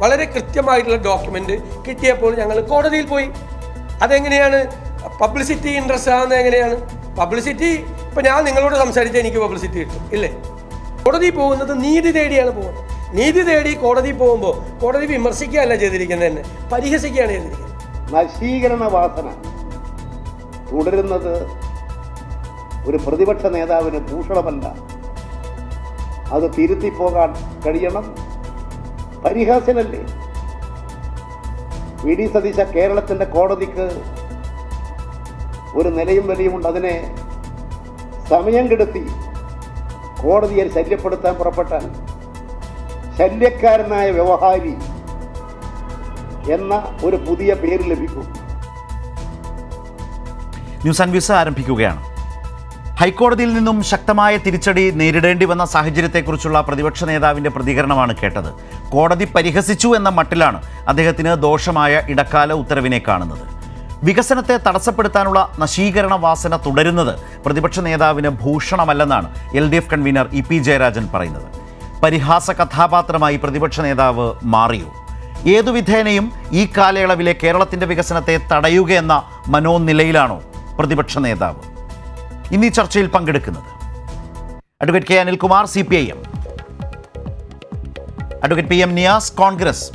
വളരെ കൃത്യമായിട്ടുള്ള ഡോക്യുമെൻ്റ് കിട്ടിയപ്പോൾ ഞങ്ങൾ കോടതിയിൽ പോയി. അതെങ്ങനെയാണ് പബ്ലിസിറ്റി ഇൻട്രസ്റ്റ് ആകുന്നത്? എങ്ങനെയാണ് പബ്ലിസിറ്റി? ഇപ്പം ഞാൻ നിങ്ങളോട് സംസാരിച്ച് എനിക്ക് പബ്ലിസിറ്റി കിട്ടും ഇല്ലേ? കോടതി പോകുന്നത് നീതി തേടിയാണ് പോകുന്നത്. നീതി തേടി കോടതി പോകുമ്പോൾ കോടതി വിമർശിക്കുകയല്ല ചെയ്തിരിക്കുന്നത്, തന്നെ പരിഹസിക്കുകയാണ് ചെയ്തിരിക്കുന്നത്. നശീകരണ വാസന തുടരുന്നത് ഒരു പ്രതിപക്ഷ നേതാവിന് ഭൂഷണമല്ല. അത് തിരുത്തിപ്പോകാൻ കഴിയണം. പരിഹാസ്യനല്ലേ വി ഡി സതീശ? കേരളത്തിൻ്റെ കോടതിക്ക് ഒരു നിലയും വിലയുമുണ്ട്. അതിനെ സമയം കെടുത്തി കോടതിയെ ശല്യപ്പെടുത്താൻ പുറപ്പെട്ടാൽ ശല്യക്കാരനായ വ്യവഹാരി എന്ന ഒരു പുതിയ പേര് ലഭിക്കും. ന്യൂസ് ആൻഡ് വ്യൂസ് ആരംഭിക്കുകയാണ്. ഹൈക്കോടതിയിൽ നിന്നും ശക്തമായ തിരിച്ചടി നേരിടേണ്ടി വന്ന സാഹചര്യത്തെക്കുറിച്ചുള്ള പ്രതിപക്ഷ നേതാവിൻ്റെ പ്രതികരണമാണ് കേട്ടത്. കോടതി പരിഹസിച്ചു എന്ന മട്ടിലാണ് അദ്ദേഹത്തിന് ദോഷമായ ഇടക്കാല ഉത്തരവിനെ കാണുന്നത്. വികസനത്തെ തടസ്സപ്പെടുത്താനുള്ള നശീകരണ വാസന തുടരുന്നത് പ്രതിപക്ഷ നേതാവിന് ഭൂഷണമല്ലെന്നാണ് LDF കൺവീനർ EP ജയരാജൻ പറയുന്നത്. പരിഹാസ കഥാപാത്രമായി പ്രതിപക്ഷ നേതാവ് മാറിയോ? ഏതു വിധേനയും ഈ കാലയളവിലെ കേരളത്തിൻ്റെ വികസനത്തെ തടയുകയെന്ന മനോനിലയിലാണോ പ്രതിപക്ഷ നേതാവ്? ഇന്നീ ചർച്ചയിൽ പങ്കെടുക്കുന്നത് advocate K Anilkumar CPIM, advocate PM Niyas Congress,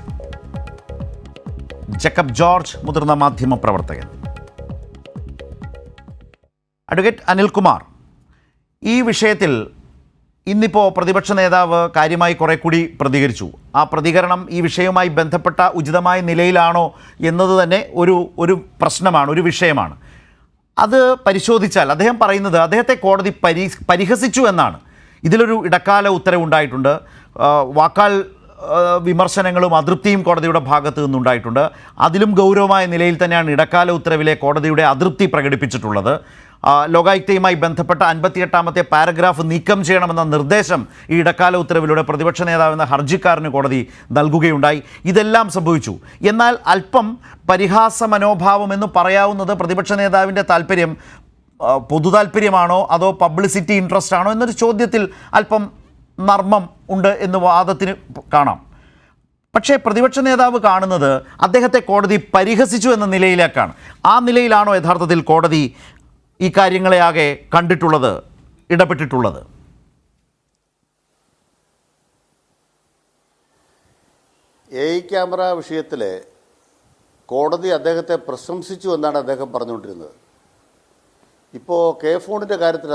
Jacob George മുതിർന്ന മാധ്യമ പ്രവർത്തകൻ. അഡ്വക്കേറ്റ് അനിൽകുമാർ, ഈ വിഷയത്തിൽ ഇന്നിപ്പോൾ പ്രതിപക്ഷ നേതാവ് കാര്യമായി കുറെ കൂടി പ്രതികരിച്ചു. ആ പ്രതികരണം ഈ വിഷയവുമായി ബന്ധപ്പെട്ട ഉചിതമായ നിലയിലാണോ എന്നത് തന്നെ ഒരു പ്രശ്നമാണ്, ഒരു വിഷയമാണ്. അത് പരിശോധിച്ചാൽ അദ്ദേഹം പറയുന്നത് അദ്ദേഹത്തെ കോടതി പരിഹസിച്ചു എന്നാണ്. ഇതിലൊരു ഇടക്കാല ഉത്തരവുണ്ടായിട്ടുണ്ട്. വാക്കാൽ വിമർശനങ്ങളും അതൃപ്തിയും കോടതിയുടെ ഭാഗത്തു നിന്നുണ്ടായിട്ടുണ്ട്. അതിലും ഗൗരവമായ നിലയിൽ തന്നെയാണ് ഇടക്കാല ഉത്തരവിലെ കോടതിയുടെ അതൃപ്തി പ്രകടിപ്പിച്ചിട്ടുള്ളത്. ലോകായുക്തയുമായി ബന്ധപ്പെട്ട 58ാമത്തെ പാരഗ്രാഫ് നീക്കം ചെയ്യണമെന്ന നിർദ്ദേശം ഈ ഇടക്കാല ഉത്തരവിലൂടെ പ്രതിപക്ഷ നേതാവെന്ന ഹർജിക്കാരന് കോടതി നൽകുകയുണ്ടായി. ഇതെല്ലാം സംഭവിച്ചു. എന്നാൽ അല്പം പരിഹാസ മനോഭാവം എന്ന് പറയാവുന്നത് പ്രതിപക്ഷ നേതാവിൻ്റെ താല്പര്യം പൊതു താല്പര്യമാണോ അതോ പബ്ലിസിറ്റി ഇൻട്രസ്റ്റ് ആണോ എന്നൊരു ചോദ്യത്തിൽ അല്പം നർമ്മം ഉണ്ട് എന്ന് വാദത്തിന് കാണാം. പക്ഷേ പ്രതിപക്ഷ നേതാവ് കാണുന്നത് അദ്ദേഹത്തെ കോടതി പരിഹസിച്ചു എന്ന നിലയിലേക്കാണ്. ആ നിലയിലാണോ യഥാർത്ഥത്തിൽ കോടതി ഈ കാര്യങ്ങളെ ആകെ കണ്ടിട്ടുള്ളത്, ഇടപെട്ടിട്ടുള്ളത്? ക്യാമറ വിഷയത്തിൽ കോടതി അദ്ദേഹത്തെ പ്രശംസിച്ചു എന്നാണ് അദ്ദേഹം പറഞ്ഞുകൊണ്ടിരുന്നത്. ഇപ്പോൾ ഫോണിൻ്റെ കാര്യത്തിൽ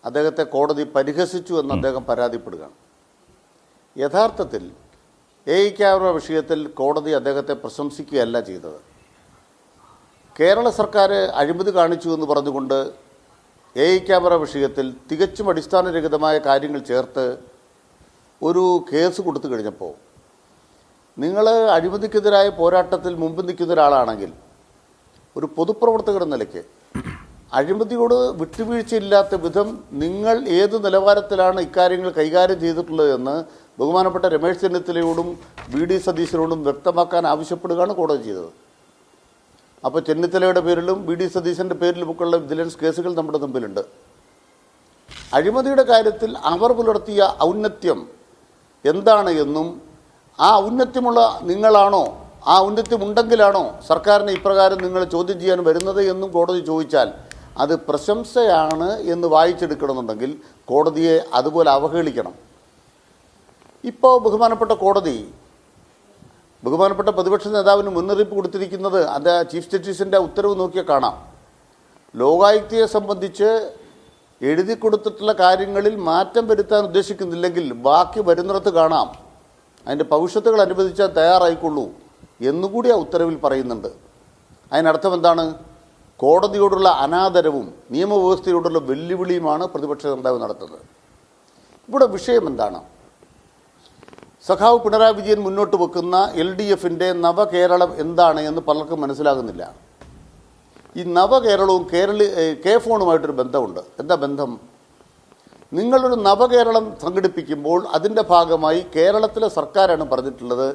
അദ്ദേഹത്തെ കോടതി പരിഹസിച്ചു എന്ന് അദ്ദേഹം പരാതിപ്പെടുകയാണ്. യഥാർത്ഥത്തിൽ ക്യാമറ വിഷയത്തിൽ കോടതി അദ്ദേഹത്തെ പ്രശംസിക്കുകയല്ല ചെയ്തത്. കേരള സർക്കാർ അഴിമതി കാണിച്ചു എന്ന് പറഞ്ഞുകൊണ്ട് ക്യാമറ വിഷയത്തിൽ തികച്ചും അടിസ്ഥാനരഹിതമായ കാര്യങ്ങൾ ചേർത്ത് ഒരു കേസ് കൊടുത്തു കഴിഞ്ഞപ്പോൾ, നിങ്ങൾ അഴിമതിക്കെതിരായ പോരാട്ടത്തിൽ മുമ്പ് നിൽക്കുന്ന ഒരാളാണെങ്കിൽ ഒരു പൊതുപ്രവർത്തകർ എന്ന നിലയ്ക്ക് അഴിമതിയോട് വിട്ടുവീഴ്ചയില്ലാത്ത വിധം നിങ്ങൾ ഏത് നിലവാരത്തിലാണ് ഇക്കാര്യങ്ങൾ കൈകാര്യം ചെയ്തിട്ടുള്ളതെന്ന് ബഹുമാനപ്പെട്ട രമേശ് ചെന്നിത്തലയോടും VD സതീശനോടും വ്യക്തമാക്കാൻ ആവശ്യപ്പെടുകയാണ് കോടതി ചെയ്തത്. അപ്പോൾ ചെന്നിത്തലയുടെ പേരിലും VD സതീശൻ്റെ പേരിലുമൊക്കെയുള്ള വിജിലൻസ് കേസുകൾ നമ്മുടെ മുമ്പിലുണ്ട്. അഴിമതിയുടെ കാര്യത്തിൽ അവർ പുലർത്തിയ ഔന്നത്യം എന്താണ് എന്നും ആ ഔന്നത്യമുള്ള നിങ്ങളാണോ, ആ ഔന്നത്യമുണ്ടെങ്കിലാണോ സർക്കാരിനെ ഇപ്രകാരം നിങ്ങൾ ചോദ്യം ചെയ്യാൻ വരുന്നത് എന്നും കോടതി ചോദിച്ചാൽ അത് പ്രശംസയാണ് എന്ന് വായിച്ചെടുക്കണമെന്നുണ്ടെങ്കിൽ കോടതിയെ അതുപോലെ അവഹേളിക്കണം. ഇപ്പോൾ ബഹുമാനപ്പെട്ട കോടതി ബഹുമാനപ്പെട്ട പ്രതിപക്ഷ നേതാവിന് മുന്നറിയിപ്പ് കൊടുത്തിരിക്കുന്നത് അത് ചീഫ് ജസ്റ്റിസിൻ്റെ ഉത്തരവ് നോക്കിയാൽ കാണാം. ലോകായുക്തയെ സംബന്ധിച്ച് എഴുതി കൊടുത്തിട്ടുള്ള കാര്യങ്ങളിൽ മാറ്റം വരുത്താൻ ഉദ്ദേശിക്കുന്നില്ലെങ്കിൽ ബാക്കി വരുന്നിടത്ത് കാണാം, അതിൻ്റെ ഭവിഷ്യത്തുകൾ അനുവദിച്ചാൽ തയ്യാറായിക്കൊള്ളൂ എന്നുകൂടി ആ ഉത്തരവിൽ പറയുന്നുണ്ട്. അതിനർത്ഥം എന്താണ്? കോടതിയോടുള്ള അനാദരവും നിയമവ്യവസ്ഥയോടുള്ള വെല്ലുവിളിയുമാണ് പ്രതിപക്ഷ നേതാവ് നടത്തുന്നത്. ഇവിടെ വിഷയം എന്താണ്? സഖാവ് പിണറായി വിജയൻ മുന്നോട്ട് വെക്കുന്ന LDFൻ്റെ നവകേരളം എന്താണ് എന്ന് പലർക്കും മനസ്സിലാകുന്നില്ല. ഈ നവകേരളവും ഫോണുമായിട്ടൊരു ബന്ധമുണ്ട്. എന്താ ബന്ധം? നിങ്ങളൊരു നവകേരളം സംഘടിപ്പിക്കുമ്പോൾ അതിൻ്റെ ഭാഗമായി കേരളത്തിലെ സർക്കാരാണ് പറഞ്ഞിട്ടുള്ളത്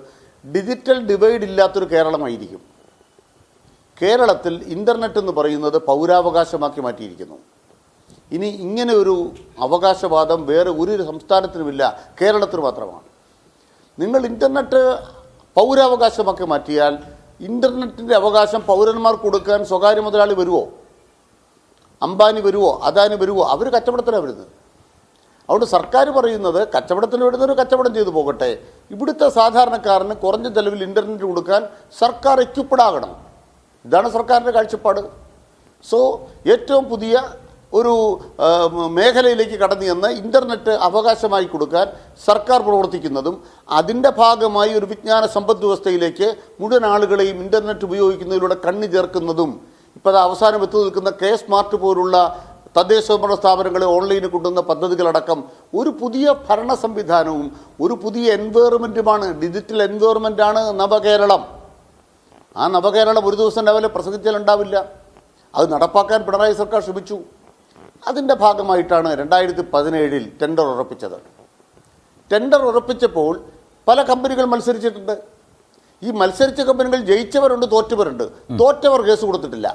ഡിജിറ്റൽ ഡിവൈഡ് ഇല്ലാത്തൊരു കേരളമായിരിക്കും. കേരളത്തിൽ ഇൻ്റർനെറ്റ് എന്ന് പറയുന്നത് പൗരാവകാശമാക്കി മാറ്റിയിരിക്കുന്നു. ഇനി ഇങ്ങനെ ഒരു അവകാശവാദം വേറെ ഒരു സംസ്ഥാനത്തിനുമില്ല, കേരളത്തിന് മാത്രമാണ്. നിങ്ങൾ ഇൻ്റർനെറ്റ് പൗരാവകാശമാക്കി മാറ്റിയാൽ ഇൻ്റർനെറ്റിൻ്റെ അവകാശം പൗരന്മാർക്ക് കൊടുക്കാൻ സ്വകാര്യ മുതലാളി വരുമോ? അംബാനി വരുമോ? അദാനി വരുമോ? അവർ കച്ചവടത്തിലാണ് വരുന്നത്. അതുകൊണ്ട് സർക്കാർ പറയുന്നത് കച്ചവടത്തിന് വരുന്നവർ കച്ചവടം ചെയ്തു പോകട്ടെ, ഇവിടുത്തെ സാധാരണക്കാരന് കുറഞ്ഞ ചെലവിൽ ഇൻ്റർനെറ്റ് കൊടുക്കാൻ സർക്കാർ എക്യുപ്ഡ് ആകണം. ഇതാണ് സർക്കാരിൻ്റെ കാഴ്ചപ്പാട്. സോ ഏറ്റവും പുതിയ ഒരു മേഖലയിലേക്ക് കടന്നു ചെന്ന് ഇൻ്റർനെറ്റ് അവകാശമായി കൊടുക്കാൻ സർക്കാർ പ്രവർത്തിക്കുന്നതും അതിൻ്റെ ഭാഗമായി ഒരു വിജ്ഞാന സമ്പദ് വ്യവസ്ഥയിലേക്ക് മുഴുവൻ ആളുകളെയും ഇൻ്റർനെറ്റ് ഉപയോഗിക്കുന്നതിലൂടെ കണ്ണി ചേർക്കുന്നതും ഇപ്പോൾ അത് അവസാനം എത്തി നിൽക്കുന്ന കെ സ്മാർട്ട് പോലുള്ള തദ്ദേശ സ്വയംഭരണ സ്ഥാപനങ്ങളെ ഓൺലൈനിൽ കൊണ്ടുവന്ന പദ്ധതികളടക്കം ഒരു പുതിയ ഭരണ സംവിധാനവും ഒരു പുതിയ എൻവയറമെൻറ്റുമാണ്, ഡിജിറ്റൽ എൻവയറമെൻറ്റാണ് നവകേരളം. ആ നവകേരളം ഒരു ദിവസം രാവിലെ പ്രസംഗിച്ചാലുണ്ടാവില്ല. അത് നടപ്പാക്കാൻ പിണറായി സർക്കാർ ശ്രമിച്ചു. അതിൻ്റെ ഭാഗമായിട്ടാണ് 2017 ടെൻഡർ ഉറപ്പിച്ചത്. ടെൻഡർ ഉറപ്പിച്ചപ്പോൾ പല കമ്പനികൾ മത്സരിച്ചിട്ടുണ്ട്. ഈ മത്സരിച്ച കമ്പനികൾ ജയിച്ചവരുണ്ട്, തോറ്റവരുണ്ട്. തോറ്റവർ കേസ് കൊടുത്തിട്ടില്ല.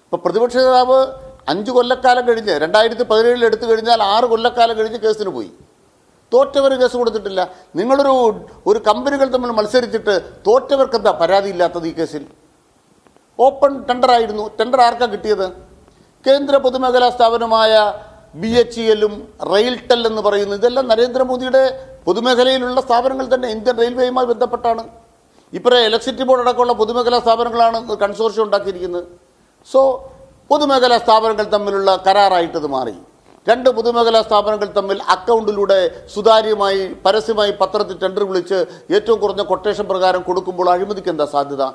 ഇപ്പോൾ പ്രതിപക്ഷ നേതാവ് 5 കൊല്ലക്കാലം കഴിഞ്ഞ് 2017 എടുത്തു കഴിഞ്ഞാൽ 6 കൊല്ലക്കാലം കഴിഞ്ഞ് കേസിന് പോയി. തോറ്റവർ കേസ് കൊടുത്തിട്ടില്ല. നിങ്ങളൊരു കമ്പനികൾ തമ്മിൽ മത്സരിച്ചിട്ട് തോറ്റവർക്ക് എന്താ പരാതിയില്ലാത്തത്? ഈ കേസിൽ ഓപ്പൺ ടെൻഡറായിരുന്നു. ടെൻഡർ ആർക്കാണ് കിട്ടിയത്? കേന്ദ്ര പൊതുമേഖലാ സ്ഥാപനമായ BHEL-ഉം റെയിൽടെൽ എന്ന് പറയുന്നത് ഇതെല്ലാം നരേന്ദ്രമോദിയുടെ പൊതുമേഖലയിലുള്ള സ്ഥാപനങ്ങൾ തന്നെ, ഇന്ത്യൻ റെയിൽവേയുമായി ബന്ധപ്പെട്ടാണ്. ഇപ്പോൾ ഇലക്ട്രിസിറ്റി ബോർഡ് അടക്കമുള്ള പൊതുമേഖലാ സ്ഥാപനങ്ങളാണ് കൺസോർഷ്യം ഉണ്ടാക്കിയിരിക്കുന്നത്. സോ പൊതുമേഖലാ സ്ഥാപനങ്ങൾ തമ്മിലുള്ള കരാറായിട്ടത് മാറി. 2 പൊതുമേഖലാ സ്ഥാപനങ്ങൾ തമ്മിൽ അക്കൗണ്ടിലൂടെ സുതാര്യമായി പരസ്യമായി പത്രത്തിൽ ടെൻഡർ വിളിച്ച് ഏറ്റവും കുറഞ്ഞ കൊട്ടേഷൻ പ്രകാരം കൊടുക്കുമ്പോൾ അഴിമതിക്ക് എന്താ സാധ്യത?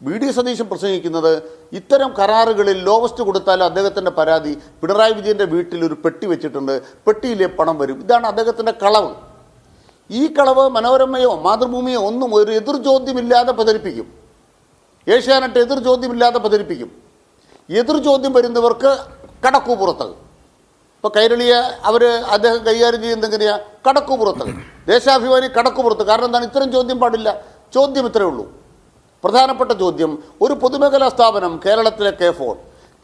VD സതീശൻ പ്രസംഗിക്കുന്നത് ഇത്തരം കരാറുകളിൽ ലോവസ്റ്റ് കൊടുത്താൽ അദ്ദേഹത്തിൻ്റെ പരാതി പിണറായി വിജയൻ്റെ വീട്ടിൽ ഒരു പെട്ടി വെച്ചിട്ടുണ്ട്, പെട്ടിയിലെ പണം വരും. ഇതാണ് അദ്ദേഹത്തിൻ്റെ കളവ്. ഈ കളവ് മനോരമയോ മാതൃഭൂമിയോ ഒന്നും ഒരു എതിർചോദ്യമില്ലാതെ പ്രചരിപ്പിക്കും. ഏഷ്യാനെറ്റ് എതിർചോദ്യമില്ലാതെ പ്രചരിപ്പിക്കും. എതിർചോദ്യം വരുന്നവർക്ക് കടക്കു പുറത്ത്. ഇപ്പോൾ കൈരളിയെ അദ്ദേഹം കൈകാര്യം ചെയ്യുന്നത് എങ്ങനെയാണ്? കടക്കു പുറത്ത്. ദേശാഭിമാനി കടക്കു പുറത്ത്. കാരണം എന്താണ്? ഇത്തരം ചോദ്യം പാടില്ല. ചോദ്യം ഇത്രയേ ഉള്ളൂ. പ്രധാനപ്പെട്ട ചോദ്യം, ഒരു പൊതുമേഖലാ സ്ഥാപനം, കേരളത്തിലെ K4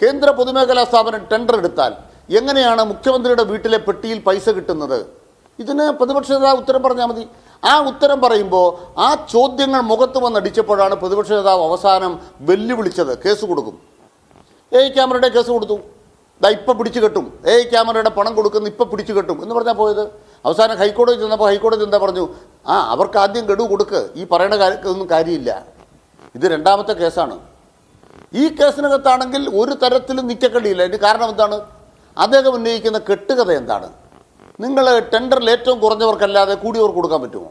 കേന്ദ്ര പൊതുമേഖലാ സ്ഥാപനം ടെൻഡർ എടുത്താൽ എങ്ങനെയാണ് മുഖ്യമന്ത്രിയുടെ വീട്ടിലെ പെട്ടിയിൽ പൈസ കിട്ടുന്നത്? ഇതിന് പ്രതിപക്ഷ നേതാവ് ഉത്തരം പറഞ്ഞാൽ മതി. ആ ഉത്തരം പറയുമ്പോൾ ആ ചോദ്യങ്ങൾ മുഖത്ത് വന്നടിച്ചപ്പോഴാണ് പ്രതിപക്ഷ നേതാവ് അവസാനം വെല്ലുവിളിച്ചത്. കേസ് കൊടുക്കും. ക്യാമറയുടെ കേസ് കൊടുത്തു. ഇപ്പം പിടിച്ചു കെട്ടും, ക്യാമറയുടെ പണം കൊടുക്കുന്ന ഇപ്പം പിടിച്ചു കെട്ടും എന്ന് പറഞ്ഞാൽ പോയത്. അവസാനം ഹൈക്കോടതി ചെന്നപ്പോൾ ഹൈക്കോടതി എന്താ പറഞ്ഞു? അവർക്ക് ആദ്യം ഗഡു കൊടുക്ക്, ഈ പറയുന്ന കാര്യമൊന്നും കാര്യമില്ല. ഇത് 2ാമത്തെ കേസാണ്. ഈ കേസിനകത്താണെങ്കിൽ ഒരു തരത്തിലും നിക്കക്കള്ളിയില്ല. ഇതിന് കാരണം എന്താണ്? അദ്ദേഹം ഉന്നയിക്കുന്ന കെട്ടുകഥ എന്താണ്? നിങ്ങൾ ടെൻഡറിൽ ഏറ്റവും കുറഞ്ഞവർക്കല്ലാതെ കൂടിയവർക്ക് കൊടുക്കാൻ പറ്റുമോ?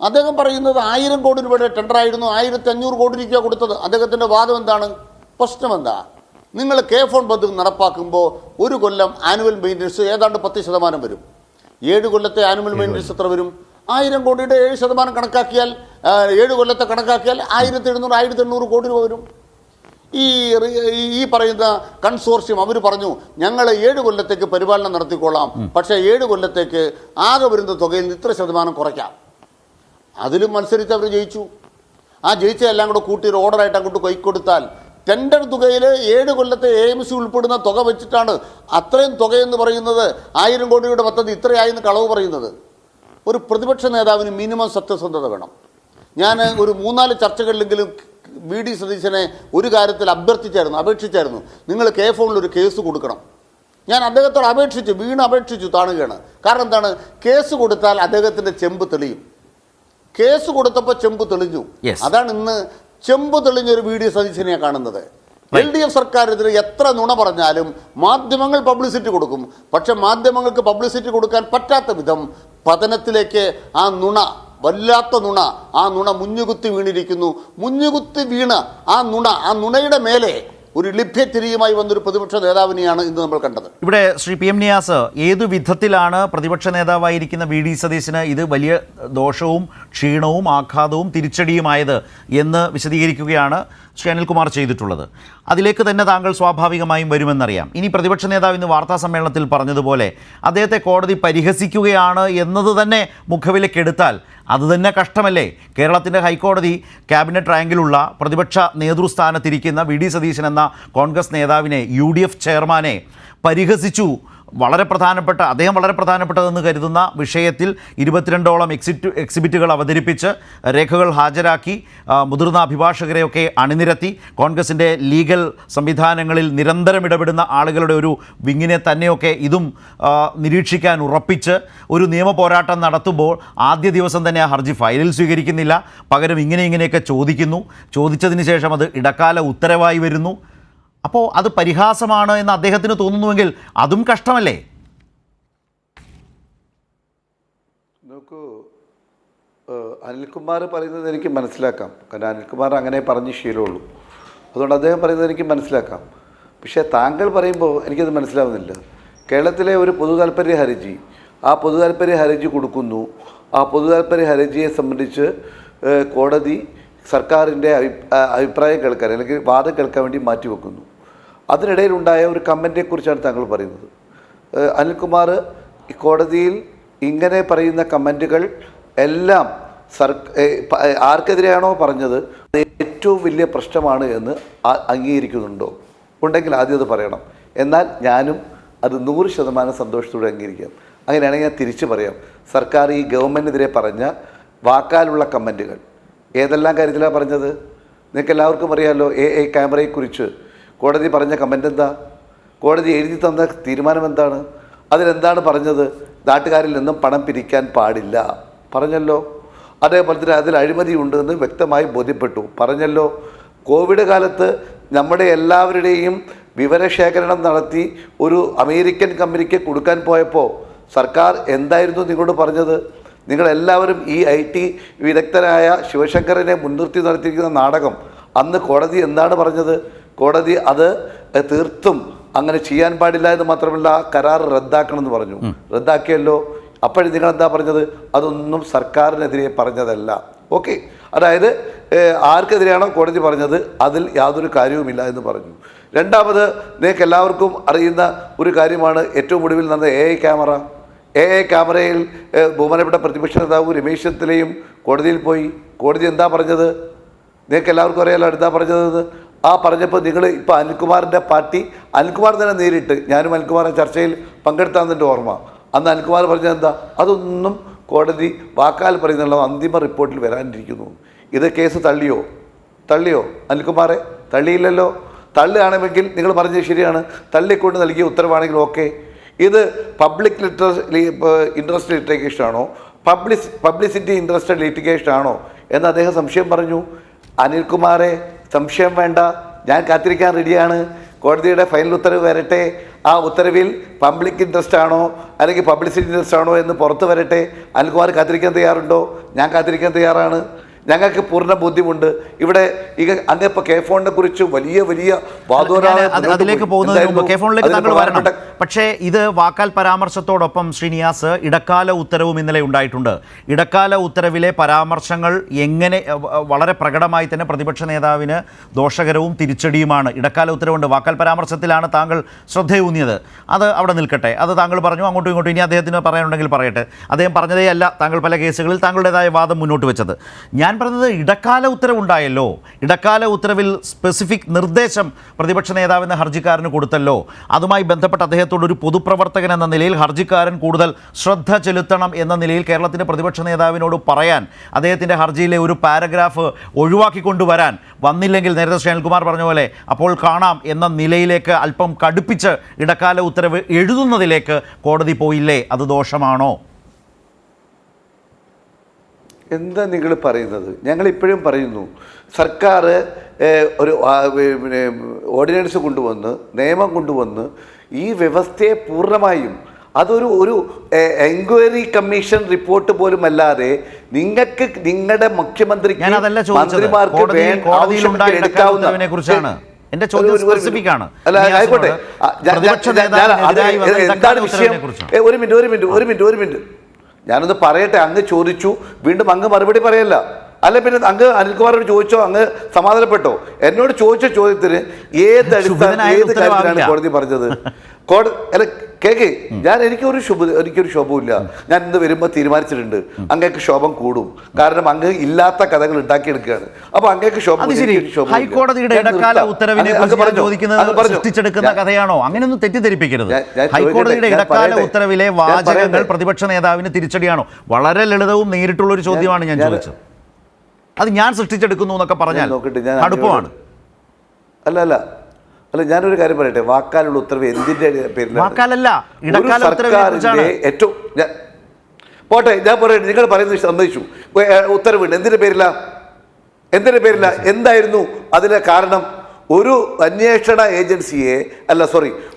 അദ്ദേഹം പറയുന്നത് 1000 കോടി രൂപയുടെ ടെൻഡറായിരുന്നു, 1500 കോടി രൂപ കൊടുത്തത്. അദ്ദേഹത്തിൻ്റെ വാദം എന്താണ്? പ്രശ്നം എന്താ? നിങ്ങൾ K4 പദ്ധതി നടപ്പാക്കുമ്പോൾ 1 കൊല്ലം ആനുവൽ മെയിൻ്റനൻസ് ഏതാണ്ട് 10% വരും. 7 കൊല്ലത്തെ ആനുവൽ മെയിൻ്റനൻസ് എത്ര വരും? 1000 കോടിയുടെ 7% കണക്കാക്കിയാൽ 7 കൊല്ലത്തെ കണക്കാക്കിയാൽ 1700 കോടി രൂപ വരും. ഈ പറയുന്ന കൺസോർഷ്യം അവർ പറഞ്ഞു ഞങ്ങൾ 7 കൊല്ലത്തേക്ക് പരിപാലനം നടത്തിക്കൊള്ളാം, പക്ഷേ 7 കൊല്ലത്തേക്ക് ആകെ വരുന്ന തുകയിൽ ഇത്ര ശതമാനം കുറയ്ക്കാം. അതിലും മത്സരിച്ച് അവർ ജയിച്ചു. ആ ജയിച്ച എല്ലാം കൂടെ കൂട്ടി ഒരു ഓർഡറായിട്ട് അങ്ങോട്ട് കൈക്കൊടുത്താൽ ടെൻഡർ തുകയിൽ 7 കൊല്ലത്തെ AMC ഉൾപ്പെടുന്ന തുക വെച്ചിട്ടാണ് അത്രയും തുകയെന്ന് പറയുന്നത്. 1000 കോടിയുടെ പദ്ധതി ഇത്രയായെന്ന് കളവ് പറയുന്നത്. ഒരു പ്രതിപക്ഷ നേതാവിന് മിനിമം സത്യസന്ധത വേണം. ഞാൻ ഒരു 3-4 ചർച്ചകളിലെങ്കിലും VD സതീശനെ ഒരു കാര്യത്തിൽ അപേക്ഷിച്ചായിരുന്നു. നിങ്ങൾ K4 ഒരു കേസ് കൊടുക്കണം. ഞാൻ അദ്ദേഹത്തോട് അപേക്ഷിച്ചു താണുകയാണ്. കാരണം എന്താണ്? കേസ് കൊടുത്താൽ അദ്ദേഹത്തിൻ്റെ ചെമ്പ് തെളിയും. കേസ് കൊടുത്തപ്പോൾ ചെമ്പ് തെളിഞ്ഞു. അതാണ് ഇന്ന് ചെമ്പ് തെളിഞ്ഞൊരു VD സതീശനെയാണ് കാണുന്നത്. LDF സർക്കാരിനെതിരെ എത്ര നുണ പറഞ്ഞാലും മാധ്യമങ്ങൾ പബ്ലിസിറ്റി കൊടുക്കും. പക്ഷെ മാധ്യമങ്ങൾക്ക് പബ്ലിസിറ്റി കൊടുക്കാൻ പറ്റാത്ത വിധം പതനത്തിലേക്ക് ആ നുണ, വല്ലാത്ത നുണ, ആ നുണ മുഞ്ഞുകുത്തി വീണിരിക്കുന്നു. മുഞ്ഞുകുത്തി വീണ് ആ നുണയുടെ മേലെ ഒരു ലഭ്യത്തിരിയുമായി വന്നൊരു പ്രതിപക്ഷ നേതാവിനെയാണ് ഇന്ന് നമ്മൾ കണ്ടത്. ഇവിടെ ശ്രീ PM നിയാസ്, ഏതു വിധത്തിലാണ് പ്രതിപക്ഷ നേതാവായിരിക്കുന്ന VD സതീശന് ഇത് വലിയ ദോഷവും ക്ഷീണവും ആഘാതവും തിരിച്ചടിയുമായത് എന്ന് വിശദീകരിക്കുകയാണ് ശ്രീ അനിൽകുമാർ ചെയ്തിട്ടുള്ളത്. അതിലേക്ക് തന്നെ താങ്കൾ സ്വാഭാവികമായും വരുമെന്നറിയാം. ഇനി പ്രതിപക്ഷ നേതാവ് ഇന്ന് വാർത്താ സമ്മേളനത്തിൽ പറഞ്ഞതുപോലെ അദ്ദേഹത്തെ കോടതി പരിഹസിക്കുകയാണ് എന്നത് തന്നെ മുഖവിലക്കെടുത്താൽ അത് തന്നെ കഷ്ടമല്ലേ? കേരളത്തിൻ്റെ ഹൈക്കോടതി ക്യാബിനറ്റ് റാങ്കിലുള്ള പ്രതിപക്ഷ നേതൃസ്ഥാനത്തിരിക്കുന്ന VD സതീശൻ എന്ന കോൺഗ്രസ് നേതാവിനെ, UDF ചെയർമാനെ പരിഹസിച്ചു, വളരെ പ്രധാനപ്പെട്ട അദ്ദേഹം വളരെ പ്രധാനപ്പെട്ടതെന്ന് കരുതുന്ന വിഷയത്തിൽ 22ഓളം എക്സിബിറ്റുകൾ അവതരിപ്പിച്ച് രേഖകൾ ഹാജരാക്കി മുതിർന്ന അഭിഭാഷകരെയൊക്കെ അണിനിരത്തി കോൺഗ്രസിൻ്റെ ലീഗൽ സംവിധാനങ്ങളിൽ നിരന്തരം ഇടപെടുന്ന ആളുകളുടെ ഒരു വിങ്ങിനെ തന്നെയൊക്കെ ഇതും നിരീക്ഷിക്കാൻ ഉറപ്പിച്ച് ഒരു നിയമ പോരാട്ടം നടത്തുമ്പോൾ ആദ്യ ദിവസം തന്നെ ആ ഹർജി ഫയലിൽ സ്വീകരിക്കുന്നില്ല, പകരം ഇങ്ങനെയൊക്കെ ചോദിച്ചതിന് ശേഷം അത് ഇടക്കാല ഉത്തരവായി വരുന്നു. അപ്പോൾ അത് പരിഹാസമാണ് എന്ന് അദ്ദേഹത്തിന് തോന്നുന്നുവെങ്കിൽ അതും കഷ്ടമല്ലേ? നോക്കൂ, അനിൽകുമാർ പറയുന്നത് എനിക്ക് മനസ്സിലാക്കാം. കാരണം അനിൽകുമാർ അങ്ങനെ പറഞ്ഞ് ശീലമുള്ളൂ, അതുകൊണ്ട് അദ്ദേഹം പറയുന്നത് എനിക്ക് മനസ്സിലാക്കാം. പക്ഷേ താങ്കൾ പറയുമ്പോൾ എനിക്കത് മനസ്സിലാവുന്നില്ല. കേരളത്തിലെ ഒരു പൊതു താൽപ്പര്യ ഹർജി, ആ പൊതു താൽപ്പര്യ ഹർജി കൊടുക്കുന്നു. ആ പൊതു താൽപ്പര്യ ഹർജിയെ സംബന്ധിച്ച് കോടതി സർക്കാരിൻ്റെ അഭിപ്രായം കേൾക്കാൻ അല്ലെങ്കിൽ വാദം കേൾക്കാൻ വേണ്ടി മാറ്റിവെക്കുന്നു. അതിനിടയിലുണ്ടായ ഒരു കമൻറ്റിനെക്കുറിച്ചാണ് താങ്കൾ പറയുന്നത്. അനിൽകുമാർ കോടതിയിൽ ഇങ്ങനെ പറയുന്ന കമൻറ്റുകൾ എല്ലാം ആർക്കെതിരെയാണോ പറഞ്ഞത് ഏറ്റവും വലിയ പ്രശ്നമാണ് എന്ന് അംഗീകരിക്കുന്നുണ്ടോ? ഉണ്ടെങ്കിൽ ആദ്യം അത് പറയണം. എന്നാൽ ഞാനും അത് 100% സന്തോഷത്തോടെ അംഗീകരിക്കാം. അങ്ങനെയാണെങ്കിൽ ഞാൻ തിരിച്ചു പറയാം, സർക്കാർ ഈ ഗവൺമെൻറ്റിനെതിരെ പറഞ്ഞ വാക്കാലുള്ള കമൻറ്റുകൾ ഏതെല്ലാം കാര്യത്തിലാണ് പറഞ്ഞത്? നിങ്ങൾക്ക് എല്ലാവർക്കും അറിയാമല്ലോ. ക്യാമറയെക്കുറിച്ച് കോടതി പറഞ്ഞ കമൻ്റ് എന്താ? കോടതി എഴുതി തന്ന തീരുമാനം എന്താണ്? അതിലെന്താണ് പറഞ്ഞത്? നാട്ടുകാരിൽ നിന്നും പണം പിരിക്കാൻ പാടില്ല പറഞ്ഞല്ലോ. അതേപോലെ തന്നെ അതിൽ അഴിമതി ഉണ്ടെന്ന് വ്യക്തമായി ബോധ്യപ്പെട്ടു പറഞ്ഞല്ലോ. കോവിഡ് കാലത്ത് നമ്മുടെ എല്ലാവരുടെയും വിവരശേഖരണം നടത്തി ഒരു അമേരിക്കൻ കമ്പനിക്ക് കൊടുക്കാൻ പോയപ്പോൾ സർക്കാർ എന്തായിരുന്നു നിങ്ങളോട് പറഞ്ഞത്? നിങ്ങളെല്ലാവരും ഈ IT വിദഗ്ധനായ ശിവശങ്കറിനെ മുൻനിർത്തി നടത്തിയിരിക്കുന്ന നാടകം അന്ന് കോടതി എന്താണ് പറഞ്ഞത്? കോടതി അത് തീർത്തും അങ്ങനെ ചെയ്യാൻ പാടില്ല എന്ന് മാത്രമല്ല കരാർ റദ്ദാക്കണമെന്ന് പറഞ്ഞു. റദ്ദാക്കിയല്ലോ. അപ്പോഴും നിങ്ങളെന്താ പറഞ്ഞത്? അതൊന്നും സർക്കാരിനെതിരെ പറഞ്ഞതല്ല. ഓക്കെ, അതായത് ആർക്കെതിരെയാണോ കോടതി പറഞ്ഞത് അതിൽ യാതൊരു കാര്യവുമില്ല എന്ന് പറഞ്ഞു. രണ്ടാമത് നിങ്ങൾക്ക് എല്ലാവർക്കും അറിയുന്ന ഒരു കാര്യമാണ് ഏറ്റവും ഒടുവിൽ നടന്ന ക്യാമറ. ക്യാമറയിൽ ബഹുമാനപ്പെട്ട പ്രതിപക്ഷ നേതാവ് രമേശ് ചെന്നിത്തലയും കോടതിയിൽ പോയി. കോടതി എന്താ പറഞ്ഞത്? നിങ്ങൾക്ക് എല്ലാവർക്കും അറിയാലോ എന്താ പറഞ്ഞത്. ആ പറഞ്ഞപ്പോൾ നിങ്ങൾ ഇപ്പോൾ അനിൽകുമാറിൻ്റെ പാർട്ടി, അനിൽകുമാർ തന്നെ നേരിട്ട്, ഞാനും അനിൽകുമാറിൻ്റെ ചർച്ചയിൽ പങ്കെടുത്താന്നെൻ്റെ ഓർമ്മ. അന്ന് അനിൽകുമാർ പറഞ്ഞത് എന്താ? അതൊന്നും കോടതി വാക്കാൽ പറയുന്നുള്ള അന്തിമ റിപ്പോർട്ടിൽ വരാനിരിക്കുന്നു. ഇത് കേസ് തള്ളിയോ അനിൽകുമാറെ? തള്ളിയില്ലല്ലോ. തള്ളുകയാണെങ്കിൽ നിങ്ങൾ പറഞ്ഞത് ശരിയാണ്, തള്ളിക്കൊണ്ട് നൽകിയ ഉത്തരവാണെങ്കിൽ ഓക്കെ. ഇത് പബ്ലിക് ഇൻട്രസ്റ്റ് ലിറ്റിഗേഷനാണോ പബ്ലിസിറ്റി ഇൻട്രസ്റ്റഡ് ലിറ്റിഗേഷനാണോ എന്ന് അദ്ദേഹം സംശയം പറഞ്ഞു. അനിൽകുമാറെ സംശയം വേണ്ട, ഞാൻ കാത്തിരിക്കാൻ റെഡിയാണ്. കോടതിയുടെ ഫൈനൽ ഉത്തരവ് വരട്ടെ. ആ ഉത്തരവിൽ പബ്ലിക് ഇൻട്രസ്റ്റ് ആണോ അല്ലെങ്കിൽ പബ്ലിസിറ്റി ഇൻട്രസ്റ്റ് ആണോ എന്ന് പുറത്ത് വരട്ടെ. അനിൽകുമാർ കാത്തിരിക്കാൻ തയ്യാറുണ്ടോ? ഞാൻ കാത്തിരിക്കാൻ തയ്യാറാണ്. ഞങ്ങൾക്ക് പൂർണ്ണ ബോധ്യമുണ്ട്. ഇവിടെ അങ്ങ് ഇപ്പോൾ കെ ഫോണിനെ കുറിച്ച് വലിയ അതിലേക്ക് പോകുന്നതിന് മുമ്പ് കെ ഫോണിലേക്ക് താങ്കൾ വരണം. പക്ഷേ ഇത് വാക്കാൽ പരാമർശത്തോടൊപ്പം ശ്രീനിവാസ് ഇടക്കാല ഉത്തരവും ഇന്നലെ ഉണ്ടായിട്ടുണ്ട്. ഇടക്കാല ഉത്തരവിലെ പരാമർശങ്ങൾ എങ്ങനെ വളരെ പ്രകടമായി തന്നെ പ്രതിപക്ഷ നേതാവിന് ദോഷകരവും തിരിച്ചടിയുമാണ്. ഇടക്കാല ഉത്തരവുണ്ട്, വാക്കാൽ പരാമർശത്തിലാണ് താങ്കൾ ശ്രദ്ധയൂന്നിയത്. അത് അവിടെ നിൽക്കട്ടെ, അത് താങ്കൾ പറഞ്ഞു. അങ്ങോട്ടും ഇങ്ങോട്ടും ഇനി അദ്ദേഹത്തിന് പറയാനുണ്ടെങ്കിൽ പറയട്ടെ. അദ്ദേഹം പറഞ്ഞതേ അല്ല താങ്കൾ പല കേസുകളിൽ താങ്കളുടേതായ വാദം മുന്നോട്ട് വെച്ചത്. ഞാൻ പറഞ്ഞത് ഇടക്കാല ഉത്തരവുണ്ടായല്ലോ. ഇടക്കാല ഉത്തരവിൽ സ്പെസിഫിക് നിർദ്ദേശം പ്രതിപക്ഷ നേതാവെന്ന ഹർജിക്കാരന് കൊടുത്തല്ലോ. അതുമായി ബന്ധപ്പെട്ട് അദ്ദേഹത്തോട് ഒരു പൊതുപ്രവർത്തകൻ എന്ന നിലയിൽ ഹർജിക്കാരൻ കൂടുതൽ ശ്രദ്ധ ചെലുത്തണം എന്ന നിലയിൽ കേരളത്തിൻ്റെ പ്രതിപക്ഷ നേതാവിനോട് പറയാൻ, അദ്ദേഹത്തിൻ്റെ ഹർജിയിലെ ഒരു പാരഗ്രാഫ് ഒഴിവാക്കിക്കൊണ്ടുവരാൻ, വന്നില്ലെങ്കിൽ നേരത്തെ ശ്രീകുമാർ പറഞ്ഞ പോലെ അപ്പോൾ കാണാം എന്ന നിലയിലേക്ക് അല്പം കടുപ്പിച്ച് ഇടക്കാല ഉത്തരവ് എഴുതുന്നതിലേക്ക് കോടതി പോയില്ലേ? അത് ദോഷമാണോ? എന്താ നിങ്ങൾ പറയുന്നത്? ഞങ്ങളിപ്പോഴും പറയുന്നു, സർക്കാർ ഒരു ഓർഡിനൻസ് കൊണ്ടുവന്ന് നിയമം കൊണ്ടുവന്ന് ഈ വ്യവസ്ഥയെ പൂർണ്ണമായും അതൊരു എൻക്വയറി കമ്മീഷൻ റിപ്പോർട്ട് പോലും അല്ലാതെ നിങ്ങൾക്ക് നിങ്ങളുടെ മുഖ്യമന്ത്രിക്ക് മന്ത്രിമാർക്ക് ആയിക്കോട്ടെ. എന്താണ് വിഷയം? ഒരു മിനിറ്റ് ഞാനൊന്ന് പറയട്ടെ. അങ്ങ് ചോദിച്ചു, വീണ്ടും അങ്ങ് മറുപടി പറയല്ല. അല്ല പിന്നെ അങ്ങ് അനിൽകുമാറോട് ചോദിച്ചോ, അങ്ങ് സമാധാനപ്പെട്ടോ? എന്നോട് ചോദിച്ച ചോദ്യത്തിന് ഏത് കാര്യത്തിലാണ് കോടതി പറഞ്ഞത്? കേക്ക് ഞാൻ എനിക്കൊരു ശോഭമില്ല. ഞാൻ ഇന്ന് വരുമ്പോൾ തീരുമാനിച്ചിട്ടുണ്ട് അങ്ങേക്ക് ശോഭം കൂടും. കാരണം അങ്ങ് ഇല്ലാത്ത കഥകൾ ഉണ്ടാക്കിയെടുക്കുകയാണ്. അപ്പൊ അങ്ങേക്ക് ശോഭം. ഹൈക്കോടതിയുടെ ഇടക്കാല ഉത്തരവിനെ സൃഷ്ടിച്ചെടുക്കുന്ന കഥയാണോ? അങ്ങനെയൊന്നും തെറ്റിദ്ധരിപ്പിക്കരുത്. ഹൈക്കോടതിയുടെ ഇടക്കാല ഉത്തരവിലെ വാചകങ്ങൾ പ്രതിപക്ഷ നേതാവിന് തിരിച്ചടിയാണോ? വളരെ ലളിതവും നേരിട്ടുള്ള ഒരു ചോദ്യമാണ് ഞാൻ ചോദിച്ചത്. അത് ഞാൻ സൃഷ്ടിച്ചെടുക്കുന്നു എന്നൊക്കെ പറഞ്ഞാൽ അടുപ്പമാണ്. അല്ല ഞാനൊരു കാര്യം പറയട്ടെ. വാക്കാലുള്ള ഉത്തരവ് എന്തിന്റെ പേരിലാണ്? വാക്കാലല്ല, ഇടക്കാല ഉത്തരവിനെ ഏറ്റവും പോട്ടെ, ഞാൻ പറയട്ടെ. നിങ്ങൾ പറയുന്നത് സമ്മതിച്ചു. ഉത്തരവുണ്ട്. എന്തിന്റെ പേരില? എന്തായിരുന്നു അതിലെ കാരണം? ഒരു അന്വേഷണ ഏജൻസിയെ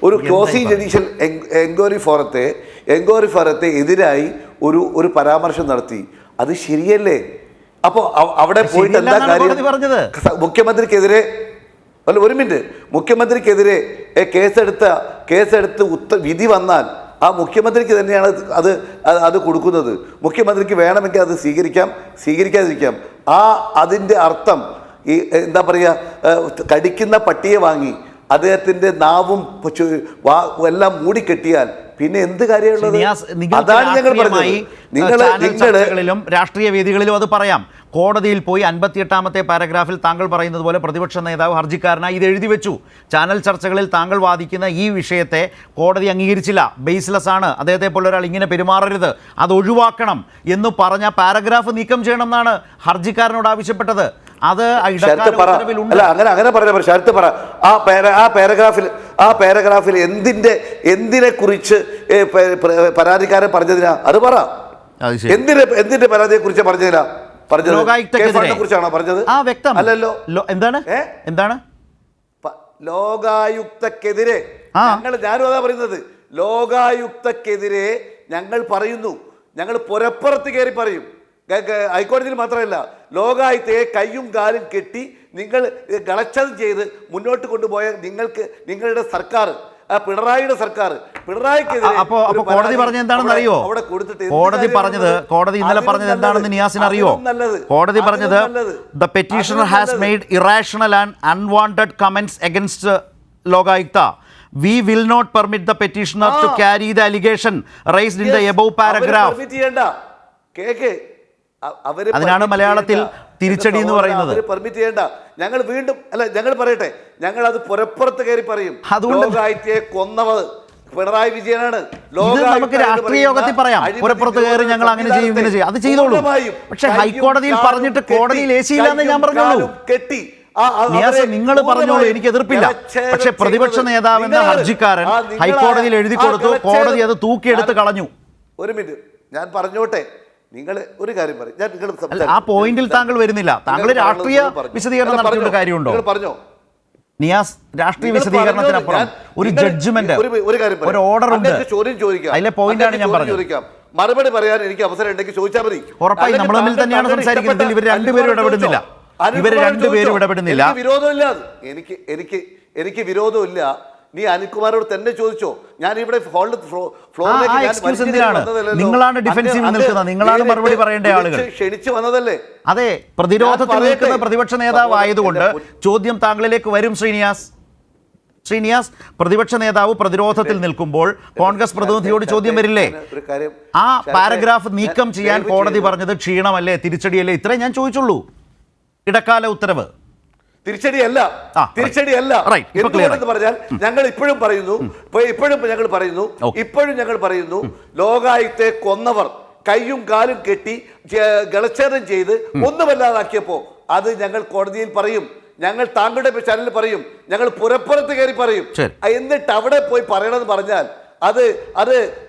ഒരു ക്ലോസി ജുഡീഷ്യൽ എൻക്വയറി ഫോറത്തെ എതിരായി ഒരു പരാമർശം നടത്തി. അത് ശരിയല്ലേ? അപ്പോൾ അവിടെ പോയിട്ട് എന്താ കാര്യം? മുഖ്യമന്ത്രിക്കെതിരെ ഒരു മിനിറ്റ്, മുഖ്യമന്ത്രിക്കെതിരെ കേസെടുത്ത് വിധി വന്നാൽ ആ മുഖ്യമന്ത്രിക്ക് തന്നെയാണ് അത് കൊടുക്കുന്നത്. മുഖ്യമന്ത്രിക്ക് വേണമെങ്കിൽ അത് സ്വീകരിക്കാതിരിക്കാം. അതിൻ്റെ അർത്ഥം ഈ എന്താ പറയുക, കടിക്കുന്ന പട്ടിയെ വാങ്ങി അദ്ദേഹത്തിൻ്റെ നാവും എല്ലാം മൂടിക്കെട്ടിയാൽ പിന്നെ എന്ത് കാര്യമുള്ളത്? അതാണ് ഞങ്ങൾ പറഞ്ഞത്. രാഷ്ട്രീയ വേദികളിലും അത് പറയാം. കോടതിയിൽ പോയി 58ാമത്തെ പാരഗ്രാഫിൽ താങ്കൾ പറയുന്നത് പോലെ പ്രതിപക്ഷ നേതാവ് ഹർജിക്കാരനായി ഇത് എഴുതി വെച്ചു. ചാനൽ ചർച്ചകളിൽ താങ്കൾ വാദിക്കുന്ന ഈ വിഷയത്തെ കോടതി അംഗീകരിച്ചില്ല, ബേസ്ലെസ് ആണ്, അദ്ദേഹത്തെ പോലെ ഒരാൾ ഇങ്ങനെ പെരുമാറരുത്, അത് ഒഴിവാക്കണം എന്ന് പറഞ്ഞ പാരഗ്രാഫ് നീക്കം ചെയ്യണം എന്നാണ് ഹർജിക്കാരനോട് ആവശ്യപ്പെട്ടത്. അത് അങ്ങനെ പറ. ആ പാരഗ്രാഫിൽ എന്തിനെ കുറിച്ച് പരാതിക്കാരൻ പറഞ്ഞതിനാ? അത് പറ. എന്തിന്റെ പരാതിയെ കുറിച്ച് പറഞ്ഞതിനാ? കുറിച്ചാണോ പറഞ്ഞത്? അല്ലല്ലോ. എന്താണ് ലോകായുക്തക്കെതിരെ ഞാനും അതാ പറയുന്നത്. ലോകായുക്തക്കെതിരെ ഞങ്ങൾ പറയുന്നു. ഞങ്ങൾ പുരപ്പുറത്ത് കയറി പറയും. ഹൈക്കോടതിയിൽ മാത്രമല്ല, ലോകായുക്തയെ കയ്യും കാലും കെട്ടി നിങ്ങൾ ഗളച്ചതും ചെയ്ത് മുന്നോട്ട് കൊണ്ടുപോയ നിങ്ങളുടെ സർക്കാർ, പിണറായിയുടെ സർക്കാർ, കോടതി പറഞ്ഞത് എന്താണെന്ന് അറിയോ? കോടതി ഇന്നലെ പറഞ്ഞത് എന്താണെന്ന് നിയാസിന് അറിയോ? കോടതി പറഞ്ഞത് the petitioner has made irrational and unwanted comments against Lokayukta. We will not permit the petitioner to carry the allegation raised in the above paragraph. അതിനാണ് മലയാളത്തിൽ തിരിച്ചടി എന്ന് പറയുന്നത്. പെർമിറ്റ് ചെയ്യേണ്ട. ഞങ്ങൾ വീണ്ടും ഞങ്ങൾ പറയട്ടെ, ഞങ്ങൾ അത് പുറപ്പുറത്ത് കയറി പറയും. ലോകായുക്തയെ കൊന്നവർ പിണറായി വിജയനാണ്. നമുക്ക് രാഷ്ട്രീയ യോഗത്തിൽ പറയാം, പുറപ്പുറത്ത് കയറി ഞങ്ങൾ അങ്ങനെ ചെയ്യും, ഇങ്ങനെ ചെയ്യും, അത് ചെയ്തോളൂ. പക്ഷെ ഹൈക്കോടതിയിൽ പറഞ്ഞിട്ട് കോടതിയിൽ ഏശിയില്ലെന്ന് ഞാൻ പറഞ്ഞോളൂ. കെട്ടി നിങ്ങൾ പറഞ്ഞോളൂ, എനിക്ക് എതിർപ്പില്ല. പക്ഷെ പ്രതിപക്ഷ നേതാവെന്ന ഹർജിക്കാരൻ ഹൈക്കോടതിയിൽ എഴുതി കൊടുത്തു, കോടതി അത് തൂക്കിയെടുത്ത് കളഞ്ഞു. ഒരു മിനിറ്റ് ഞാൻ പറഞ്ഞോട്ടെ. നിങ്ങൾ ഒരു കാര്യം പറയും. ആ പോയിന്റിൽ താങ്കൾ വരുന്നില്ല. താങ്കൾ രാഷ്ട്രീയ വിശദീകരണം നടത്തിയിട്ട് കാര്യമുണ്ടോ? പറഞ്ഞോ നിയാസ്, രാഷ്ട്രീയ വിശദീകരണത്തിനപ്പുറം ഒരു ജഡ്ജ്മെന്റ്, ഒരു ഓർഡർ ഉണ്ട്. അതിലെ പോയിന്റാണ് ഞാൻ പറഞ്ഞത്. മറുപടി പറയാൻ എനിക്ക് അവസരം ഉണ്ടെങ്കിൽ ചോദിച്ചാൽ മതി. ഉറപ്പായി നമ്മൾ തമ്മിൽ തന്നെയാണ് സംസാരിക്കുന്നത്. ഇവർ രണ്ടുപേരും ഇടപെടുന്നില്ല. വിരോധമില്ല. എനിക്ക് വിരോധമില്ല. നീ അനിൽകുമാരോട് തന്നെ ചോദിച്ചോ. ഞാൻ ഇവിടെ നിങ്ങളാണ് ഡിഫെൻസീവ് നിൽക്കുന്നത്, നിങ്ങളാണ് മറുപടി പറയേണ്ട ആളുകൾ. ക്ഷണിച്ചു വന്നതല്ലേ? അതെ, പ്രതിരോധത്തിൽ നിൽക്കുന്ന പ്രതിപക്ഷ നേതാവ് ആയതുകൊണ്ട് ചോദ്യം താങ്കളിലേക്ക് വരും. ശ്രീനിയാസ്, പ്രതിപക്ഷ നേതാവ് പ്രതിരോധത്തിൽ നിൽക്കുമ്പോൾ കോൺഗ്രസ് പ്രതിനിധിയോട് ചോദ്യം വരില്ലേ? ആ പാരഗ്രാഫ് നീക്കം ചെയ്യാൻ കോടതി പറഞ്ഞത് ക്ഷീണമല്ലേ, തിരിച്ചടിയല്ലേ? ഇത്രേ ഞാൻ ചോദിച്ചുള്ളൂ. ഇടക്കാല ഉത്തരവ് തിരിച്ചടിയല്ല. എന്തുകൊണ്ടെന്ന് പറഞ്ഞാൽ ഞങ്ങൾ ഇപ്പോഴും പറയുന്നു ലോകായുക്തയെ കൊന്നവർ കയ്യും കാലും കെട്ടി ഗളച്ഛേദം ചെയ്ത് ഒന്നുമല്ലാതാക്കിയപ്പോ അത് ഞങ്ങൾ കോടതിയിൽ പറയും. ഞങ്ങൾ താങ്കളുടെ ചാനലിൽ പറയും. ഞങ്ങൾ പുറപ്പുറത്ത് കയറി പറയും. എന്നിട്ട് അവിടെ പോയി പറയണമെന്ന് പറഞ്ഞാൽ അത്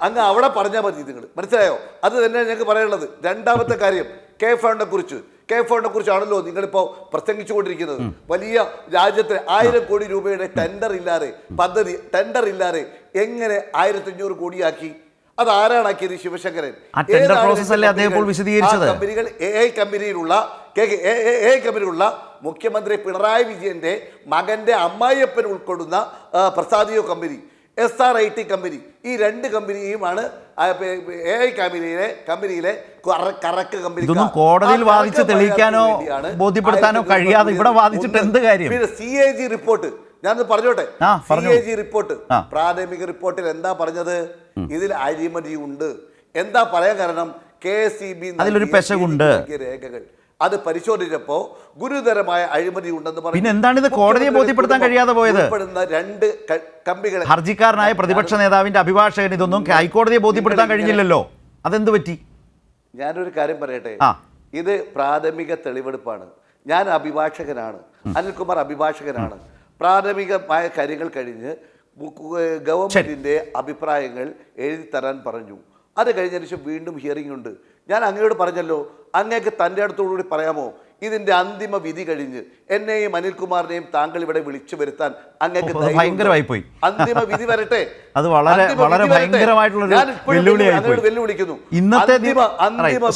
അങ്ങ് അവിടെ പറഞ്ഞാൽ മതി. നിങ്ങൾ മനസ്സിലായോ? അത് തന്നെയാണ് ഞങ്ങൾക്ക് പറയാനുള്ളത്. രണ്ടാമത്തെ കാര്യം, കെ ഫോണിനെ കുറിച്ചാണല്ലോ നിങ്ങളിപ്പോൾ പ്രസംഗിച്ചുകൊണ്ടിരിക്കുന്നത്. വലിയ രാജ്യത്തെ 1000 കോടി രൂപയുടെ ടെൻഡർ ഇല്ലാതെ എങ്ങനെ 1500 കോടിയാക്കി? അത് ആരാണാക്കിയത്? ശിവശങ്കരൻ. കമ്പനികൾ കമ്പനിയിലുള്ള മുഖ്യമന്ത്രി പിണറായി വിജയന്റെ മകന്റെ അമ്മായിയപ്പൻ ഉൾക്കൊള്ളുന്ന പ്രസാദിയോ കമ്പനി, SRIT കമ്പനി, ഈ 2 കമ്പനിയുമാണ് AI കമ്പനിയിലെ കറക്ക് കമ്പനി. കോടതിയിൽ വാദിച്ച് തെളിയിക്കാനോ ബോധ്യപ്പെടുത്താനോ കഴിയാതെ ഇവിടെ വാദിച്ചിട്ട് എന്ത് കാര്യം? പിന്നെ CAG റിപ്പോർട്ട് ഞാനത് പറഞ്ഞോട്ടെ. പറഞ്ഞോളൂ. CAG റിപ്പോർട്ട്, പ്രാഥമിക റിപ്പോർട്ടിൽ എന്താ പറഞ്ഞത്? ഇതിൽ അഴിമതിയുണ്ട്. എന്താ പറയാൻ കാരണം? KSEB അതിലൊരു പെശകുണ്ട്. രേഖകൾ അത് പരിശോധിച്ചപ്പോൾ ഗുരുതരമായ അഴിമതി ഉണ്ടെന്ന് പറഞ്ഞു. പിന്നെ എന്താണ് ഇത് കോടതിയെ ബോധ്യപ്പെടുത്താൻ കഴിയാതെ പോയത്? രണ്ട് കമ്പികൾ, ഹർജിക്കാരനായ പ്രതിപക്ഷ നേതാവിന്റെ അഭിഭാഷകൻ ഇതൊന്നും ഹൈക്കോടതിയെ ബോധ്യപ്പെടുത്താൻ കഴിഞ്ഞില്ലല്ലോ. അതെന്ത് പറ്റി? ഞാനൊരു കാര്യം പറയട്ടെ, ഇത് പ്രാഥമിക തെളിവെടുപ്പാണ്. ഞാൻ അഭിഭാഷകനാണ്, അനിൽകുമാർ അഭിഭാഷകനാണ്. പ്രാഥമികമായ കാര്യങ്ങൾ കഴിഞ്ഞ് ഗവൺമെന്റിന്റെ അഭിപ്രായങ്ങൾ എഴുതി തരാൻ പറഞ്ഞു. അത് കഴിഞ്ഞതിന് ശേഷം വീണ്ടും ഹിയറിംഗ് ഉണ്ട്. ഞാൻ അങ്ങയോട് പറഞ്ഞല്ലോ, അങ്ങേക്ക് തൻ്റെ അടുത്തോടുകൂടി പറയാമോ, ഇതിന്റെ അന്തിമ വിധി കഴിഞ്ഞ് എന്നെയും അനിൽകുമാറിനെയും താങ്കൾ ഇവിടെ വിളിച്ചു വരുത്താൻ അങ്ങേക്ക് ഭയങ്കരമായി പോയി. അന്തിമ വിധി വരട്ടെ. അത് വളരെ വളരെ ഭയങ്കരമായിട്ടുള്ള വെല്ലുവിളിക്കുന്നു. ഇന്നത്തെ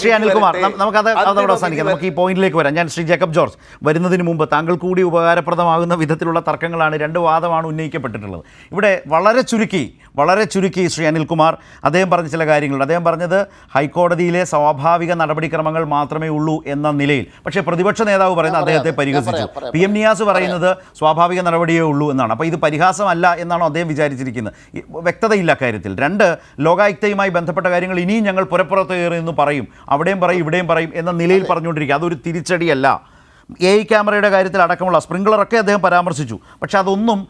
ശ്രീ അനിൽകുമാർ, നമുക്കത് അതോടെ അവസാനിക്കാം. നമുക്ക് ഈ പോയിന്റിലേക്ക് വരാം. ഞാൻ ശ്രീ ജേക്കബ് ജോർജ് വരുന്നതിന് മുമ്പ് താങ്കൾ കൂടി ഉപകാരപ്രദമാകുന്ന വിധത്തിലുള്ള തർക്കങ്ങളാണ്, രണ്ട് വാദമാണ് ഉന്നയിക്കപ്പെട്ടിട്ടുള്ളത്. ഇവിടെ വളരെ ചുരുക്കി ശ്രീ അനിൽകുമാർ അദ്ദേഹം പറഞ്ഞ ചില കാര്യങ്ങളുണ്ട്. അദ്ദേഹം പറഞ്ഞത് ഹൈക്കോടതിയിലെ സ്വാഭാവിക നടപടിക്രമങ്ങൾ മാത്രമേ ഉള്ളൂ എന്ന നിലയിൽ. പക്ഷേ പ്രതിപക്ഷ നേതാവ് പറയുന്നത് അദ്ദേഹത്തെ പരിഹസിച്ചു. PM നിയാസ് പറയുന്നത് സ്വാഭാവിക നടപടിയേ ഉള്ളൂ എന്നാണ്. അപ്പോൾ ഇത് പരിഹാസമല്ല എന്നാണോ അദ്ദേഹം വിചാരിച്ചിരിക്കുന്നത്? വ്യക്തതയില്ല കാര്യത്തിൽ. രണ്ട്, ലോകായുക്തയുമായി ബന്ധപ്പെട്ട കാര്യങ്ങൾ ഇനിയും ഞങ്ങൾ പുറപ്പുറത്ത് കയറി എന്ന് പറയും, അവിടെയും പറയും ഇവിടെയും പറയും എന്ന നിലയിൽ പറഞ്ഞുകൊണ്ടിരിക്കുക. അതൊരു തിരിച്ചടിയല്ല. AI ക്യാമറയുടെ കാര്യത്തിൽ അടക്കമുള്ള സ്പ്രിംഗ്ലറൊക്കെ അദ്ദേഹം പരാമർശിച്ചു. പക്ഷെ അതൊന്നും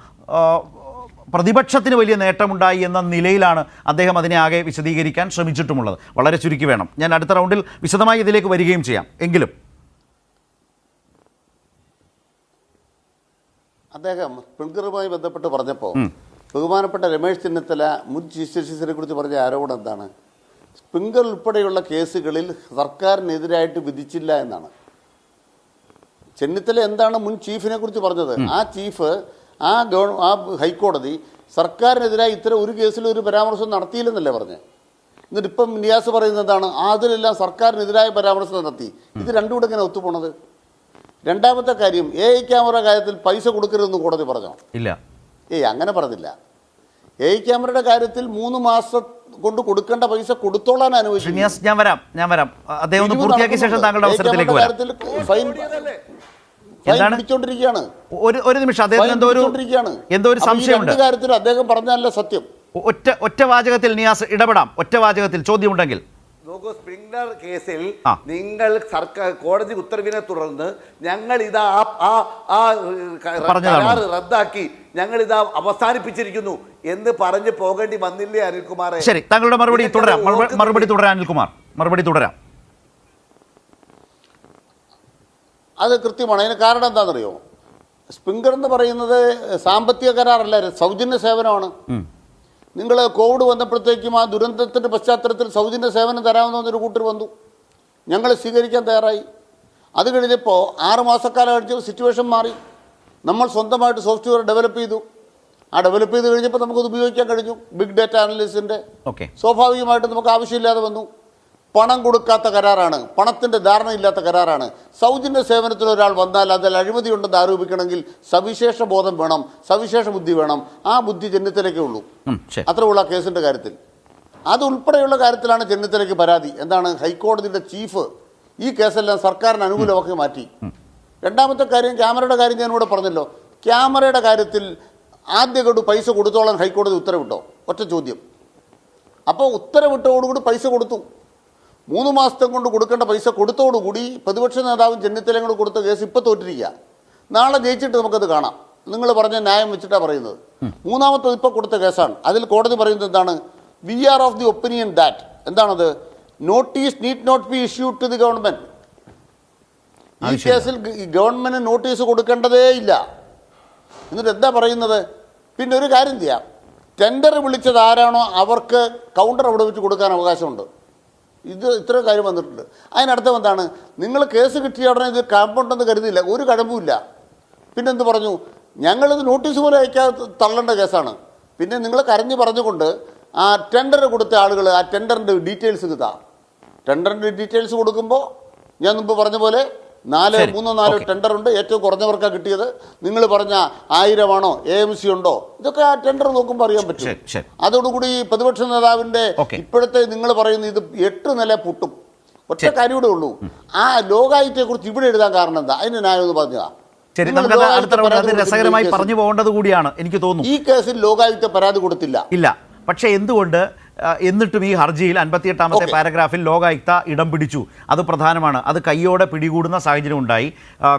പ്രതിപക്ഷത്തിന് വലിയ നേട്ടമുണ്ടായി എന്ന നിലയിലാണ് അദ്ദേഹം അതിനെ ആകെ വിശദീകരിക്കാൻ ശ്രമിച്ചിട്ടുമുള്ളത്. വളരെ ചുരുക്കി വേണം. ഞാൻ അടുത്ത റൗണ്ടിൽ വിശദമായി ഇതിലേക്ക് വരികയും ചെയ്യാം. എങ്കിലും അദ്ദേഹം സ്പ്രിംഗ്ലറുമായി ബന്ധപ്പെട്ട് പറഞ്ഞപ്പോൾ ബഹുമാനപ്പെട്ട രമേശ് ചെന്നിത്തല മുൻ ചീഫ് ജസ്റ്റിസിനെ കുറിച്ച് പറഞ്ഞ ആരോപണം എന്താണ്? സ്പ്രിംഗ്ലർ ഉൾപ്പെടെയുള്ള കേസുകളിൽ സർക്കാരിനെതിരായിട്ട് വിധിച്ചില്ല എന്നാണ്. ചെന്നിത്തല എന്താണ് മുൻ ചീഫിനെ കുറിച്ച് പറഞ്ഞത്? ആ ചീഫ് ആ ഹൈക്കോടതി സർക്കാരിനെതിരായി ഇത്തരം ഒരു കേസിലും ഒരു പരാമർശം നടത്തിയില്ലെന്നല്ലേ പറഞ്ഞത്. എന്നിട്ട് ഇപ്പം നിയാസ് പറയുന്നത് എന്താണ്? അതിലെല്ലാം സർക്കാരിനെതിരായ പരാമർശം നടത്തി. ഇത് രണ്ടും കൂടെ ഇങ്ങനെ ഒത്തുപോണത്. രണ്ടാമത്തെ കാര്യം, AI ക്യാമറ കാര്യത്തിൽ പൈസ കൊടുക്കരുതെന്ന് കോടതി പറഞ്ഞോ? ഇല്ല. അങ്ങനെ പറഞ്ഞില്ല. AI ക്യാമറയുടെ കാര്യത്തിൽ 3 മാസം കൊണ്ട് കൊടുക്കേണ്ട പൈസ കൊടുത്തോളാൻ അനുവദിച്ചു. ഞാൻ വരാം. അദ്ദേഹം ഒന്ന് പൂർത്തിയാക്കിയ ശേഷം താങ്കളുടെ അവസരത്തിലേക്ക് വരാം. ഫൈൻ പിടിച്ചോണ്ടിരിക്കുകയാണ്. ഒരു നിമിഷം, അദ്ദേഹത്തിന് എന്തോ ഒരു സംശയമുണ്ട്. കാര്യത്തിൽ അദ്ദേഹം പറഞ്ഞല്ല സത്യം. ഒറ്റ വാചകത്തിൽ നിയാസ് ഇടപെടാം. ഒറ്റ വാചകത്തിൽ ചോദ്യമുണ്ടെങ്കിൽ. സ്പ്രിംഗ്ലർ കേസിൽ നിങ്ങൾ സർക്കാർ കോടതി ഉത്തരവിനെ തുടർന്ന് ഞങ്ങൾ ഇതാ കരാറ് റദ്ദാക്കി ഞങ്ങൾ ഇതാ അവസാനിപ്പിച്ചിരിക്കുന്നു എന്ന് പറഞ്ഞു പോകേണ്ടി വന്നില്ലേ അനിൽകുമാറെ? ശരി, താങ്കളുടെ മറുപടി തുടരാം. അനിൽകുമാർ, മറുപടി തുടരാം. അത് കൃത്യമാണ്. അതിന് കാരണം എന്താണെന്നറിയോ? സ്പ്രിംഗ്ലർ എന്ന് പറയുന്നത് സാമ്പത്തിക കരാറല്ല, സൗജന്യ സേവനമാണ്. നിങ്ങൾ കോവിഡ് വന്നപ്പോഴത്തേക്കും ആ ദുരന്തത്തിൻ്റെ പശ്ചാത്തലത്തിൽ സൗജന്യ സേവനം തരാമെന്നൊരു കൂട്ടർ വന്നു. ഞങ്ങൾ സ്വീകരിക്കാൻ തയ്യാറായി. അത് കഴിഞ്ഞപ്പോൾ 6 മാസക്കാലം കഴിഞ്ഞപ്പോൾ സിറ്റുവേഷൻ മാറി. നമ്മൾ സ്വന്തമായിട്ട് സോഫ്റ്റ്വെയർ ഡെവലപ്പ് ചെയ്തു. ഡെവലപ്പ് ചെയ്ത് കഴിഞ്ഞപ്പോൾ നമുക്കത് ഉപയോഗിക്കാൻ കഴിഞ്ഞു. ബിഗ് ഡാറ്റ അനലിസ്റ്റിൻ്റെ സ്വാഭാവികമായിട്ട് നമുക്ക് ആവശ്യമില്ലാതെ വന്നു. പണം കൊടുക്കാത്ത കരാറാണ്, പണത്തിൻ്റെ ധാരണയില്ലാത്ത കരാറാണ്. സൗജന്യ സേവനത്തിൽ ഒരാൾ വന്നാൽ അതിൽ അഴിമതി ഉണ്ടെന്ന് ആരോപിക്കണമെങ്കിൽ സവിശേഷ ബോധം വേണം, സവിശേഷ ബുദ്ധി വേണം. ആ ബുദ്ധി ചെന്നിത്തലയ്ക്കേ ഉള്ളൂ. അത്രയുള്ള കേസിൻ്റെ കാര്യത്തിൽ അതുൾപ്പെടെയുള്ള കാര്യത്തിലാണ് ചെന്നിത്തലയ്ക്ക് പരാതി. എന്താണ്? ഹൈക്കോടതിയുടെ ചീഫ് ഈ കേസെല്ലാം സർക്കാരിന് അനുകൂലമാക്കി മാറ്റി. രണ്ടാമത്തെ കാര്യം, ക്യാമറയുടെ കാര്യം ഞാനിവിടെ പറഞ്ഞല്ലോ. ക്യാമറയുടെ കാര്യത്തിൽ ആദ്യ ഗഡു പൈസ കൊടുത്തോളാൻ ഹൈക്കോടതി ഉത്തരവിട്ടോ? ഒറ്റ ചോദ്യം. അപ്പോൾ ഉത്തരവിട്ടോടുകൂടി പൈസ കൊടുത്തു. 3 മാസത്തെ കൊണ്ട് കൊടുക്കേണ്ട പൈസ കൊടുത്തോടുകൂടി പ്രതിപക്ഷ നേതാവും ചെന്നിത്തലയും കൂടെ കൊടുത്ത കേസ് ഇപ്പോൾ തോറ്റിരിക്കുക. നാളെ ജയിച്ചിട്ട് നമുക്കത് കാണാം. നിങ്ങൾ പറഞ്ഞ ന്യായം വെച്ചിട്ടാണ് പറയുന്നത്. മൂന്നാമത്തത് ഇപ്പോൾ കൊടുത്ത കേസാണ്. അതിൽ കോടതി പറയുന്നത് എന്താണ്? We are of the opinion that, എന്താണത്? Notice need not be issued to the government. ഈ കേസിൽ ഗവൺമെന്റ് നോട്ടീസ് കൊടുക്കേണ്ടതേ ഇല്ല. എന്നിട്ട് എന്താ പറയുന്നത്? പിന്നെ ഒരു കാര്യം ചെയ്യാം, ടെൻഡർ വിളിച്ചത് ആരാണോ അവർക്ക് കൗണ്ടർ അവിടെ വെച്ച് കൊടുക്കാൻ അവകാശമുണ്ട്. ഇത്ര കാര്യം വന്നിട്ടുണ്ട്. അതിനർത്ഥം എന്താണ്? നിങ്ങൾ കേസ് കിട്ടിയ ഉടനെ ഇത് കഴമ്പുണ്ടെന്ന് കരുതിയില്ല, ഒരു കഴമ്പുമില്ല. പിന്നെന്ത് പറഞ്ഞു? ഞങ്ങളിത് നോട്ടീസ് പോലെ അയക്കാതെ തള്ളേണ്ട കേസാണ്. പിന്നെ നിങ്ങൾ കരഞ്ഞ് പറഞ്ഞുകൊണ്ട് ആ ടെൻഡർ കൊടുത്ത ആളുകൾ ആ ടെൻഡറിൻ്റെ ഡീറ്റെയിൽസ് കിട്ടാം. ടെൻഡറിൻ്റെ ഡീറ്റെയിൽസ് കൊടുക്കുമ്പോൾ ഞാൻ മുമ്പ് പറഞ്ഞ പോലെ 3-4 ടെൻഡറുണ്ട്. ഏറ്റവും കുറഞ്ഞവർക്കാണ് കിട്ടിയത്. നിങ്ങൾ പറഞ്ഞ 1000 ആണോ, AMC ഉണ്ടോ, ഇതൊക്കെ ആ ടെൻഡർ നോക്കുമ്പോൾ അറിയാൻ പറ്റും. അതോടുകൂടി പ്രതിപക്ഷ നേതാവിൻ്റെ ഇപ്പോഴത്തെ നിങ്ങൾ പറയുന്ന ഇത് 8 നില പൊട്ടും. ഒറ്റ കാര്യം ഇവിടെ ഉള്ളൂ. ആ ലോകായുക്തയെ കുറിച്ച് ഇവിടെ എഴുതാൻ കാരണം എന്താ? അതിന് ന്യായം ഒന്ന് പറഞ്ഞാ ശരി, നിങ്ങൾ നമുക്കത് ലോകായുക്ത അടുത്ത പരാതി അത് രസകരമായി കൊടുത്തില്ല ഈ പറഞ്ഞു പോകേണ്ടത് കൂടിയാണ് എനിക്ക് തോന്നുന്നു. ഈ കേസിൽ ലോകായുക്ത പരാതി കൊടുത്തില്ല. ഇല്ല, പക്ഷേ എന്തുകൊണ്ട് എന്നിട്ടും ഈ ഹർജിയിൽ 58ാമത്തെ പാരഗ്രാഫിൽ ലോകായുക്ത ഇടം പിടിച്ചു? അത് പ്രധാനമാണ്. അത് കയ്യോടെ പിടികൂടുന്ന സാഹചര്യം ഉണ്ടായി.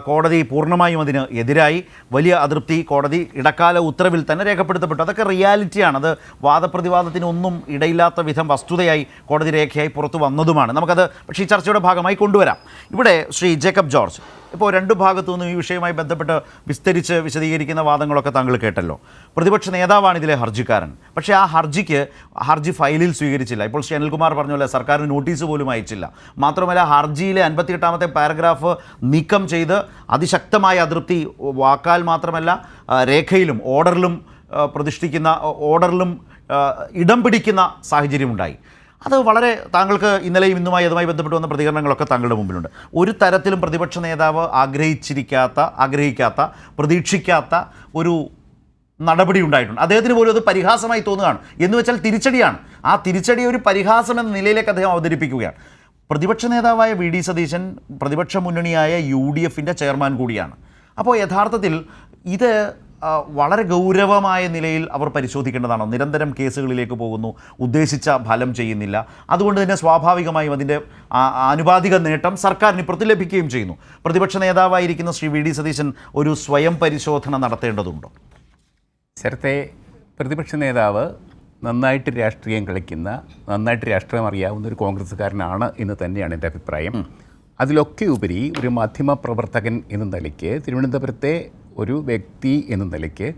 കോടതി പൂർണ്ണമായും അതിന് എതിരായി. വലിയ അതൃപ്തി കോടതി ഇടക്കാല ഉത്തരവിൽ തന്നെ രേഖപ്പെടുത്തപ്പെട്ടു. അതൊക്കെ റിയാലിറ്റിയാണ്. അത് വാദപ്രതിവാദത്തിനൊന്നും ഇടയില്ലാത്ത വിധം വസ്തുതയായി കോടതി രേഖയായി പുറത്തു വന്നതുമാണ്. നമുക്കത് പക്ഷേ ഈ ചർച്ചയുടെ ഭാഗമായി കൊണ്ടുവരാം. ഇവിടെ ശ്രീ ജേക്കബ് ജോർജ്, ഇപ്പോൾ രണ്ടു ഭാഗത്തു നിന്നും ഈ വിഷയവുമായി ബന്ധപ്പെട്ട് വിസ്തരിച്ച് വിശദീകരിക്കുന്ന വാദങ്ങളൊക്കെ താങ്കൾ കേട്ടല്ലോ. പ്രതിപക്ഷ നേതാവാണ് ഇതിലെ ഹർജിക്കാരൻ. പക്ഷേ ആ ഹർജി ഫയലിൽ സ്വീകരിച്ചില്ല. ഇപ്പോൾ ശ്രീ അനിൽകുമാർ പറഞ്ഞ പോലെ സർക്കാരിന് നോട്ടീസ് പോലും അയച്ചില്ല. മാത്രമല്ല ഹർജിയിലെ 58ാമത്തെ പാരഗ്രാഫ് നീക്കം ചെയ്ത് അതിശക്തമായ അതൃപ്തി വാക്കാൽ മാത്രമല്ല രേഖയിലും ഓർഡറിലും ഇടം പിടിക്കുന്ന സാഹചര്യമുണ്ടായി. അത് വളരെ താങ്കൾക്ക് ഇന്നലെയും ഇന്നുമായി അതുമായി ബന്ധപ്പെട്ട് വന്ന പ്രതികരണങ്ങളൊക്കെ താങ്കളുടെ മുമ്പിലുണ്ട്. ഒരു തരത്തിലും പ്രതിപക്ഷ നേതാവ് ആഗ്രഹിക്കാത്ത പ്രതീക്ഷിക്കാത്ത ഒരു നടപടി ഉണ്ടായിട്ടുണ്ട്. അദ്ദേഹത്തിന് പോലും അത് പരിഹാസമായി തോന്നുകയാണ്. എന്ന് വെച്ചാൽ തിരിച്ചടിയാണ്. ആ തിരിച്ചടി ഒരു പരിഹാസം എന്ന നിലയിലേക്ക് അദ്ദേഹം അവതരിപ്പിക്കുകയാണ്. പ്രതിപക്ഷ നേതാവായ വി.ഡി. സതീശൻ പ്രതിപക്ഷ മുന്നണിയായ UDFൻ്റെ ചെയർമാൻ കൂടിയാണ്. അപ്പോൾ യഥാർത്ഥത്തിൽ ഇത് വളരെ ഗൗരവമായ നിലയിൽ അവർ പരിശോധിക്കേണ്ടതാണോ? നിരന്തരം കേസുകളിലേക്ക് പോകുന്നു, ഉദ്ദേശിച്ച ഫലം ചെയ്യുന്നില്ല. അതുകൊണ്ട് തന്നെ സ്വാഭാവികമായും അതിൻ്റെ ആനുപാതിക നേട്ടം സർക്കാരിന് ഇപ്പുറത്ത് ലഭിക്കുകയും ചെയ്യുന്നു. പ്രതിപക്ഷ നേതാവായിരിക്കുന്ന ശ്രീ വി.ഡി. സതീശൻ ഒരു സ്വയം പരിശോധന നടത്തേണ്ടതുണ്ടോ? നേരത്തെ പ്രതിപക്ഷ നേതാവ് നന്നായിട്ട് രാഷ്ട്രീയം കളിക്കുന്ന, നന്നായിട്ട് രാഷ്ട്രീയം അറിയാവുന്ന ഒരു കോൺഗ്രസ്സുകാരനാണ് എന്ന് തന്നെയാണ് എൻ്റെ അഭിപ്രായം. അതിലൊക്കെ ഉപരി ഒരു മാധ്യമ പ്രവർത്തകൻ എന്ന നിലയ്ക്ക്, തിരുവനന്തപുരത്തെ ഒരു വ്യക്തി എന്ന നിലയ്ക്ക്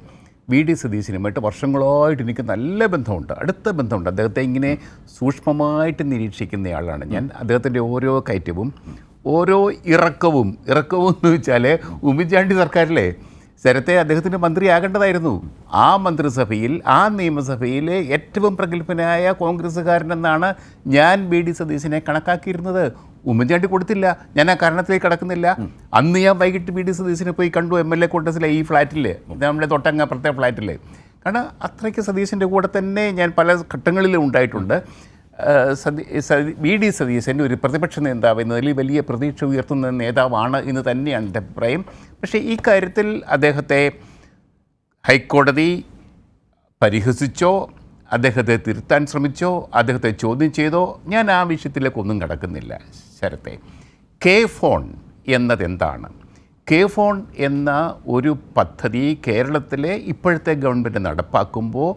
വി.ഡി. സതീശനുമായിട്ട് വർഷങ്ങളായിട്ട് എനിക്ക് നല്ല ബന്ധമുണ്ട്, അടുത്ത ബന്ധമുണ്ട്. അദ്ദേഹത്തെ ഇങ്ങനെ സൂക്ഷ്മമായിട്ട് നിരീക്ഷിക്കുന്നയാളാണ് ഞാൻ. അദ്ദേഹത്തിൻ്റെ ഓരോ കയറ്റവും ഓരോ ഇറക്കവും എന്ന് വെച്ചാൽ ഉമ്മൻചാണ്ടി സർക്കാരിലെ നേരത്തെ അദ്ദേഹത്തിൻ്റെ മന്ത്രിയാകേണ്ടതായിരുന്നു. ആ മന്ത്രിസഭയിൽ, ആ നിയമസഭയിലെ ഏറ്റവും പ്രഗത്ഭനായ കോൺഗ്രസ്സുകാരനെന്നാണ് ഞാൻ വി.ഡി. സതീശനെ കണക്കാക്കിയിരുന്നത്. ഉമ്മൻചാണ്ടി കൊടുത്തില്ല. ഞാൻ ആ കാരണത്തിലേക്ക് കടക്കുന്നില്ല. അന്ന് ഞാൻ വൈകിട്ട് വി.ഡി. സതീശനെ പോയി കണ്ടു MLA ക്വാർട്ടേഴ്സിലെ ഈ ഫ്ലാറ്റിൽ, നമ്മുടെ തൊട്ടങ്ങപ്പുറത്തെ ഫ്ലാറ്റിൽ. കാരണം അത്രയ്ക്ക് സതീശൻ്റെ കൂടെ തന്നെ ഞാൻ പല ഘട്ടങ്ങളിലും ഉണ്ടായിട്ടുണ്ട്. വി.ഡി. സതീശൻ ഒരു പ്രതിപക്ഷ നേതാവ് എന്നതിൽ വലിയ പ്രതീക്ഷ ഉയർത്തുന്ന നേതാവാണ് എന്ന് തന്നെയാണ് എൻ്റെ അഭിപ്രായം. പക്ഷേ ഈ കാര്യത്തിൽ അദ്ദേഹത്തെ ഹൈക്കോടതി പരിഹസിച്ചോ, അദ്ദേഹത്തെ തിരുത്താൻ ശ്രമിച്ചോ, അദ്ദേഹത്തെ ചോദ്യം ചെയ്തോ, ഞാൻ ആ വിഷയത്തിലേക്കൊന്നും കടക്കുന്നില്ല. ശരത്തെ, K-Phone എന്നതെന്താണ്? K-Phone എന്ന ഒരു പദ്ധതി കേരളത്തിലെ ഇപ്പോഴത്തെ ഗവൺമെൻറ് നടപ്പാക്കുമ്പോൾ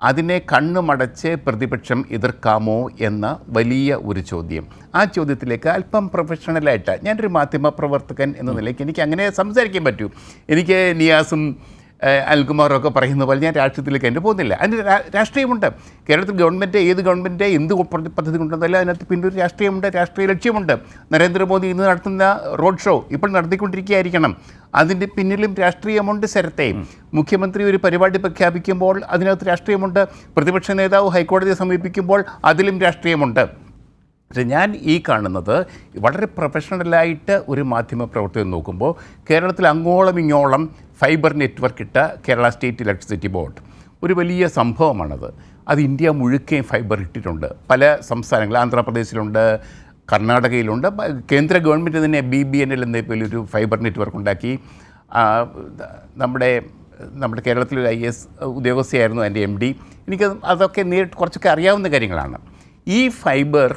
അതിനെ കണ്ണുമടച്ച് പ്രതിപക്ഷം എതിർക്കാമോ എന്ന വലിയ ഒരു ചോദ്യം. ആ ചോദ്യത്തിലേക്ക് അല്പം പ്രൊഫഷണലായിട്ട്, ഞാനൊരു മാധ്യമപ്രവർത്തകൻ എന്ന നിലയ്ക്ക് എനിക്ക് അങ്ങനെ സംസാരിക്കാൻ പറ്റൂ. എനിക്ക് നിയാസും അനിൽകുമാറൊക്കെ പറയുന്ന പോലെ ഞാൻ രാഷ്ട്രീയത്തിലേക്ക് എൻ്റെ പോകുന്നില്ല. അതിന് രാഷ്ട്രീയമുണ്ട്. കേരളത്തിൽ ഏത് ഗവൺമെൻറ് എന്ത് പദ്ധതി കൊണ്ടുവന്നാലും അതിനകത്ത് പിന്നെ ഒരു രാഷ്ട്രീയമുണ്ട്, രാഷ്ട്രീയ ലക്ഷ്യമുണ്ട്. നരേന്ദ്രമോദി ഇന്ന് നടത്തുന്ന റോഡ് ഷോ ഇപ്പോൾ നടത്തിക്കൊണ്ടിരിക്കുകയായിരിക്കണം, അതിൻ്റെ പിന്നിലും രാഷ്ട്രീയമുണ്ട്. ശരത്തെ, മുഖ്യമന്ത്രി ഒരു പരിപാടി പ്രഖ്യാപിക്കുമ്പോൾ അതിനകത്ത് രാഷ്ട്രീയമുണ്ട്. പ്രതിപക്ഷ നേതാവ് ഹൈക്കോടതിയെ സമീപിക്കുമ്പോൾ അതിലും രാഷ്ട്രീയമുണ്ട്. പക്ഷേ ഞാൻ ഈ കാണുന്നത് വളരെ പ്രൊഫഷണലായിട്ട് ഒരു മാധ്യമപ്രവർത്തകൻ നോക്കുമ്പോൾ കേരളത്തിൽ അങ്ങോളം ഇങ്ങോളം ഫൈബർ നെറ്റ്വർക്ക് ഇട്ട കേരള സ്റ്റേറ്റ് ഇലക്ട്രിസിറ്റി ബോർഡ് ഒരു വലിയ സംഭവമാണത്. അത് ഇന്ത്യ മുഴുക്കയും ഫൈബർ ഇട്ടിട്ടുണ്ട്. പല സംസ്ഥാനങ്ങൾ, ആന്ധ്രാപ്രദേശിലുണ്ട്, കർണാടകയിലുണ്ട്. കേന്ദ്ര ഗവൺമെൻറ് തന്നെ BBNL എന്ന ഒരു ഫൈബർ നെറ്റ്വർക്ക് ഉണ്ടാക്കി. നമ്മുടെ കേരളത്തിലൊരു IAS ഉദ്യോഗസ്ഥയായിരുന്നു എൻ്റെ MD. എനിക്ക് അതൊക്കെ നേരിട്ട് കുറച്ചൊക്കെ അറിയാവുന്ന കാര്യങ്ങളാണ്. ഈ ഫൈബർ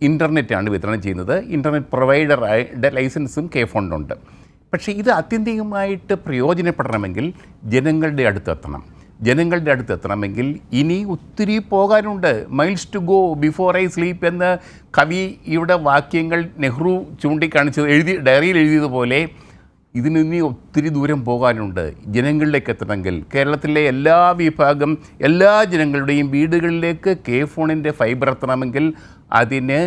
ഇൻ്റർനെറ്റാണ് വിതരണം ചെയ്യുന്നത്. ഇൻ്റർനെറ്റ് പ്രൊവൈഡറുടെ ലൈസൻസും K-Phone ഉണ്ട്. പക്ഷേ ഇത് ആത്യന്തികമായിട്ട് പ്രയോജനപ്പെടണമെങ്കിൽ ജനങ്ങളുടെ അടുത്തെത്തണമെങ്കിൽ ഇനി ഒത്തിരി പോകാനുണ്ട്. Miles to go before I sleep എന്ന കവിയുടെ വാക്യങ്ങൾ നെഹ്റു ചൂണ്ടിക്കാണിച്ചത് ഡയറിയിൽ എഴുതിയതുപോലെ ഇതിനി ഒത്തിരി ദൂരം പോകാനുണ്ട്. ജനങ്ങളിലേക്ക് എത്തണമെങ്കിൽ കേരളത്തിലെ എല്ലാ ജനങ്ങളുടെയും വീടുകളിലേക്ക് K-Phoneൻ്റെ ഫൈബർ എത്തണമെങ്കിൽ അതിന്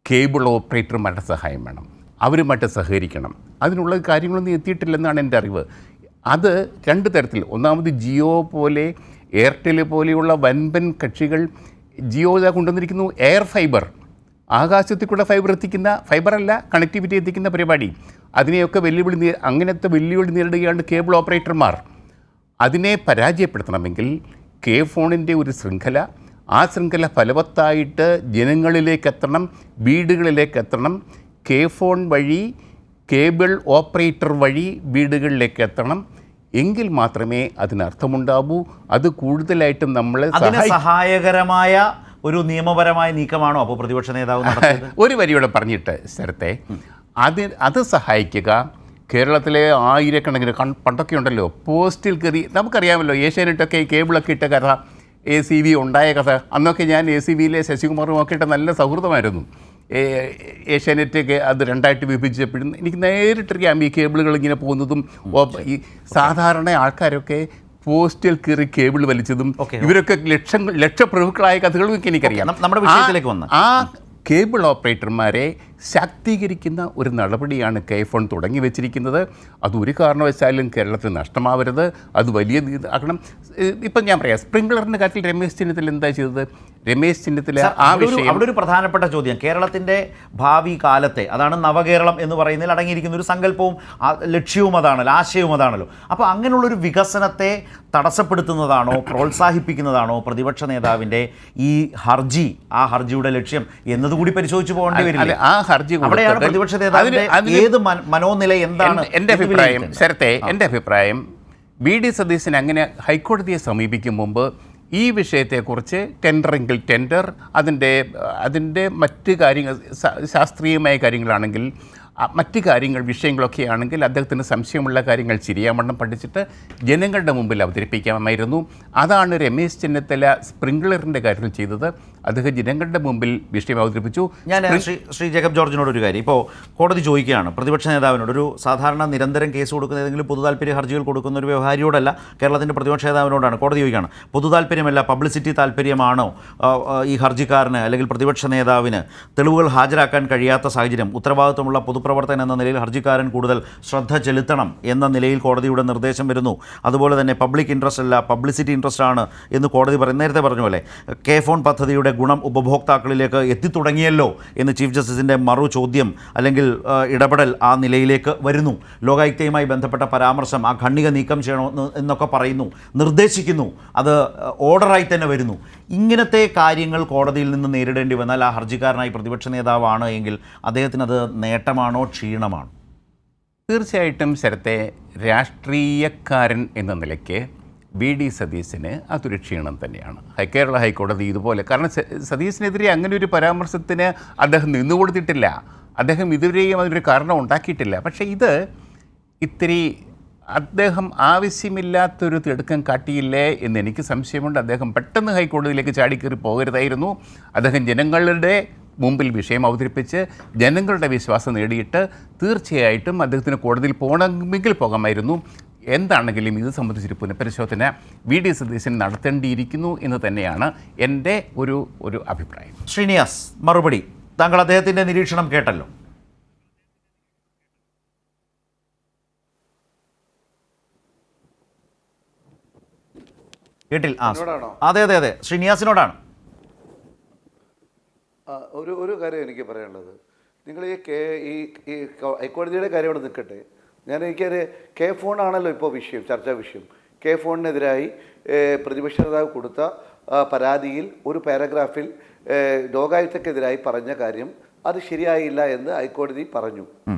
കേബിൾ ഓപ്പറേറ്റർമാരുടെ സഹായം വേണം. അവരുമായിട്ട് സഹകരിക്കണം. അതിനുള്ള കാര്യങ്ങളൊന്നും എത്തിയിട്ടില്ലെന്നാണ് എൻ്റെ അറിവ്. അത് രണ്ട് തരത്തിൽ. ഒന്നാമത് ജിയോ പോലെ, എയർടെൽ പോലെയുള്ള വൻപൻ കക്ഷികൾ ജിയോ കൊണ്ടുവന്നിരിക്കുന്നു എയർ ഫൈബർ, ആകാശത്തിൽ കൂടെ ഫൈബർ എത്തിക്കുന്ന, ഫൈബറല്ല കണക്ടിവിറ്റി എത്തിക്കുന്ന പരിപാടി. അതിനെയൊക്കെ അങ്ങനത്തെ വെല്ലുവിളി നേരിടുകയാണ് കേബിൾ ഓപ്പറേറ്റർമാർ. അതിനെ പരാജയപ്പെടുത്തണമെങ്കിൽ K-Phoneൻ്റെ ഒരു ശൃംഖല, ആ ശൃംഖല ഫലവത്തായിട്ട് ജനങ്ങളിലേക്ക് എത്തണം, വീടുകളിലേക്ക് എത്തണം. K-Phone വഴി കേബിൾ ഓപ്പറേറ്റർ വഴി വീടുകളിലേക്ക് എത്തണം. എങ്കിൽ മാത്രമേ അതിനർത്ഥമുണ്ടാവൂ. അത് കൂടുതലായിട്ടും നമ്മളെ അതിന് സഹായകരമായ ഒരു നിയമപരമായ നീക്കമാണോ അപ്പോൾ പ്രതിപക്ഷ നേതാവ് നടത്തിയത്? ഒരു വരിയോടെ പറഞ്ഞിട്ട് സ്ഥലത്തെ അത് സഹായിക്കുക. കേരളത്തിലെ ആയിരക്കണക്കിന് പണ്ടൊക്കെ ഉണ്ടല്ലോ പോസ്റ്റിൽ കയറി, നമുക്കറിയാമല്ലോ ഏഷ്യാനെറ്റൊക്കെ ഈ കേബിളൊക്കെ ഇട്ട കഥ, ACV ഉണ്ടായ കഥ. അന്നൊക്കെ ഞാൻ ACVയിലെ ശശികുമാറും ഒക്കെ ഇട്ട നല്ല സൗഹൃദമായിരുന്നു. ഏഷ്യാനെറ്റ് അത് രണ്ടായിട്ട് വിഭജിച്ചപ്പോഴും എനിക്ക് നേരിട്ടറിയാം ഈ കേബിളുകൾ ഇങ്ങനെ പോകുന്നതും. ഈ സാധാരണ ആൾക്കാരൊക്കെ പോസ്റ്റിൽ കയറി കേബിൾ വലിച്ചതും ഇവരൊക്കെ ലക്ഷപ്രഭുക്കളായ കഥകളും ഒക്കെ എനിക്കറിയാം. നമ്മുടെ വിഷയത്തിലേക്ക് വന്ന് ആ കേബിൾ ഓപ്പറേറ്റർമാരെ ശാക്തീകരിക്കുന്ന ഒരു നടപടിയാണ് കെ-ഫോൺ തുടങ്ങി വെച്ചിരിക്കുന്നത്. അത് ഒരു കാരണവശാലും കേരളത്തിൽ നഷ്ടമാവരുത്. അത് വലിയ ആക്കണം. ഇപ്പം ഞാൻ പറയാം, സ്പ്രിംഗ്ലറിൻ്റെ കാര്യത്തിൽ രമേശ് ചെന്നിത്തല എന്താ ചെയ്തത്? രമേശ് ചെന്നിത്തല ആ വിഷയം, അവിടെ ഒരു പ്രധാനപ്പെട്ട ചോദ്യം, കേരളത്തിൻ്റെ ഭാവി കാലത്തെ, അതാണ് നവകേരളം എന്ന് പറയുന്നതിൽ അടങ്ങിയിരിക്കുന്ന ഒരു സങ്കല്പവും ലക്ഷ്യവും അതാണല്ലോ, ആശയവും അതാണല്ലോ. അപ്പോൾ അങ്ങനെയുള്ളൊരു വികസനത്തെ തടസ്സപ്പെടുത്തുന്നതാണോ പ്രോത്സാഹിപ്പിക്കുന്നതാണോ പ്രതിപക്ഷ നേതാവിൻ്റെ ഈ ഹർജി, ആ ഹർജിയുടെ ലക്ഷ്യം എന്നതുകൂടി പരിശോധിച്ച് പോകേണ്ടി വരില്ല? ആ ഹർജി അവിടെയാണ് പ്രതിപക്ഷ നേതാവിന്റെ ഏത് മനോനില എന്താണ്? എൻ്റെ അഭിപ്രായം ശരത്തെ, എൻ്റെ അഭിപ്രായം VD സതീശൻ അങ്ങനെ ഹൈക്കോടതിയെ സമീപിക്കും മുമ്പ് ഈ വിഷയത്തെക്കുറിച്ച് ടെൻഡറെങ്കിൽ ടെൻഡർ, അതിൻ്റെ മറ്റ് കാര്യങ്ങൾ, ശാസ്ത്രീയമായ കാര്യങ്ങളാണെങ്കിൽ മറ്റ് കാര്യങ്ങൾ, വിഷയങ്ങളൊക്കെ ആണെങ്കിൽ അദ്ദേഹത്തിന് സംശയമുള്ള കാര്യങ്ങൾ ശരിയാവണ്ണം പഠിച്ചിട്ട് ജനങ്ങളുടെ മുമ്പിൽ അവതരിപ്പിക്കാമായിരുന്നു. അതാണ് രമേശ് ചെന്നിത്തല സ്പ്രിംഗ്ലറിൻ്റെ കാര്യത്തിൽ ചെയ്തത്. അദ്ദേഹം ജനങ്ങളുടെ മുമ്പിൽ വിഷയം അവതരിപ്പിച്ചു. ഞാൻ ശ്രീ ജേക്കബ് ജോർജിനോട് ഒരു കാര്യം, ഇപ്പോൾ കോടതി ചോദിക്കുകയാണ് പ്രതിപക്ഷ നേതാവിനോട്, ഒരു സാധാരണ നിരന്തരം കേസ് കൊടുക്കുന്ന ഏതെങ്കിലും പൊതു താല്പര്യ ഹർജികൾ കൊടുക്കുന്ന ഒരു വ്യവഹാരിയോടല്ല, കേരളത്തിൻ്റെ പ്രതിപക്ഷ നേതാവിനോടാണ് കോടതി ചോദിക്കുകയാണ്. പൊതു താല്പര്യമല്ല, പബ്ലിസിറ്റി താല്പര്യമാണോ ഈ ഹർജിക്കാരന് അല്ലെങ്കിൽ പ്രതിപക്ഷ നേതാവിന് തെളിവുകൾ ഹാജരാക്കാൻ കഴിയാത്ത സാഹചര്യം? ഉത്തരവാദിത്വമുള്ള പൊതുപ്രവർത്തകൻ എന്ന നിലയിൽ ഹർജിക്കാരൻ കൂടുതൽ ശ്രദ്ധ ചെലുത്തണം എന്ന നിലയിൽ കോടതിയുടെ നിർദ്ദേശം വരുന്നു. അതുപോലെ തന്നെ പബ്ലിക് ഇൻട്രസ്റ്റ് അല്ല, പബ്ലിസിറ്റി ഇൻട്രസ്റ്റ് ആണ് എന്ന് കോടതി നേരത്തെ പറഞ്ഞ പോലെ കെ-ഫോൺ പദ്ധതിയുടെ ഗുണം ഉപഭോക്താക്കളിലേക്ക് എത്തിത്തുടങ്ങിയല്ലോ എന്ന് ചീഫ് ജസ്റ്റിസിൻ്റെ മറു ചോദ്യം അല്ലെങ്കിൽ ഇടപെടൽ ആ നിലയിലേക്ക് വരുന്നു. ലോകായുക്തയുമായി ബന്ധപ്പെട്ട പരാമർശം, ആ ഖണ്ഡിക നീക്കം ചെയ്യണോ എന്നൊക്കെ പറയുന്നു, നിർദ്ദേശിക്കുന്നു, അത് ഓർഡറായി തന്നെ വരുന്നു. ഇങ്ങനത്തെ കാര്യങ്ങൾ കോടതിയിൽ നിന്ന് നേരിടേണ്ടി വന്നാൽ ആ ഹർജിക്കാരനായി പ്രതിപക്ഷ നേതാവാണ് എങ്കിൽ അദ്ദേഹത്തിന് അത് നേട്ടമാണോ ക്ഷീണമാണോ? തീർച്ചയായിട്ടും ശരത്തെ, രാഷ്ട്രീയക്കാരൻ എന്ന നിലയ്ക്ക് VD സതീശന് അതൊരു ക്ഷീണം തന്നെയാണ്. കേരള ഹൈക്കോടതി ഇതുപോലെ, കാരണം സതീശനെതിരെ അങ്ങനെ ഒരു പരാമർശത്തിന് അദ്ദേഹം നിന്നുകൊടുത്തിട്ടില്ല, അദ്ദേഹം ഇതുവരെയും അതിനൊരു കാരണം ഉണ്ടാക്കിയിട്ടില്ല. പക്ഷേ ഇത് ഇത്തിരി അദ്ദേഹം ആവശ്യമില്ലാത്തൊരു തിടുക്കം കാട്ടിയില്ലേ എന്ന് എനിക്ക് സംശയമുണ്ട്. അദ്ദേഹം പെട്ടെന്ന് ഹൈക്കോടതിയിലേക്ക് ചാടിക്കയറി പോകരുതായിരുന്നു. അദ്ദേഹം ജനങ്ങളുടെ മുമ്പിൽ വിഷയം അവതരിപ്പിച്ച് ജനങ്ങളുടെ വിശ്വാസം നേടിയിട്ട് തീർച്ചയായിട്ടും അദ്ദേഹത്തിന് കോടതിയിൽ പോകണമെങ്കിൽ പോകാമായിരുന്നു. എന്താണെങ്കിലും ഇത് സംബന്ധിച്ചൊരു പുനഃപരിശോധന VD സതീശൻ നടത്തേണ്ടിയിരിക്കുന്നു എന്ന് തന്നെയാണ് എൻ്റെ ഒരു അഭിപ്രായം. ശ്രീനിവാസ്, മറുപടി. താങ്കൾ അദ്ദേഹത്തിൻ്റെ നിരീക്ഷണം കേട്ടല്ലോ. കേട്ടില്ല? അതെ, ശ്രീനിവാസിനോടാണ്. ഒരു കാര്യം എനിക്ക് പറയാനുള്ളത്, നിങ്ങൾ ഈ ഹൈക്കോടതിയുടെ കാര്യം അവിടെ നിൽക്കട്ടെ. എനിക്കൊരു കെ-ഫോൺ ആണല്ലോ ഇപ്പോൾ വിഷയം, ചർച്ചാ വിഷയം. കെ-ഫോണിനെതിരായി പ്രതിപക്ഷ നേതാവ് കൊടുത്ത പരാതിയിൽ ഒരു പാരഗ്രാഫിൽ ലോകായുക്തക്കെതിരായി പറഞ്ഞ കാര്യം അത് ശരിയായില്ല എന്ന് ഹൈക്കോടതി പറഞ്ഞു.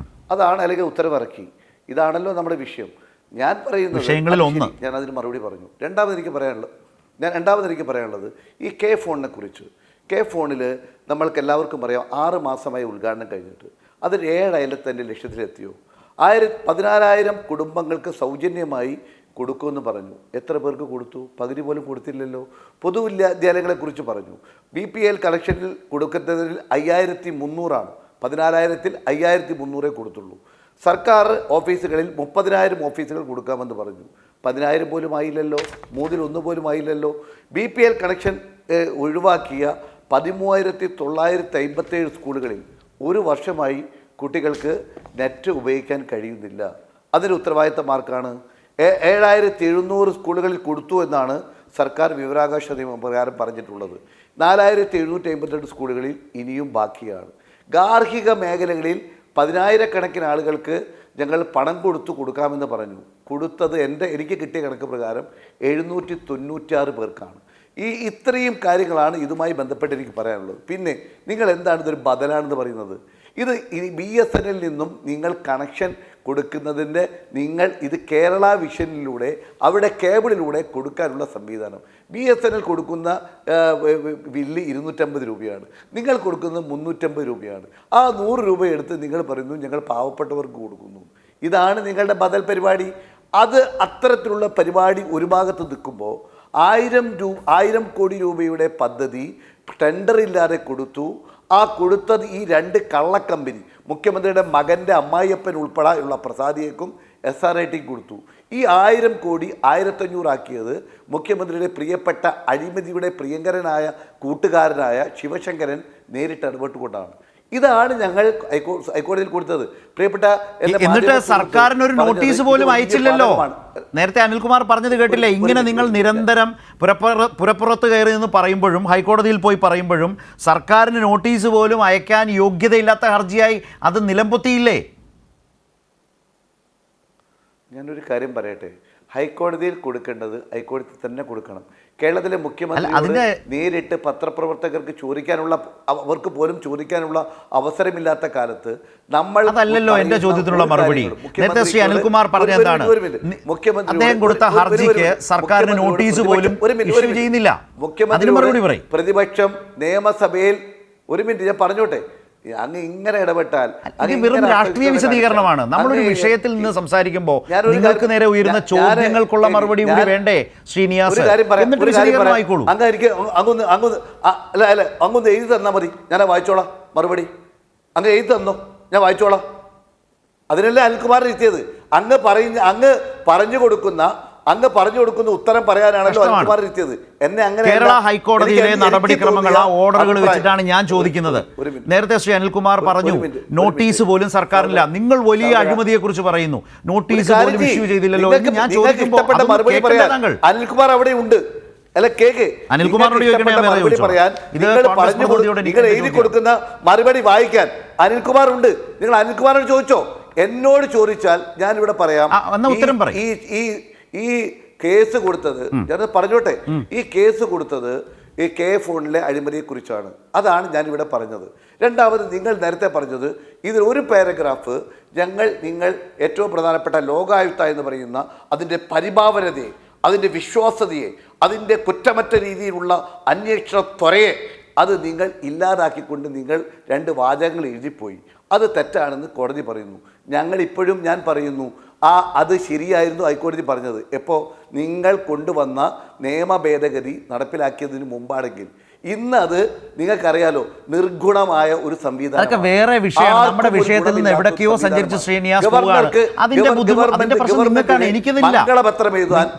അതാണ്, അല്ലെങ്കിൽ ഉത്തരവിറക്കി. ഇതാണല്ലോ നമ്മുടെ വിഷയം. ഞാൻ പറയുന്നത്, ഞാൻ അതിന് മറുപടി പറഞ്ഞു. രണ്ടാമത് എനിക്ക് പറയാനുള്ളത് ഈ കെ-ഫോണിനെ കുറിച്ച്. കെ-ഫോണിൽ നമ്മൾക്ക് എല്ലാവർക്കും പറയാം 6 മാസമായി ഉദ്ഘാടനം കഴിഞ്ഞിട്ട് അത് 7 ലക്ഷത്തിലെത്തിയോ? 14,000 കുടുംബങ്ങൾക്ക് സൗജന്യമായി കൊടുക്കുമെന്ന് പറഞ്ഞു. എത്ര പേർക്ക് കൊടുത്തു? പകുതി പോലും കൊടുത്തില്ലല്ലോ. പൊതുവിദ്യാലയങ്ങളെക്കുറിച്ച് പറഞ്ഞു. BPL കളക്ഷനിൽ കൊടുക്കുന്നതിൽ 5,300 14,000-ൽ 5,300 കൊടുത്തുള്ളൂ. സർക്കാർ ഓഫീസുകളിൽ 30,000 ഓഫീസുകൾ കൊടുക്കാമെന്ന് പറഞ്ഞു. 10,000 പോലും ആയില്ലല്ലോ, 1/3 പോലും ആയില്ലല്ലോ. BPL കണക്ഷൻ ഒഴിവാക്കിയ 13,957 സ്കൂളുകളിൽ ഒരു വർഷമായി കുട്ടികൾക്ക് നെറ്റ് ഉപയോഗിക്കാൻ കഴിയുന്നില്ല. അതിന് ഉത്തരവാദിത്തം ആർക്കാണ്? 7,700 സ്കൂളുകളിൽ കൊടുത്തു എന്നാണ് സർക്കാർ വിവരാവകാശ നിയമം പ്രകാരം പറഞ്ഞിട്ടുള്ളത്. 4,752 സ്കൂളുകളിൽ ഇനിയും ബാക്കിയാണ്. ഗാർഹിക മേഖലകളിൽ 10,000-കണക്കിന് ആളുകൾക്ക് ഞങ്ങൾ പണം കൊടുക്കാമെന്ന് പറഞ്ഞു. കൊടുത്തത് എനിക്ക് കിട്ടിയ കണക്ക് പ്രകാരം 796 പേർക്കാണ്. ഇത്രയും കാര്യങ്ങളാണ് ഇതുമായി ബന്ധപ്പെട്ട് എനിക്ക് പറയാനുള്ളത്. പിന്നെ നിങ്ങൾ എന്താണ് ഇതൊരു ബദലാണെന്ന് പറയുന്നത്? ഇത് BSNL നിന്നും നിങ്ങൾ കണക്ഷൻ കൊടുക്കുന്നതിൻ്റെ നിങ്ങൾ ഇത് കേരള വിഷനിലൂടെ അവിടെ കേബിളിലൂടെ കൊടുക്കാനുള്ള സംവിധാനം. BSNL കൊടുക്കുന്ന ബില്ല് 250 രൂപയാണ്, നിങ്ങൾ കൊടുക്കുന്നത് 350 രൂപയാണ്. ആ 100 രൂപ എടുത്ത് നിങ്ങൾ പറയുന്നു ഞങ്ങൾ പാവപ്പെട്ടവർക്ക് കൊടുക്കുന്നു. ഇതാണ് നിങ്ങളുടെ ബദൽ പരിപാടി. അത് അത്തരത്തിലുള്ള പരിപാടി ഒരു ഭാഗത്ത് നിൽക്കുമ്പോൾ 1000 കോടി രൂപയുടെ പദ്ധതി ടെൻഡറില്ലാതെ കൊടുത്തു. ആ കൊടുത്തത് ഈ 2 കള്ളക്കമ്പനി, മുഖ്യമന്ത്രിയുടെ മകൻ്റെ അമ്മായിയപ്പൻ ഉൾപ്പെടെയുള്ള പ്രസാദിയേക്കും SRITക്കും കൊടുത്തു. ഈ 1000 കോടി 1500 ആക്കിയത് മുഖ്യമന്ത്രിയുടെ പ്രിയപ്പെട്ട അഴിമതിയുടെ പ്രിയങ്കരനായ കൂട്ടുകാരനായ ശിവശങ്കരൻ നേരിട്ട് ഇടപെട്ടുകൊണ്ടാണ്. ഇതാണ് ഞങ്ങൾ ഹൈക്കോടതിയിൽ കൊടുത്തത്. പ്രിയപ്പെട്ട എന്നിട്ട് സർക്കാരിന് ഒരു നോട്ടീസ് പോലും അയച്ചില്ലല്ലോ. നേരത്തെ അനിൽകുമാർ പറഞ്ഞത് കേട്ടില്ലേ? ഇങ്ങനെ നിങ്ങൾ നിരന്തരം പുറപ്പുറത്ത് കയറി എന്ന് പറയുമ്പോഴും ഹൈക്കോടതിയിൽ പോയി പറയുമ്പോഴും സർക്കാരിന് നോട്ടീസ് പോലും അയക്കാൻ യോഗ്യതയില്ലാത്ത ഹർജിയായി അത് നിലംപൊത്തിയില്ലേ? ഞാനൊരു കാര്യം പറയട്ടെ, ഹൈക്കോടതിയിൽ കൊടുക്കേണ്ടത് ഹൈക്കോടതി തന്നെ കൊടുക്കണം. കേരളത്തിലെ മുഖ്യമന്ത്രി നേരിട്ട് പത്രപ്രവർത്തകർക്ക് ചോദിക്കാനുള്ള, അവർക്ക് പോലും ചോദിക്കാനുള്ള അവസരമില്ലാത്ത കാലത്ത് നമ്മൾ അതല്ലല്ലോ എന്റെ ചോദ്യത്തിനുള്ള മറുപടി. നേരത്തെ ശ്രീ അനിൽകുമാർ പറഞ്ഞതാണ് അദ്ദേഹം കൊടുത്ത ഹർജിക്ക് സർക്കാരിന് നോട്ടീസ് പോലും ഇഷ്യൂ ചെയ്യുന്നില്ല. മുഖ്യമന്ത്രി പ്രതിപക്ഷം നിയമസഭയിൽ, ഒരു മിനിറ്റ് ഞാൻ പറഞ്ഞോട്ടെ, അങ്ങ് ഇങ്ങനെ ഇടപെട്ടാൽ അത് വെറും രാഷ്ട്രീയ വിശദീകരണമാണ്. നമ്മളൊരു വിഷയത്തിൽ നിന്ന് സംസാരിക്കുമ്പോൾ നിങ്ങൾക്ക് നേരെ ഉയരുന്ന ചോദ്യങ്ങൾക്കുള്ള മറുപടി കൂടി വേണ്ടേ ശ്രീനിവാസ്? എന്നിട്ട് വിശദീകരണമായിക്കോളൂ. അങ്ങൊന്ന് എഴുതി തന്നാൽ മതി, ഞാൻ വായിച്ചോളാം മറുപടി. അങ്ങ് എഴുതി തന്നോ, ഞാൻ വായിച്ചോളാം. അതിനല്ലേ അനിൽകുമാർ എത്തിയത്. അങ്ങ് പറഞ്ഞു കൊടുക്കുന്ന ഉത്തരം പറയാനാണല്ലോ അനിൽകുമാർ എത്തിയത്. എന്നെ അങ്ങനെ കേരള ഹൈക്കോടതിയിലെ നടപടിക്രമങ്ങൾ, ആ ഓർഡറുകൾ വെച്ചിട്ടാണ് ഞാൻ ചോദിക്കുന്നത്. നേരത്തെ ശ്രീ അനിൽകുമാർ പറഞ്ഞു നോട്ടീസ് പോലും സർക്കാരിനില്ല. നിങ്ങൾ വലിയ അഴിമതിയെ കുറിച്ച് പറയുന്നു, നോട്ടീസ് പോലും ഇഷ്യൂ ചെയ്തില്ലല്ലോ. ഞാൻ ചോദിക്കുമ്പോൾ അനിൽകുമാർ അവിടെ ഉണ്ട്. അല്ല, അനിൽകുമാറിനോട് നിങ്ങൾ എഴുതി കൊടുക്കുന്ന മറുപടി വായിക്കാൻ അനിൽകുമാർ ഉണ്ട്. നിങ്ങൾ അനിൽകുമാറിനോട് ചോദിച്ചോ? എന്നോട് ചോദിച്ചാൽ ഞാൻ ഇവിടെ പറയാം. ഈ കേസ് കൊടുത്തത്, ഞാൻ പറഞ്ഞോട്ടെ, ഈ കേസ് കൊടുത്തത് ഈ ഫോണിലെ അഴിമതിയെ കുറിച്ചാണ്. അതാണ് ഞാനിവിടെ പറഞ്ഞത്. രണ്ടാമത്, നിങ്ങൾ നേരത്തെ പറഞ്ഞത് ഇതിൽ ഒരു പാരഗ്രാഫ് നിങ്ങൾ ഏറ്റവും പ്രധാനപ്പെട്ട ലോകായുക്ത എന്ന് പറയുന്ന അതിൻ്റെ പരിഭാവനതയെ, അതിൻ്റെ വിശ്വാസ്യതയെ, അതിൻ്റെ കുറ്റമറ്റ രീതിയിലുള്ള അന്വേഷണ ത്വരയെ അത് നിങ്ങൾ ഇല്ലാതാക്കിക്കൊണ്ട് നിങ്ങൾ 2 വാചകങ്ങൾ എഴുതിപ്പോയി. അത് തെറ്റാണെന്ന് കോടതി പറയുന്നു. ഞാൻ പറയുന്നു അത് ശരിയായിരുന്നു ഹൈക്കോടതി പറഞ്ഞത്. എപ്പോൾ നിങ്ങൾ കൊണ്ടുവന്ന നിയമ ഭേദഗതി നടപ്പിലാക്കിയതിന് മുമ്പാണെങ്കിൽ ഇന്ന് അത് നിങ്ങൾക്കറിയാലോ നിർഗുണമായ ഒരു സംവിധാനം. വേറെ വിഷയം, നമ്മുടെ വിഷയത്തിൽ നിന്ന് എവിടേക്കോ സഞ്ചരിച്ച് ശ്രീനിവാസ്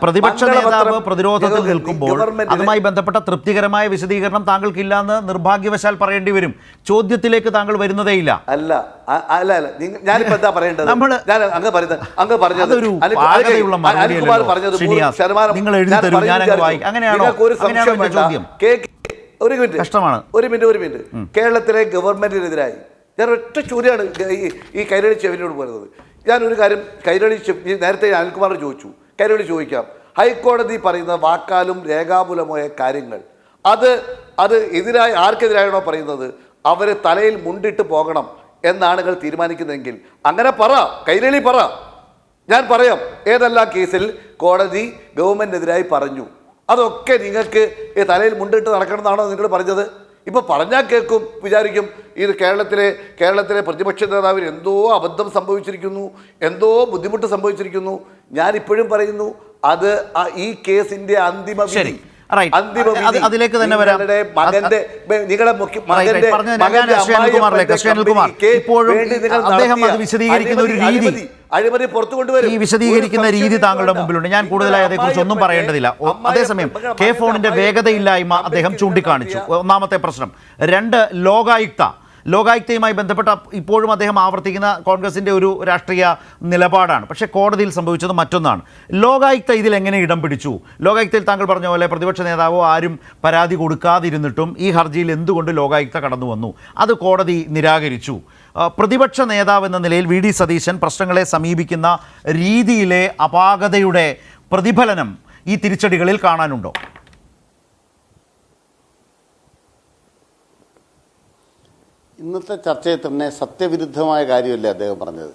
പ്രതിപക്ഷ നേതാവ് പ്രതിരോധത്തിൽ നിൽക്കുമ്പോൾ അതുമായി ബന്ധപ്പെട്ട തൃപ്തികരമായ വിശദീകരണം താങ്കൾക്കില്ലാന്ന് നിർഭാഗ്യവശാൽ പറയേണ്ടി വരും. ചോദ്യത്തിലേക്ക് താങ്കൾ വരുന്നതേയില്ല. അല്ല, ഞാനിപ്പോ എന്താ പറയേണ്ടത്? ഒരു മിനിറ്റ്. കേരളത്തിലെ ഗവൺമെന്റിനെതിരായി ഞാൻ ഒറ്റ ചോദ്യമാണ് ഈ കൈരളി ചെവിനോട് പറയുന്നത്. ഞാനൊരു കാര്യം നേരത്തെ അനിൽകുമാർ ചോദിച്ചു, കൈരളി ചോദിക്കാം. ഹൈക്കോടതി പറയുന്ന വാക്കാലും രേഖാമൂലമായ കാര്യങ്ങൾ അത് എതിരായി ആർക്കെതിരായാണോ പറയുന്നത്, അവര് തലയിൽ മുണ്ടിട്ട് പോകണം എന്നാണ് തീരുമാനിക്കുന്നതെങ്കിൽ അങ്ങനെ പറ, കൈരളി പറ. ഞാൻ പറയാം ഏതെല്ലാം കേസിൽ കോടതി ഗവൺമെന്റിനെതിരായി പറഞ്ഞു. അതൊക്കെ നിങ്ങൾക്ക് തലയിൽ മുണ്ടിട്ട് നടക്കണമെന്നാണോ നിങ്ങൾ പറഞ്ഞത്? ഇപ്പോൾ പറഞ്ഞാൽ കേൾക്കും, വിചാരിക്കും ഇത് കേരളത്തിലെ പ്രതിപക്ഷ നേതാവിന് എന്തോ അബദ്ധം സംഭവിച്ചിരിക്കുന്നു, എന്തോ ബുദ്ധിമുട്ട് സംഭവിച്ചിരിക്കുന്നു. ഞാനിപ്പോഴും പറയുന്നു അത് ഈ കേസിന്റെ അന്തിമ വിധി, അതിലേക്ക് തന്നെ വരാം. അദ്ദേഹം അത് വിശദീകരിക്കുന്ന ഒരു രീതി, ഈ വിശദീകരിക്കുന്ന രീതി താങ്കളുടെ മുമ്പിലുണ്ട്. ഞാൻ കൂടുതലായി അതേക്കുറിച്ച് ഒന്നും പറയേണ്ടതില്ല. അതേസമയം ഫോണിന്റെ വേഗതയില്ലായ്മ അദ്ദേഹം ചൂണ്ടിക്കാണിച്ചു, ഒന്നാമത്തെ പ്രശ്നം. 2, ലോകായുക്തയുമായി ബന്ധപ്പെട്ട ഇപ്പോഴും അദ്ദേഹം ആവർത്തിക്കുന്ന കോൺഗ്രസിൻ്റെ ഒരു രാഷ്ട്രീയ നിലപാടാണ്. പക്ഷേ കോടതിയിൽ സംഭവിച്ചത് മറ്റൊന്നാണ്. ലോകായുക്ത ഇതിൽ എങ്ങനെ ഇടം പിടിച്ചു? ലോകായുക്തയിൽ താങ്കൾ പറഞ്ഞ പോലെ പ്രതിപക്ഷ നേതാവോ ആരും പരാതി കൊടുക്കാതിരുന്നിട്ടും ഈ ഹർജിയിൽ എന്തുകൊണ്ട് ലോകായുക്ത കടന്നു വന്നു? അത് കോടതി നിരാകരിച്ചു. പ്രതിപക്ഷ നേതാവ് എന്ന നിലയിൽ വി ഡി സതീശൻ പ്രശ്നങ്ങളെ സമീപിക്കുന്ന രീതിയിലെ അപാകതയുടെ പ്രതിഫലനം ഈ തിരിച്ചടികളിൽ കാണാനുണ്ടോ? ഇന്നത്തെ ചർച്ചയിൽ തന്നെ സത്യവിരുദ്ധമായ കാര്യമല്ലേ അദ്ദേഹം പറഞ്ഞത്.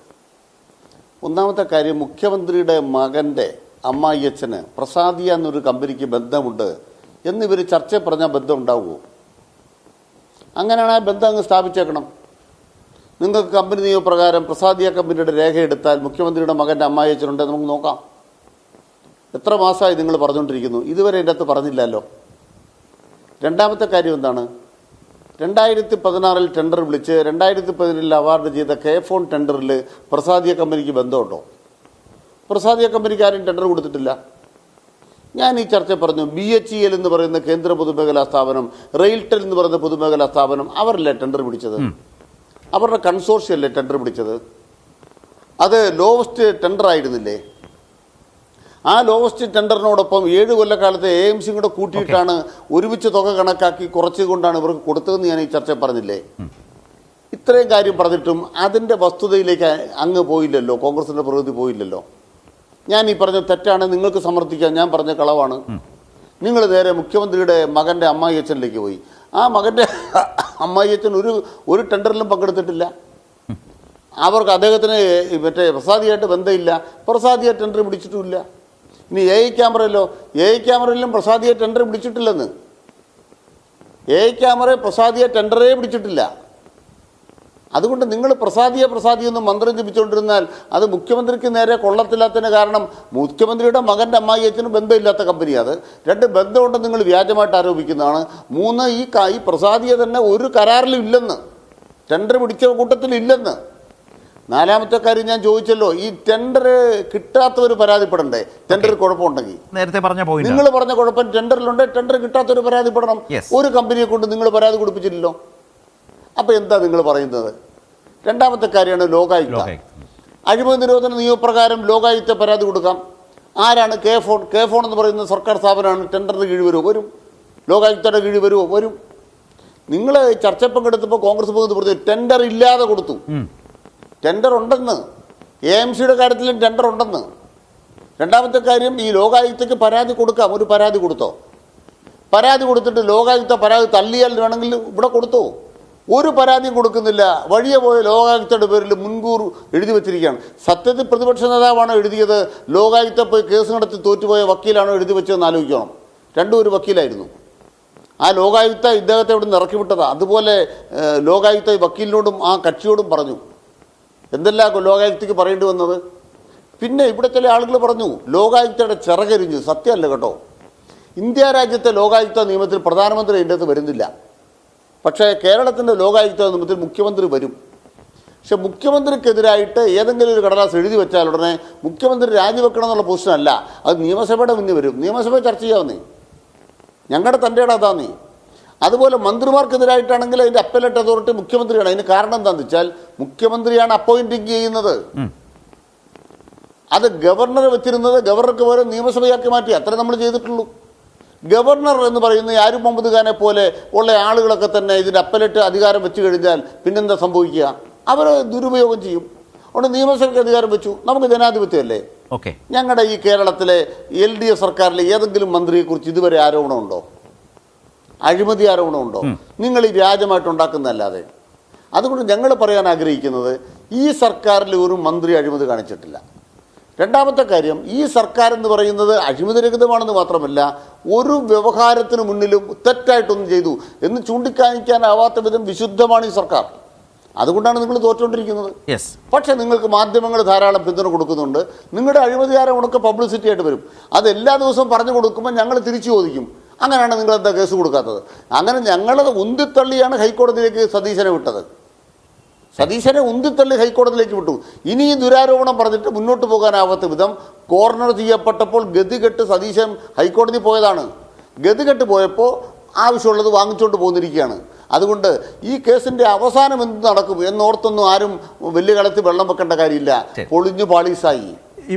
ഒന്നാമത്തെ കാര്യം, മുഖ്യമന്ത്രിയുടെ മകൻ്റെ അമ്മായിയച്ഛന് പ്രസാദിയ എന്നൊരു കമ്പനിക്ക് ബന്ധമുണ്ട് എന്നിവർ ചർച്ച പറഞ്ഞാൽ ബന്ധം ഉണ്ടാവുമോ? അങ്ങനെയാണ് ആ ബന്ധം അങ്ങ് സ്ഥാപിച്ചേക്കണം. നിങ്ങൾക്ക് കമ്പനി നിയമപ്രകാരം പ്രസാദിയ കമ്പനിയുടെ രേഖ എടുത്താൽ മുഖ്യമന്ത്രിയുടെ മകൻ്റെ അമ്മായിയച്ഛനുണ്ട്, നമുക്ക് നോക്കാം. എത്ര മാസമായി നിങ്ങൾ പറഞ്ഞുകൊണ്ടിരിക്കുന്നു, ഇതുവരെ എൻ്റെ അകത്ത് പറഞ്ഞില്ലല്ലോ. രണ്ടാമത്തെ കാര്യം എന്താണ്, 2016 ടെൻഡർ വിളിച്ച് 2017 അവാർഡ് ചെയ്ത കെ-ഫോൺ ടെൻഡറിൽ പ്രസാദിയ കമ്പനിക്ക് ബന്ധമുണ്ടോ? പ്രസാദിയ കമ്പനിക്ക് ആരും ടെൻഡർ കൊടുത്തിട്ടില്ല. ഞാൻ ഈ ചർച്ച പറഞ്ഞു, BHEL എന്ന് പറയുന്ന കേന്ദ്ര പൊതുമേഖലാ സ്ഥാപനം, റെയിൽടെൽ എന്ന് പറയുന്ന പൊതുമേഖലാ സ്ഥാപനം, അവരല്ലേ ടെൻഡർ പിടിച്ചത്? അവരുടെ കൺസോർഷ്യല്ലേ ടെൻഡർ പിടിച്ചത്? അത് ലോവസ്റ്റ് ടെൻഡർ ആയിരുന്നില്ലേ? ആ ലോവസ്റ്റ് ടെൻഡറിനോടൊപ്പം 7 കൊല്ലക്കാലത്തെ AMC കൂടെ കൂട്ടിയിട്ടാണ് ഒരുമിച്ച് തുക കണക്കാക്കി കുറച്ചുകൊണ്ടാണ് ഇവർക്ക് കൊടുത്തതെന്ന് ഞാൻ ഈ ചർച്ച പറഞ്ഞില്ലേ? ഇത്രയും കാര്യം പറഞ്ഞിട്ടും അതിൻ്റെ വസ്തുതയിലേക്ക് അങ്ങ് പോയില്ലല്ലോ, കോൺഗ്രസിൻ്റെ പ്രതിനിധി പോയില്ലല്ലോ. ഞാൻ ഈ പറഞ്ഞ തെറ്റാണ്, നിങ്ങൾക്ക് സമർത്ഥിക്കാൻ. ഞാൻ പറഞ്ഞ കളവാണ്. നിങ്ങൾ നേരെ മുഖ്യമന്ത്രിയുടെ മകൻ്റെ അമ്മായിയച്ഛനിലേക്ക് പോയി. ആ മകൻ്റെ അമ്മായിയച്ഛൻ ഒരു ടെൻഡറിലും പങ്കെടുത്തിട്ടില്ല. അവർക്ക് അദ്ദേഹത്തിന് മറ്റേ പ്രസാദിയായിട്ട് ബന്ധമില്ല, പ്രസാദിയ ടെൻഡർ പിടിച്ചിട്ടുമില്ല. ഇനി AI ക്യാമറയിലും പ്രസാദിയ ടെൻഡർ പിടിച്ചിട്ടില്ലെന്ന്. AI ക്യാമറ പ്രസാദിയ ടെൻഡറേ പിടിച്ചിട്ടില്ല. അതുകൊണ്ട് നിങ്ങൾ പ്രസാദിയ എന്ന് മന്ത്രം ജപിച്ചുകൊണ്ടിരുന്നാൽ അത് മുഖ്യമന്ത്രിക്ക് നേരെ കൊള്ളത്തില്ലാത്തതിന് കാരണം മുഖ്യമന്ത്രിയുടെ മകൻ്റെ അമ്മായിയച്ഛന് ബന്ധമില്ലാത്ത കമ്പനി. അത് 2 ബന്ധമുണ്ടെന്ന് നിങ്ങൾ വ്യാജമായിട്ട് ആരോപിക്കുന്നതാണ്. 3, ഈ പ്രസാദിയ തന്നെ ഒരു കരാറിലും ഇല്ലെന്ന്, ടെൻഡർ പിടിച്ച കൂട്ടത്തിലില്ലെന്ന്. 4ാമത്തെ കാര്യം ഞാൻ ചോദിച്ചല്ലോ, ഈ ടെൻഡർ കിട്ടാത്തവർ പരാതിപ്പെടണ്ടേ? ടെൻഡർ കുഴപ്പമുണ്ടെങ്കിൽ നേരത്തെ പറഞ്ഞ പോയിന്റ്, നിങ്ങൾ പറഞ്ഞ കുഴപ്പം ടെൻഡറിലുണ്ട്, ടെൻഡർ കിട്ടാത്തവർ പരാതിപ്പെടണം. ഒരു കമ്പനിയെ കൊണ്ട് നിങ്ങൾ പരാതി കൊടുപ്പിച്ചില്ലല്ലോ. അപ്പോൾ എന്താ നിങ്ങൾ പറയുന്നത്? 2ാമത്തെ കാര്യമാണ് ലോകായുക്ത. അഴിമതി നിരോധന നിയമപ്രകാരം ലോകായുക്ത പരാതി കൊടുക്കാം. ആരാണ്? കെ-ഫോൺ എന്ന് പറയുന്ന സർക്കാർ സ്ഥാപനമാണ്. ടെൻഡറിന് കീഴിൽ വരുമോ? വരും. ലോകായുക്തയുടെ കീഴിൽ വരുമോ? വരും. നിങ്ങൾ ചർച്ച പങ്കെടുത്തപ്പോൾ കോൺഗ്രസ് പ്രതിനിധി പറഞ്ഞു ടെൻഡർ ഇല്ലാതെ കൊടുത്തു. ടെൻഡർ ഉണ്ടെന്ന്, AMCയുടെ കാര്യത്തിലും ടെൻഡർ ഉണ്ടെന്ന്. 2ാമത്തെ കാര്യം, ഈ ലോകായുക്തയ്ക്ക് പരാതി കൊടുക്കാം. ഒരു പരാതി കൊടുത്തോ? പരാതി കൊടുത്തിട്ട് ലോകായുക്ത പരാതി തള്ളിയാൽ വേണമെങ്കിൽ ഇവിടെ കൊടുത്തോ? ഒരു പരാതിയും കൊടുക്കുന്നില്ല. വഴിയെ പോയ ലോകായുക്തയുടെ പേരിൽ മുൻകൂർ എഴുതി വെച്ചിരിക്കുകയാണ്. സത്യത്തിൽ പ്രതിപക്ഷ നേതാവാണോ എഴുതിയത്? ലോകായുക്ത പോയി കേസ് നടത്തി തോറ്റുപോയ വക്കീലാണോ എഴുതി വെച്ചതെന്ന് ആലോചിക്കണം. രണ്ടും ഒരു വക്കീലായിരുന്നു. ആ ലോകായുക്ത ഇദ്ദേഹത്തെ ഇവിടെ നിന്ന് ഇറക്കി വിട്ടതാണ്. അതുപോലെ ലോകായുക്ത വക്കീലിനോടും ആ കക്ഷിയോടും പറഞ്ഞു എന്തെല്ലാം ലോകായുക്തയ്ക്ക് പറയേണ്ടി വന്നത്. പിന്നെ ഇവിടെ ചില ആളുകൾ പറഞ്ഞു ലോകായുക്തയുടെ ചിറകരിഞ്ഞു. സത്യമല്ല കേട്ടോ. ഇന്ത്യ രാജ്യത്തെ ലോകായുക്ത നിയമത്തിൽ പ്രധാനമന്ത്രി അതിൻ്റെ അകത്ത് വരുന്നില്ല. പക്ഷേ കേരളത്തിൻ്റെ ലോകായുക്ത നിയമത്തിൽ മുഖ്യമന്ത്രി വരും. പക്ഷെ മുഖ്യമന്ത്രിക്കെതിരായിട്ട് ഏതെങ്കിലും ഒരു കടലാസ് എഴുതി വെച്ചാൽ ഉടനെ മുഖ്യമന്ത്രി രാജിവെക്കണം എന്നുള്ള പൊസിഷനല്ല, അത് നിയമസഭയുടെ മുന്നിൽ വരും. നിയമസഭ ചർച്ച ചെയ്യാവുന്നേ. ഞങ്ങളുടെ തൻ്റെ ഇടം അതാന്നേ. അതുപോലെ മന്ത്രിമാർക്കെതിരായിട്ടാണെങ്കിൽ അതിൻ്റെ അപ്പലേറ്റ് അതോറിറ്റി മുഖ്യമന്ത്രിയാണ്. അതിന് കാരണം എന്താണെന്ന് വെച്ചാൽ മുഖ്യമന്ത്രിയാണ് അപ്പോയിൻറ്റിങ് ചെയ്യുന്നത്. അത് ഗവർണർ വെച്ചിരുന്നത് ഗവർണർക്ക് പകരം നിയമസഭയാക്കി മാറ്റി. അത്രേ നമ്മൾ ചെയ്തിട്ടുള്ളൂ. ഗവർണർ എന്ന് പറയുന്ന ആരിഫ് മുഹമ്മദ് ഖാനെ പോലെ ഉള്ള ആളുകളൊക്കെ തന്നെ ഇതിൻ്റെ അപ്പലേറ്റ് അധികാരം വെച്ച് കഴിഞ്ഞാൽ പിന്നെന്താ സംഭവിക്കുക? അവർ ദുരുപയോഗം ചെയ്യും. അതുകൊണ്ട് നിയമസഭയ്ക്ക് അധികാരം വെച്ചു. നമുക്ക് ജനാധിപത്യമല്ലേ. ഞങ്ങളുടെ ഈ കേരളത്തിലെ LDF സർക്കാരിലെ ഏതെങ്കിലും മന്ത്രിയെക്കുറിച്ച് ഇതുവരെ ആരോപണമുണ്ടോ? അഴിമതി ആരോപണമുണ്ടോ? നിങ്ങൾ ഈ വ്യാജമായിട്ടുണ്ടാക്കുന്നതല്ലാതെ. അതുകൊണ്ട് ഞങ്ങൾ പറയാൻ ആഗ്രഹിക്കുന്നത് ഈ സർക്കാരിൽ ഒരു മന്ത്രി അഴിമതി കാണിച്ചിട്ടില്ല. രണ്ടാമത്തെ കാര്യം, ഈ സർക്കാർ എന്ന് പറയുന്നത് അഴിമതിരഹിതമാണെന്ന് മാത്രമല്ല ഒരു വ്യവഹാരത്തിന് മുന്നിലും തെറ്റായിട്ടൊന്നും ചെയ്തു എന്ന് ചൂണ്ടിക്കാണിക്കാനാവാത്ത വിധം വിശുദ്ധമാണ് ഈ സർക്കാർ. അതുകൊണ്ടാണ് നിങ്ങൾ തോറ്റുകൊണ്ടിരിക്കുന്നത്. പക്ഷേ നിങ്ങൾക്ക് മാധ്യമങ്ങൾ ധാരാളം പിന്തുണ കൊടുക്കുന്നുണ്ട്. നിങ്ങളുടെ അഴിമതി ആരോപണമൊക്കെ പബ്ലിസിറ്റി ആയിട്ട് വരും. അത് എല്ലാ ദിവസവും പറഞ്ഞു കൊടുക്കുമ്പോൾ ഞങ്ങൾ തിരിച്ചു ചോദിക്കും അങ്ങനെയാണ് നിങ്ങളെന്താ കേസ് കൊടുക്കാത്തത്? അങ്ങനെ ഞങ്ങളത് ഉന്തിത്തള്ളിയാണ് ഹൈക്കോടതിയിലേക്ക് സതീശനെ വിട്ടത്. സതീശനെ ഉന്തിത്തള്ളി ഹൈക്കോടതിയിലേക്ക് വിട്ടു. ഇനി ഈ ദുരാരോപണം പറഞ്ഞിട്ട് മുന്നോട്ട് പോകാനാവാത്ത വിധം കോർണർ ചെയ്യപ്പെട്ടപ്പോൾ ഗതികെട്ട് സതീശൻ ഹൈക്കോടതി പോയതാണ്. ഗതികെട്ട് പോയപ്പോൾ ആവശ്യമുള്ളത് വാങ്ങിച്ചുകൊണ്ട് പോന്നിരിക്കുകയാണ്. അതുകൊണ്ട് ഈ കേസിൻ്റെ അവസാനം എന്ത് നടക്കും എന്നോർത്തൊന്നും ആരും വലിയ കളത്തിൽ വെള്ളം വെക്കേണ്ട കാര്യമില്ല. പൊളിഞ്ഞു പാളീസായി.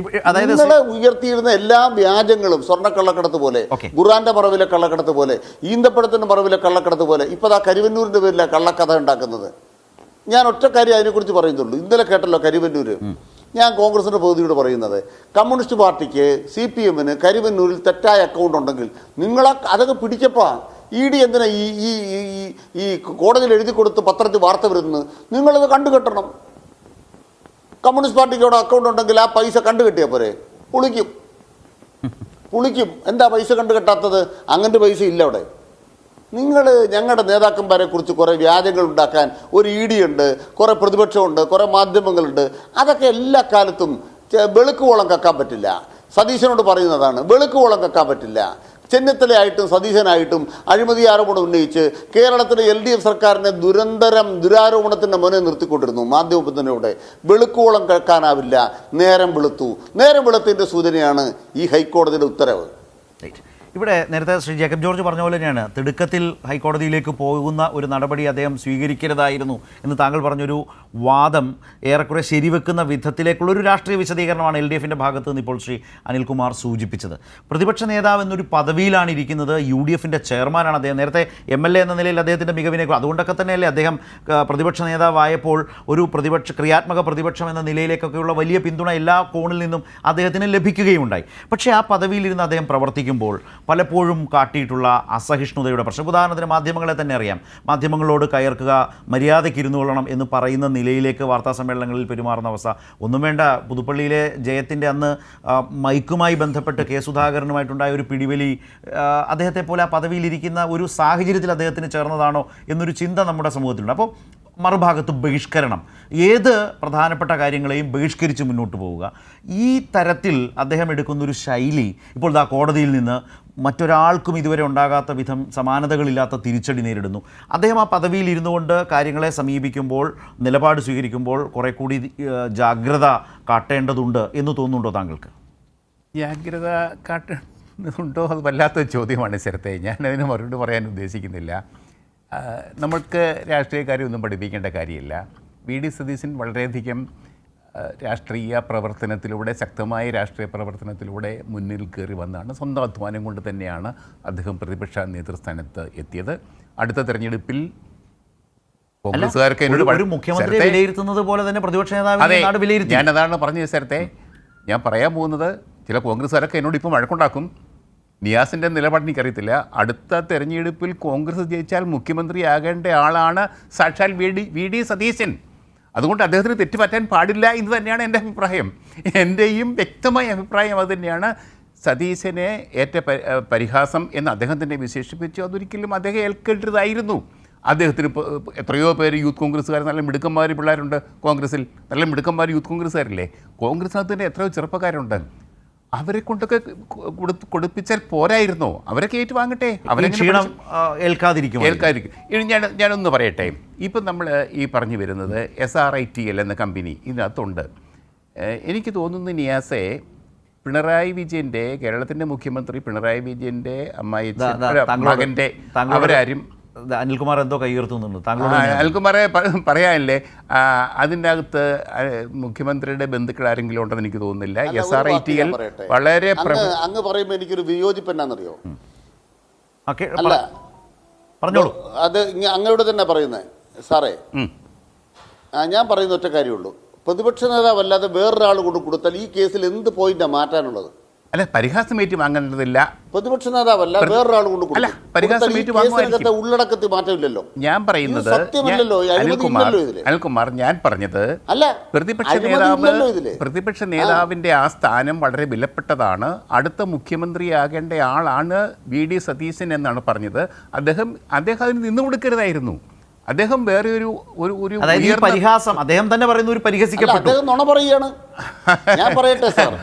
നിങ്ങളെ ഉയർത്തിയിരുന്ന എല്ലാ വ്യാജങ്ങളും സ്വർണ്ണക്കള്ളക്കടത്ത് പോലെ, ഖുർആന്റെ മറവിലെ കള്ളക്കടത്ത് പോലെ, ഈന്തപ്പഴത്തിന്റെ മറവിലെ കള്ളക്കടത്ത് പോലെ ഇപ്പോൾ ആ കരുവന്നൂരിന്റെ പേരിലാണ് കള്ളക്കഥ ഉണ്ടാക്കുന്നത്. ഞാൻ ഒറ്റ കാര്യം അതിനെക്കുറിച്ച് പറയുന്നുള്ളൂ. ഇന്നലെ കേട്ടല്ലോ കരുവന്നൂർ. ഞാൻ കോൺഗ്രസിൻ്റെ പ്രതിനിധിയോട് പറയുന്നത്, കമ്മ്യൂണിസ്റ്റ് പാർട്ടിക്ക് CPM-ന് കരുവന്നൂരിൽ തെറ്റായ അക്കൗണ്ട് ഉണ്ടെങ്കിൽ നിങ്ങളെ അതൊക്കെ പിടിച്ചപ്പോൾ ED എന്തിനാ ഈ കോടതിയിൽ എഴുതി കൊടുത്ത് പത്രത്തിൽ വാർത്ത വരുന്നത്? നിങ്ങളത് കണ്ടുകെട്ടണം. കമ്മ്യൂണിസ്റ്റ് പാർട്ടിക്ക് അവിടെ അക്കൗണ്ട് ഉണ്ടെങ്കിൽ ആ പൈസ കണ്ടുകെട്ടിയാൽ പോരെ? പുളിക്കും. എന്താ പൈസ കണ്ടുകെട്ടാത്തത്? അങ്ങനത്തെ പൈസ ഇല്ല അവിടെ. നിങ്ങൾ ഞങ്ങളുടെ നേതാക്കന്മാരെ കുറിച്ച് കുറേ വ്യാജങ്ങൾ ഉണ്ടാക്കാൻ ഒരു ED ഉണ്ട്, കുറേ പ്രതിപക്ഷമുണ്ട്, കുറേ മാധ്യമങ്ങളുണ്ട്. അതൊക്കെ എല്ലാ കാലത്തും വെളുക്കുവോളം കക്കാൻ പറ്റില്ല. സതീശനോട് പറയുന്നതാണ്, വെളുക്കുവോളം കക്കാൻ പറ്റില്ല. ചെന്നിത്തലയായിട്ടും സതീശനായിട്ടും അഴിമതി ആരോപണം ഉന്നയിച്ച് കേരളത്തിലെ LDF സർക്കാരിനെ ദുരാരോപണത്തിൻ്റെ മുന്നിൽ നിർത്തിക്കൊണ്ടിരുന്നു മാധ്യമത്തിലൂടെ. വെളുക്കുവോളം കേൾക്കാനാവില്ല. നേരം വെളുത്തതിൻ്റെ സൂചനയാണ് ഈ ഹൈക്കോടതിയുടെ ഉത്തരവ്. ഇവിടെ നേരത്തെ ശ്രീ ജേക്കബ് ജോർജ് പറഞ്ഞ പോലെ തന്നെയാണ്, തിടുക്കത്തിൽ ഹൈക്കോടതിയിലേക്ക് പോകുന്ന ഒരു നടപടി അദ്ദേഹം സ്വീകരിക്കരുതായിരുന്നു എന്ന് താങ്കൾ പറഞ്ഞൊരു വാദം ഏറെക്കുറെ ശരിവെക്കുന്ന വിധത്തിലേക്കുള്ളൊരു രാഷ്ട്രീയ വിശദീകരണമാണ് LDFിൻ്റെ ഭാഗത്ത് നിന്ന് ഇപ്പോൾ ശ്രീ അനിൽകുമാർ സൂചിപ്പിച്ചത്. പ്രതിപക്ഷ നേതാവ് എന്നൊരു പദവിയിലാണ് ഇരിക്കുന്നത്. UDFിൻ്റെ ചെയർമാനാണ് അദ്ദേഹം. നേരത്തെ MLA എന്ന നിലയിൽ അദ്ദേഹത്തിൻ്റെ മികവിനെ, അതുകൊണ്ടൊക്കെ തന്നെയല്ലേ അദ്ദേഹം പ്രതിപക്ഷ നേതാവായപ്പോൾ ഒരു ക്രിയാത്മക പ്രതിപക്ഷം എന്ന നിലയിലേക്കൊക്കെയുള്ള വലിയ പിന്തുണ എല്ലാ കോണിൽ നിന്നും അദ്ദേഹത്തിന് ലഭിക്കുകയുണ്ടായി. പക്ഷേ ആ പദവിയിലിരുന്ന് അദ്ദേഹം പ്രവർത്തിക്കുമ്പോൾ പലപ്പോഴും കാട്ടിയിട്ടുള്ള അസഹിഷ്ണുതയുടെ പ്രശ്നം, ഉദാഹരണത്തിന് മാധ്യമങ്ങളെ തന്നെ അറിയാം, മാധ്യമങ്ങളോട് കയർക്കുക, മര്യാദയ്ക്ക് ഇരുന്നു കൊള്ളണം എന്ന് പറയുന്ന നിലയിലേക്ക് വാർത്താ സമ്മേളനങ്ങളിൽ പെരുമാറുന്ന അവസ്ഥ. ഒന്നും വേണ്ട, പുതുപ്പള്ളിയിലെ ജയത്തിൻ്റെ അന്ന് മൈക്കുമായി ബന്ധപ്പെട്ട് കെ സുധാകരനുമായിട്ടുണ്ടായ ഒരു പിടിവലി അദ്ദേഹത്തെ പോലെ ആ പദവിയിലിരിക്കുന്ന ഒരു സാഹചര്യത്തിൽ അദ്ദേഹത്തിന് ചേർന്നതാണോ എന്നൊരു ചിന്ത നമ്മുടെ സമൂഹത്തിലുണ്ട്. അപ്പോൾ മറുഭാഗത്ത് ബഹിഷ്കരണം, ഏത് പ്രധാനപ്പെട്ട കാര്യങ്ങളെയും ബഹിഷ്കരിച്ച് മുന്നോട്ട് പോവുക, ഈ തരത്തിൽ അദ്ദേഹം എടുക്കുന്നൊരു ശൈലി ഇപ്പോൾ കോടതിയിൽ നിന്ന് മറ്റൊരാൾക്കും ഇതുവരെ ഉണ്ടാകാത്ത വിധം സമാനതകളില്ലാത്ത തിരിച്ചടി നേരിടുന്നു. അദ്ദേഹം ആ പദവിയിൽ ഇരുന്നു കൊണ്ട് കാര്യങ്ങളെ സമീപിക്കുമ്പോൾ, നിലപാട് സ്വീകരിക്കുമ്പോൾ കുറെ കൂടി ജാഗ്രത കാട്ടേണ്ടതുണ്ട് എന്ന് തോന്നുന്നുണ്ടോ താങ്കൾക്ക്? ജാഗ്രത കാട്ടേണ്ടതുണ്ടോ? അത് വല്ലാത്ത ചോദ്യമാണ് ശരത്തെ. ഞാനതിന് മറുപടി പറയാൻ ഉദ്ദേശിക്കുന്നില്ല. നമ്മൾക്ക് രാഷ്ട്രീയക്കാരെയൊന്നും പഠിപ്പിക്കേണ്ട കാര്യമില്ല. VD സതീശൻ വളരെയധികം രാഷ്ട്രീയ പ്രവർത്തനത്തിലൂടെ, ശക്തമായ രാഷ്ട്രീയ പ്രവർത്തനത്തിലൂടെ മുന്നിൽ കയറി വന്നാണ്. സ്വന്തം അധ്വാനം കൊണ്ട് തന്നെയാണ് അദ്ദേഹം പ്രതിപക്ഷ നേതൃസ്ഥാനത്ത് എത്തിയത്. അടുത്ത തെരഞ്ഞെടുപ്പിൽ കോൺഗ്രസ്സുകാർക്ക് മുഖ്യമന്ത്രി വിലയിരുത്തുന്നത് പോലെ തന്നെ പ്രതിപക്ഷ നേതാവ് വിലയിരുത്തി. ഞാനതാണ് പറഞ്ഞത് സ്ഥലത്തെ. ഞാൻ പറയാൻ പോകുന്നത്, ചില കോൺഗ്രസ്സുകാരൊക്കെ എന്നോട് ഇപ്പം വഴക്കുണ്ടാക്കും. നിയാസിൻ്റെ നിലപാട് എനിക്കറിയത്തില്ല. അടുത്ത തെരഞ്ഞെടുപ്പിൽ കോൺഗ്രസ് ജയിച്ചാൽ മുഖ്യമന്ത്രിയാകേണ്ട ആളാണ് സാക്ഷാൽ VD സതീശൻ. അതുകൊണ്ട് അദ്ദേഹത്തിന് തെറ്റുപറ്റാൻ പാടില്ല എന്ന് തന്നെയാണ് എൻ്റെ അഭിപ്രായം. എൻ്റെയും വ്യക്തമായ അഭിപ്രായം അത് തന്നെയാണ്. സതീശനെ ഏറ്റ പരിഹാസം എന്ന് അദ്ദേഹം തന്നെ വിശേഷിപ്പിച്ചു. അതൊരിക്കലും അദ്ദേഹം ഏൽക്കേണ്ടതായിരുന്നു. അദ്ദേഹത്തിന് എത്രയോ പേര് യൂത്ത് കോൺഗ്രസ്സുകാർ, നല്ല മിടുക്കന്മാർ പിള്ളേരുണ്ട് കോൺഗ്രസ്സിൽ, നല്ല മിടുക്കന്മാർ യൂത്ത് കോൺഗ്രസ്സുകാരില്ലേ. കോൺഗ്രസ്സിനകത്ത് തന്നെ എത്രയോ ചെറുപ്പക്കാരുണ്ട്. അവരെ കൊണ്ടൊക്കെ കൊടുപ്പിച്ചാൽ പോരായിരുന്നോ? അവരൊക്കെ ഏറ്റുവാങ്ങട്ടെ, അവരെ ഏൽക്കാതിരിക്കും. ഞാനൊന്ന് പറയട്ടെ. ഇപ്പം നമ്മൾ ഈ പറഞ്ഞു വരുന്നത് SRITL എന്ന കമ്പനി ഇതിനകത്തുണ്ട്. എനിക്ക് തോന്നുന്നു നിയാസെ, പിണറായി വിജയൻ്റെ, കേരളത്തിൻ്റെ മുഖ്യമന്ത്രി പിണറായി വിജയൻ്റെ അമ്മായി മകൻ്റെ, അവരാരും അനിൽകുമാർ എന്തോ കൈയുയർത്തുന്നുണ്ട്. അനിൽകുമാറെ പറയാനില്ലേ, അതിൻ്റെ അകത്ത് മുഖ്യമന്ത്രിയുടെ ബന്ധുക്കൾ ആരെങ്കിലും ഉണ്ടെന്ന് എനിക്ക് തോന്നുന്നില്ല. SRITL വളരെ അങ്ങ് പറയുമ്പോൾ എനിക്കൊരു വിയോജിപ്പ് എന്നാണെന്നറിയോ? അല്ല, പറഞ്ഞോളൂ. അത് അങ്ങയോട് തന്നെ പറയുന്നത് സാറേ. ഞാൻ പറയുന്ന ഒറ്റ കാര്യമുള്ളൂ. പ്രതിപക്ഷ നേതാവല്ലാതെ വേറൊരാൾ കൊണ്ട് കൊടുത്താൽ ഈ കേസിൽ എന്ത് പോയിന്റാണ് മാറ്റാനുള്ളത്? അല്ല, പരിഹാസം ഏറ്റ് വാങ്ങേണ്ടതില്ല. പ്രതിപക്ഷ നേതാവല്ല, വേറൊരാൾ കൊണ്ട് ഉള്ളടക്കത്തിൽ മാറ്റമില്ലല്ലോ. ഞാൻ പറയുന്നത്, അനിൽകുമാർ, ഞാൻ പറഞ്ഞത് പ്രതിപക്ഷ നേതാവിന്റെ ആ സ്ഥാനം വളരെ വിലപ്പെട്ടതാണ്. അടുത്ത മുഖ്യമന്ത്രിയാകേണ്ട ആളാണ് VD സതീശൻ എന്നാണ് പറഞ്ഞത്. അദ്ദേഹം അതിന് നിന്നു കൊടുക്കരുതായിരുന്നു. അദ്ദേഹം വേറെ ഒരു പരിഹാസം, അദ്ദേഹം തന്നെ പറയുന്ന ഒരു പരിഹസിക്കപ്പെട്ടു. നുണ പറയുകയാണ്. ഞാൻ പറയട്ടെ സാർ,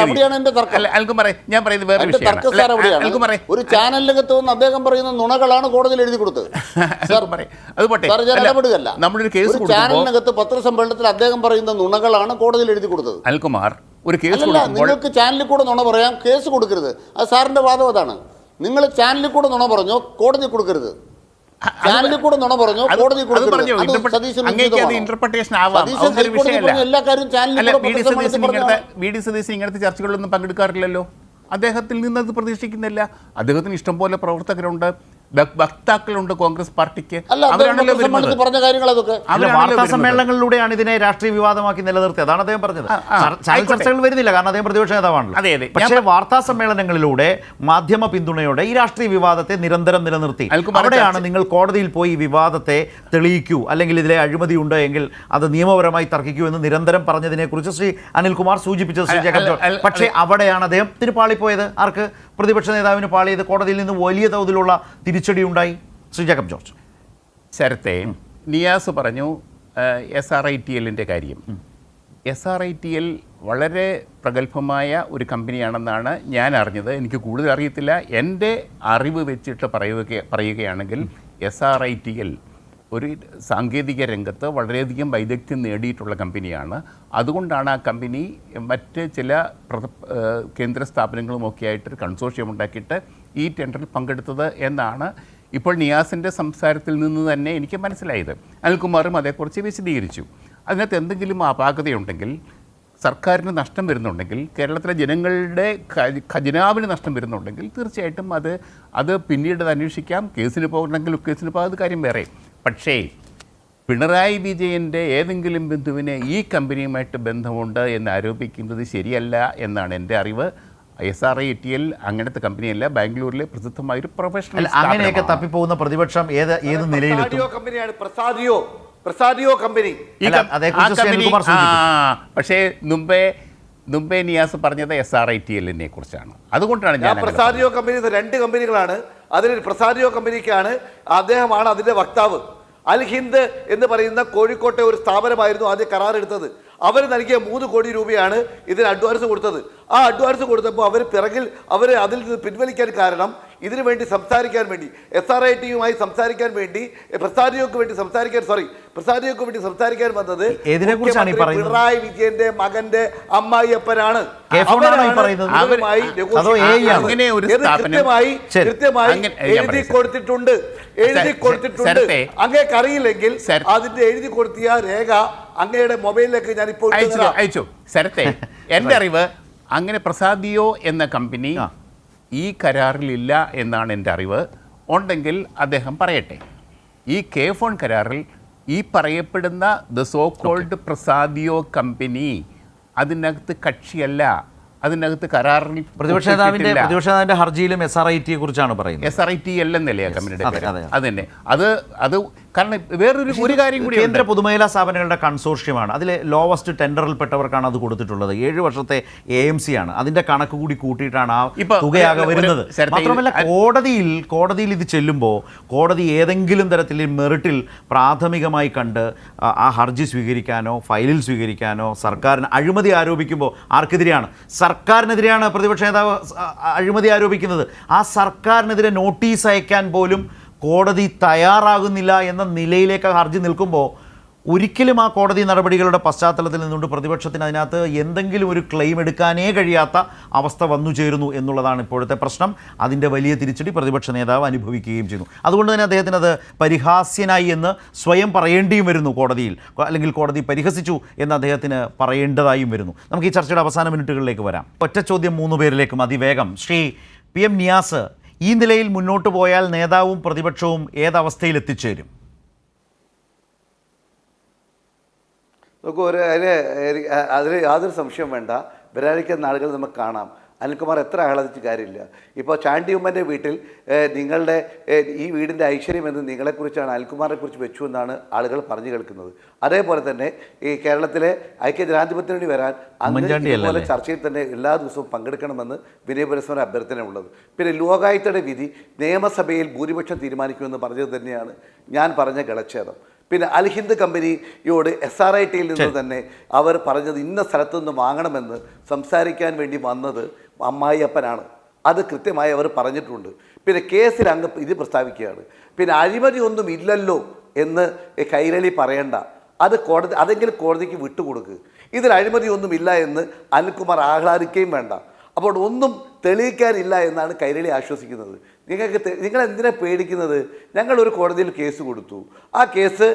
അവിടെയാണ് എന്റെ തർക്കം. ഞാൻ പറയുന്നത് വേറെ വിഷയമാണ്. ഒരു ചാനലിനകത്ത് വന്ന് അദ്ദേഹം പറയുന്ന നുണകളാണ് കോടതിയിൽ എഴുതി കൊടുത്തത്. ഇടപെടുകയല്ല. നമ്മളൊരു കേസ് ചാനലിനകത്ത് പത്രസമ്മേളനത്തിൽ അദ്ദേഹം പറയുന്ന നുണകളാണ് കോടതിയിൽ എഴുതി കൊടുത്തത്. അനിൽകുമാർ, ഒരു കേസ് നിങ്ങൾക്ക് ചാനലിൽ കൂടെ നുണ പറയാം, കേസ് കൊടുക്കരുത്. അത് സാറിന്റെ വാദം അതാണ്. നിങ്ങൾ ചാനലിൽ കൂടെ നുണ പറഞ്ഞോ, കോടതി കൊടുക്കരുത്. ചാനലിൽ കൂടെ നുണ പറഞ്ഞോ, കോടതി കൊടുക്കരുത്. എല്ലാ കാര്യവും VD സതീശൻ ഇങ്ങനത്തെ ചർച്ചകളിലൊന്നും പങ്കെടുക്കാറില്ലല്ലോ. അദ്ദേഹത്തിൽ നിന്നത് പ്രതീക്ഷിക്കുന്നില്ല. അദ്ദേഹത്തിന് ഇഷ്ടംപോലെ പ്രവർത്തകരുണ്ട്. വക്താക്കളുണ്ട് കോൺഗ്രസ് പാർട്ടിക്ക്. അല്ല, അവരാണല്ലോ സമ്മേളനത്തിൽ പറഞ്ഞ കാര്യങ്ങൾ അതൊക്കെ. അല്ല, വാർത്താ സമ്മേളനങ്ങളിലൂടെയാണ് ഇതിനെ രാഷ്ട്രീയ വിവാദമാക്കി നിലനിർത്തിയത്. അതാണ് അദ്ദേഹം പറഞ്ഞത്. ചാനൽ ചർച്ചകൾ വരുന്നില്ല, കാരണം അദ്ദേഹം പ്രതിപക്ഷ നേതാവാണല്ലോ. അതെ, അതെ. പക്ഷേ വാർത്താ സമ്മേളനങ്ങളിലൂടെ മാധ്യമ പിന്തുണയോടെ ഈ രാഷ്ട്രീയ വിവാദത്തെ നിരന്തരം നിലനിർത്തി. അവിടെയാണ് നിങ്ങൾ കോടതിയിൽ പോയി വിവാദത്തെ തെളിയിക്കൂ, അല്ലെങ്കിൽ ഇതിലെ അഴിമതി ഉണ്ട് എങ്കിൽ അത് നിയമപരമായി തർക്കിക്കൂ എന്ന് നിരന്തരം പറഞ്ഞതിനെക്കുറിച്ച് ശ്രീ അനിൽകുമാർ സൂചിപ്പിച്ചത് ശ്രീ ജേക്കബ് ജോർജ്. പക്ഷേ അവിടെയാണ് അദ്ദേഹത്തിന് പാളിപ്പോയത്. ആർക്ക്? പ്രതിപക്ഷ നേതാവിന് പാളിയത്. കോടതിയിൽ നിന്ന് വലിയ തോതിലുള്ള തിരിച്ചടി ഉണ്ടായി. ശ്രീ ജേക്കബ് ജോർജ്. ശരത്തെ, നിയാസ് പറഞ്ഞു SRITLൻ്റെ കാര്യം. SRITL വളരെ പ്രഗത്ഭമായ ഒരു കമ്പനിയാണെന്നാണ് ഞാൻ അറിഞ്ഞത്. എനിക്ക് കൂടുതൽ അറിയത്തില്ല. എൻ്റെ അറിവ് വെച്ചിട്ട് പറയുകയാണെങ്കിൽ SRITL ഒരു സാങ്കേതിക രംഗത്ത് വളരെയധികം വൈദഗ്ധ്യം നേടിയിട്ടുള്ള കമ്പനിയാണ്. അതുകൊണ്ടാണ് ആ കമ്പനി മറ്റ് ചില കേന്ദ്ര സ്ഥാപനങ്ങളുമൊക്കെ ആയിട്ടൊരു കൺസോർഷ്യം ഉണ്ടാക്കിയിട്ട് ഈ ടെൻഡറിൽ പങ്കെടുത്തത് എന്നാണ് ഇപ്പോൾ നിയാസിൻ്റെ സംസാരത്തിൽ നിന്ന് തന്നെ എനിക്ക് മനസ്സിലായത്. അനിൽകുമാറും അതേക്കുറിച്ച് വിശദീകരിച്ചു. അതിനകത്ത് എന്തെങ്കിലും അപാകതയുണ്ടെങ്കിൽ, സർക്കാരിന് നഷ്ടം വരുന്നുണ്ടെങ്കിൽ, കേരളത്തിലെ ജനങ്ങളുടെ ഖജനാവിന് നഷ്ടം വരുന്നുണ്ടെങ്കിൽ തീർച്ചയായിട്ടും അത് പിന്നീട് അന്വേഷിക്കാം. കേസിന് പോകണമെങ്കിൽ കേസിന് പോകാതെ കാര്യം വേറെ. പക്ഷേ പിണറായി വിജയൻ്റെ ഏതെങ്കിലും ബന്ധുവിനെ ഈ കമ്പനിയുമായിട്ട് ബന്ധമുണ്ട് എന്ന് ആരോപിക്കുന്നത് ശരിയല്ല എന്നാണ് എൻ്റെ അറിവ്. SRITL അങ്ങനത്തെ കമ്പനിയല്ല, ബാംഗ്ലൂരിലെ പ്രസിദ്ധമായൊരു പ്രൊഫഷണൽ. അങ്ങനെയൊക്കെ തപ്പിപ്പോകുന്ന പ്രതിപക്ഷം ഏത് നിലയിലെത്തും? പക്ഷേ മുമ്പേ നിയാസ് പറഞ്ഞത് SRITLനെ കുറിച്ചാണ്. അതുകൊണ്ടാണ് ഞാൻ പ്രസാദിയോ കമ്പനി, 2 കമ്പനികളാണ്. അതിൽ പ്രസാദിയോ കമ്പനിക്കാണ്, അദ്ദേഹമാണ് അതിൻ്റെ വക്താവ്. അൽ ഹിന്ദ് എന്ന് പറയുന്ന കോഴിക്കോട്ടെ ഒരു സ്ഥാപനമായിരുന്നു ആദ്യം കരാറെടുത്തത്. അവർ നൽകിയ 3 കോടി രൂപയാണ് ഇതിന് അഡ്വാൻസ് കൊടുത്തത്. ആ അഡ്വാൻസ് കൊടുത്തപ്പോൾ അവർ അതിൽ നിന്ന് പിൻവലിക്കാൻ കാരണം ഇതിനു വേണ്ടി സംസാരിക്കാൻ വേണ്ടി, SRITയുമായി സംസാരിക്കാൻ വേണ്ടി, പ്രസാദിയോക്ക് വേണ്ടി സംസാരിക്കാൻ വന്നത് പിണറായി വിജയന്റെ മകന്റെ അമ്മായിയപ്പനാണ്. കൃത്യമായി എഴുതി കൊടുത്തിട്ടുണ്ട്. അങ്ങേക്ക് അറിയില്ലെങ്കിൽ അതിന്റെ എഴുതി കൊടുത്തിയ രേഖ അങ്ങയുടെ മൊബൈലിലേക്ക് ഞാൻ ഇപ്പോൾ അയച്ചു. ശരത്തെ, എൻ്റെ അറിവ് അങ്ങനെ പ്രസാദിയോ എന്ന കമ്പനി ഈ കരാറിലില്ല എന്നാണ് എൻ്റെ അറിവ്. ഉണ്ടെങ്കിൽ അദ്ദേഹം പറയട്ടെ. ഈ K-Phone കരാറിൽ ഈ പറയപ്പെടുന്ന the so called Prasadio company അതിനകത്ത് കക്ഷിയല്ല. അതിനകത്ത് കരാറിൽ പ്രതിപക്ഷ നേതാവിന്റെ ഹർജിയിലും SRITയെ കുറിച്ചാണ് പറയുന്നത്. SRITL എന്നല്ലേ കമ്പനിയുടെ പേര്? അത് തന്നെ. അത് കാരണം ഒരു കാര്യം കൂടി, കേന്ദ്ര പൊതുമേഖലാ സ്ഥാപനങ്ങളുടെ കൺസോർഷ്യമാണ്. അതിൽ ലോവസ്റ്റ് ടെൻഡറിൽപ്പെട്ടവർക്കാണ് അത് കൊടുത്തിട്ടുള്ളത്. 7 വർഷത്തെ AMC ആണ്. അതിന്റെ കണക്ക് കൂടി കൂട്ടിയിട്ടാണ് ആ തുകയാകെ വരുന്നത്. മാത്രമല്ല കോടതിയിൽ ഇത് ചെല്ലുമ്പോൾ കോടതി ഏതെങ്കിലും തരത്തിൽ മെറിറ്റിൽ പ്രാഥമികമായി കണ്ട് ആ ഹർജി സ്വീകരിക്കാനോ ഫയലിൽ സ്വീകരിക്കാനോ, സർക്കാരിന് അഴിമതി ആരോപിക്കുമ്പോൾ ആർക്കെതിരെയാണ്? സർക്കാരിനെതിരെയാണ് പ്രതിപക്ഷ നേതാവ് അഴിമതി ആരോപിക്കുന്നത്. ആ സർക്കാരിനെതിരെ നോട്ടീസ് അയക്കാൻ പോലും കോടതി തയ്യാറാകുന്നില്ല എന്ന നിലയിലേക്ക് ഹർജി നിൽക്കുമ്പോൾ ഒരിക്കലും ആ കോടതി നടപടികളുടെ പശ്ചാത്തലത്തിൽ നിന്നുകൊണ്ട് പ്രതിപക്ഷത്തിന് അതിനകത്ത് എന്തെങ്കിലും ഒരു ക്ലെയിം എടുക്കാനേ കഴിയാത്ത അവസ്ഥ വന്നു ചേരുന്നു എന്നുള്ളതാണ് ഇപ്പോഴത്തെ പ്രശ്നം. അതിൻ്റെ വലിയ തിരിച്ചടി പ്രതിപക്ഷ നേതാവ് അനുഭവിക്കുകയും ചെയ്യുന്നു. അതുകൊണ്ട് തന്നെ അദ്ദേഹത്തിന് അത് പരിഹാസ്യനായി എന്ന് സ്വയം പറയേണ്ടിയും വരുന്നു കോടതിയിൽ, അല്ലെങ്കിൽ കോടതി പരിഹസിച്ചു എന്ന് അദ്ദേഹത്തിന് പറയേണ്ടതായും വരുന്നു. നമുക്ക് ഈ ചർച്ചയുടെ അവസാന മിനിറ്റുകളിലേക്ക് വരാം. ഒറ്റ ചോദ്യം 3 പേരിലേക്കും അതിവേഗം. ശ്രീ PM നിയാസ്, ഈ നിലയിൽ മുന്നോട്ട് പോയാൽ നേതാവും പ്രതിപക്ഷവും ഏതവസ്ഥയിൽ എത്തിച്ചേരും? നോക്കൂ, അതിൽ യാതൊരു സംശയം വേണ്ട. വരാനിരിക്കുന്ന നാളുകൾ നമുക്ക് കാണാം. അനിൽകുമാർ എത്ര ആഹ്ലാദിച്ച് കാര്യമില്ല. ഇപ്പോൾ ചാണ്ടി ഉമ്മൻ്റെ വീട്ടിൽ നിങ്ങളുടെ ഈ വീടിൻ്റെ ഐശ്വര്യം എന്ന് നിങ്ങളെക്കുറിച്ചാണ്, അനിൽകുമാറിനെ കുറിച്ച് വെച്ചു എന്നാണ് ആളുകൾ പറഞ്ഞു കേൾക്കുന്നത്. അതേപോലെ തന്നെ ഈ കേരളത്തിലെ ഐക്യജനാധിപത്യത്തിന് വേണ്ടി വരാൻ അങ്ങനെ ചർച്ചയിൽ തന്നെ എല്ലാ ദിവസവും പങ്കെടുക്കണമെന്ന് വിനയപരസ്പര അഭ്യർത്ഥന ഉള്ളത്. പിന്നെ ലോകായുക്തയുടെ വിധി നിയമസഭയിൽ ഭൂരിപക്ഷം തീരുമാനിക്കുമെന്ന് പറഞ്ഞത് തന്നെയാണ് ഞാൻ പറഞ്ഞ ഗളച്ഛേദം. പിന്നെ അൽ ഹിന്ദ് കമ്പനിയോട് SRITയിൽ നിന്ന് തന്നെ അവർ പറഞ്ഞത് ഇന്ന സ്ഥലത്തു നിന്ന് വാങ്ങണമെന്ന് സംസാരിക്കാൻ വേണ്ടി വന്നത് അമ്മായിയപ്പനാണ്. അത് കൃത്യമായി അവർ പറഞ്ഞിട്ടുണ്ട്. പിന്നെ കേസിൽ അങ്ങ് ഇത് പ്രസ്താവിക്കുകയാണ്. പിന്നെ അഴിമതി ഒന്നും ഇല്ലല്ലോ എന്ന് കൈരളി പറയണ്ട. അതെങ്കിലും കോടതിക്ക് വിട്ടുകൊടുക്കുക. ഇതിൽ അഴിമതി ഒന്നും ഇല്ല എന്ന് അനിൽകുമാർ ആഹ്ലാദിക്കുകയും വേണ്ട. അപ്പോൾ ഒന്നും തെളിയിക്കാനില്ല എന്നാണ് കൈരളി ആശ്വസിക്കുന്നത്. നിങ്ങൾ എന്തിനാ പേടിക്കുന്നത്? ഞങ്ങളൊരു കോടതിയിൽ കേസ് കൊടുത്തു. ആ കേസ്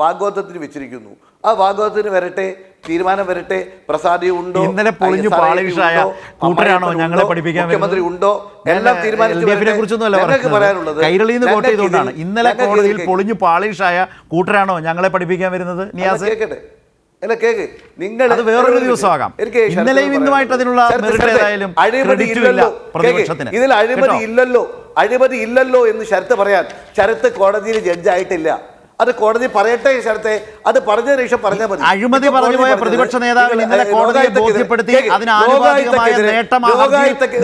വാഗ്വാദത്തിന് വെച്ചിരിക്കുന്നു. ആ വാഗ്വാദത്തിന് വരട്ടെ, തീരുമാനം വരട്ടെ. പ്രസാദി ഉണ്ടോ, ഇന്നലെ പൊളിഞ്ഞു പാളിഷായ കൂട്ടരാണോ ഞങ്ങളെ പഠിപ്പിക്കാൻ മുഖ്യമന്ത്രി ഉണ്ടോ, എല്ലാം തീരുമാനിച്ചു പറയാനുള്ളത്. കൈരളിന്ന് കോട്ട് ചെയ്തുകൊണ്ടാണ് ഇന്നലെ കോടതിയിൽ പൊളിഞ്ഞു പാളിഷായ കൂട്ടരാണോ ഞങ്ങളെ പഠിപ്പിക്കാൻ വരുന്നത്. നിയാസ് കേൾക്കട്ടെ, അല്ല കേക്ക്, നിങ്ങൾ അത് വേറൊരു ദിവസമാകാം. ഇന്നലെയും ഇന്നുമായിട്ട് അതിനുള്ള ഇതിൽ അഴിമതി ഇല്ലല്ലോ എന്ന് ശരത്ത് പറയാൻ ശരത്ത് കോടതിയിൽ ജഡ്ജായിട്ടില്ല. അത് കോടതി പറയട്ടെ ശരത്തെ, അത് പറഞ്ഞതിന് ശേഷം പറഞ്ഞാൽ മതി. അഴിമതി പറഞ്ഞുപോയ പ്രതിപക്ഷ നേതാവ് ഇന്നലെ കോടതിയെ ബോധ്യപ്പെടുത്തി അതിന് ആനുപാതികമായ നേട്ടം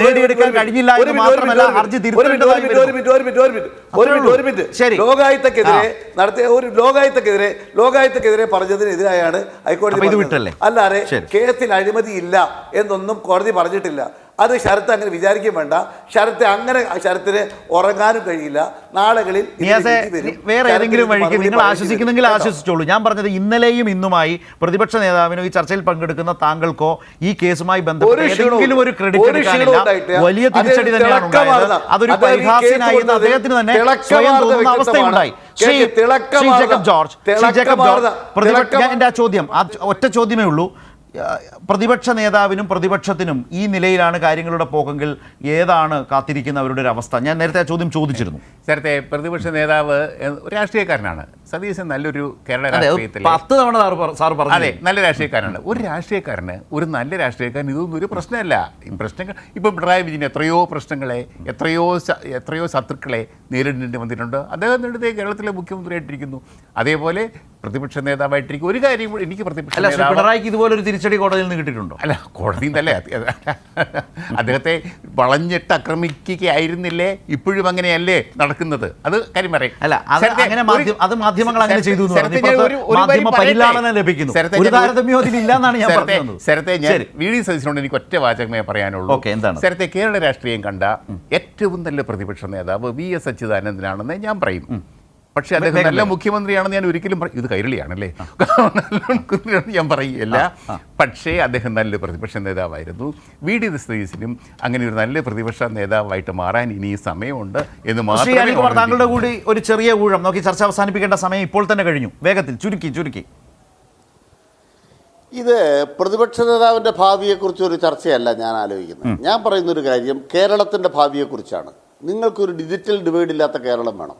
നേടിയെടുക്കാൻ കഴിഞ്ഞില്ല എന്ന് മാത്രമല്ല ഹർജി തിരുത്തേണ്ടതായി ലോകായുക്തക്കെതിരെ പറഞ്ഞതിനെതിരായാണ് ഹൈക്കോടതി. അല്ലാതെ കേസിൽ അഴിമതി ഇല്ല എന്നൊന്നും കോടതി പറഞ്ഞിട്ടില്ല. അത് ശരത്ത് അങ്ങനെ വിചാരിക്കും വേണ്ട. ശരത്തിന് ഉറങ്ങാനും കഴിയില്ല. നാളുകളിൽ വേറെ ഏതെങ്കിലും വഴിക്ക് നിങ്ങൾ ആശ്വസിക്കുന്നെങ്കിൽ ആശ്വസിച്ചോളൂ. ഞാൻ പറഞ്ഞത് ഇന്നലെയും ഇന്നുമായി പ്രതിപക്ഷ നേതാവിനോ ഈ ചർച്ചയിൽ പങ്കെടുക്കുന്ന താങ്കൾക്കോ ഈ കേസുമായി ബന്ധപ്പെട്ട് ഏതെങ്കിലും ഒരു ക്രെഡിറ്റ് എടുക്കാനില്ല. വലിയ തിരിച്ചടി തന്നെയാണ് ഉണ്ടായത്. അതൊരു പരിഹാസ്യനായി എന്ന് അദ്ദേഹത്തിന് തന്നെ സ്വയം തോന്നുന്ന അവസ്ഥയുണ്ടായി. ജേക്കബ് ജോർജ്, എന്റെ ആ ചോദ്യം, ഒറ്റ ചോദ്യമേ ഉള്ളൂ. പ്രതിപക്ഷ നേതാവിനും പ്രതിപക്ഷത്തിനും ഈ നിലയിലാണ് കാര്യങ്ങളുടെ പോക്കെങ്കിൽ ഏതാണ് കാത്തിരിക്കുന്നവരുടെ ഒരു അവസ്ഥ? ഞാൻ നേരത്തെ ആ ചോദ്യം ചോദിച്ചിരുന്നു. നേരത്തെ പ്രതിപക്ഷ നേതാവ് രാഷ്ട്രീയക്കാരനാണ്. സതീശൻ നല്ലൊരു കേരള രാഷ്ട്രീയത്തിൽ 10 തവണ സാർ പറഞ്ഞു. അതെ, നല്ല രാഷ്ട്രീയക്കാരനാണ്. ഒരു രാഷ്ട്രീയക്കാരന്, ഒരു നല്ല രാഷ്ട്രീയക്കാരൻ ഇതൊന്നും ഒരു പ്രശ്നമല്ല. ഈ പ്രശ്നങ്ങൾ ഇപ്പം പിണറായി വിജയൻ എത്രയോ പ്രശ്നങ്ങളെ, എത്രയോ ശത്രുക്കളെ നേരിടേണ്ടി വന്നിട്ടുണ്ട്. അദ്ദേഹം നേരിടുന്നത് കേരളത്തിലെ മുഖ്യമന്ത്രിയായിട്ടിരിക്കുന്നു. അതേപോലെ പ്രതിപക്ഷ നേതാവായിട്ടിരിക്കും. ഒരു കാര്യം എനിക്ക് പ്രതിപക്ഷ നേതാവ് പിണറായിക്ക് ഇതുപോലൊരു തിരിച്ചടി കോടതിയിൽ നിന്ന് കിട്ടിയിട്ടുണ്ടോ? അല്ല, കോടതിയിൽ നിന്നല്ലേ അദ്ദേഹത്തെ വളഞ്ഞിട്ട് ആക്രമിക്കുകയായിരുന്നില്ലേ? ഇപ്പോഴും അങ്ങനെയല്ലേ നടക്കുന്നത്? അത് കാര്യം പറയും. അല്ല, അത് മാധ്യമങ്ങൾ അങ്ങനെ ചെയ്തു. മാധ്യമ പരിലാളനം ലഭിക്കുന്നു. ഒരു താരതമ്യം അതിലില്ല എന്നാണ് ഞാൻ പറഞ്ഞത്. ശരത്തെ, ഞാൻ വി.ഡി. സതീശനോട് എനിക്ക് ഒറ്റ വാചകമേ പറയാനുള്ളൂ. ശരത്തെ, കേരള രാഷ്ട്രീയം കണ്ട ഏറ്റവും നല്ല പ്രതിപക്ഷ നേതാവ് വി.എസ്. അച്യുതാനന്ദനാണെന്ന് ഞാൻ പറയും. പക്ഷെ അദ്ദേഹം നല്ല മുഖ്യമന്ത്രിയാണെന്ന് ഞാൻ ഒരിക്കലും ഇത് കൈരളിയാണല്ലേ ഞാൻ പറയില്ല. പക്ഷേ അദ്ദേഹം നല്ല പ്രതിപക്ഷ നേതാവായിരുന്നു. വി.ഡി. സതീശനും അങ്ങനെ ഒരു നല്ല പ്രതിപക്ഷ നേതാവായിട്ട് മാറാൻ ഇനി സമയമുണ്ട് എന്ന് മാത്രമേ. താങ്കളുടെ കൂടി ഒരു ചെറിയ ഊഴം നോക്കി ചർച്ച അവസാനിപ്പിക്കേണ്ട സമയം ഇപ്പോൾ തന്നെ കഴിഞ്ഞു. വേഗത്തിൽ ചുരുക്കി. ഇത് പ്രതിപക്ഷ നേതാവിൻ്റെ ഭാവിയെക്കുറിച്ച് ഒരു ചർച്ചയല്ല ഞാൻ ആലോചിക്കുന്നത്. ഞാൻ പറയുന്നൊരു കാര്യം കേരളത്തിൻ്റെ ഭാവിയെക്കുറിച്ചാണ്. നിങ്ങൾക്കൊരു ഡിജിറ്റൽ ഡിവൈഡ് ഇല്ലാത്ത കേരളം വേണം.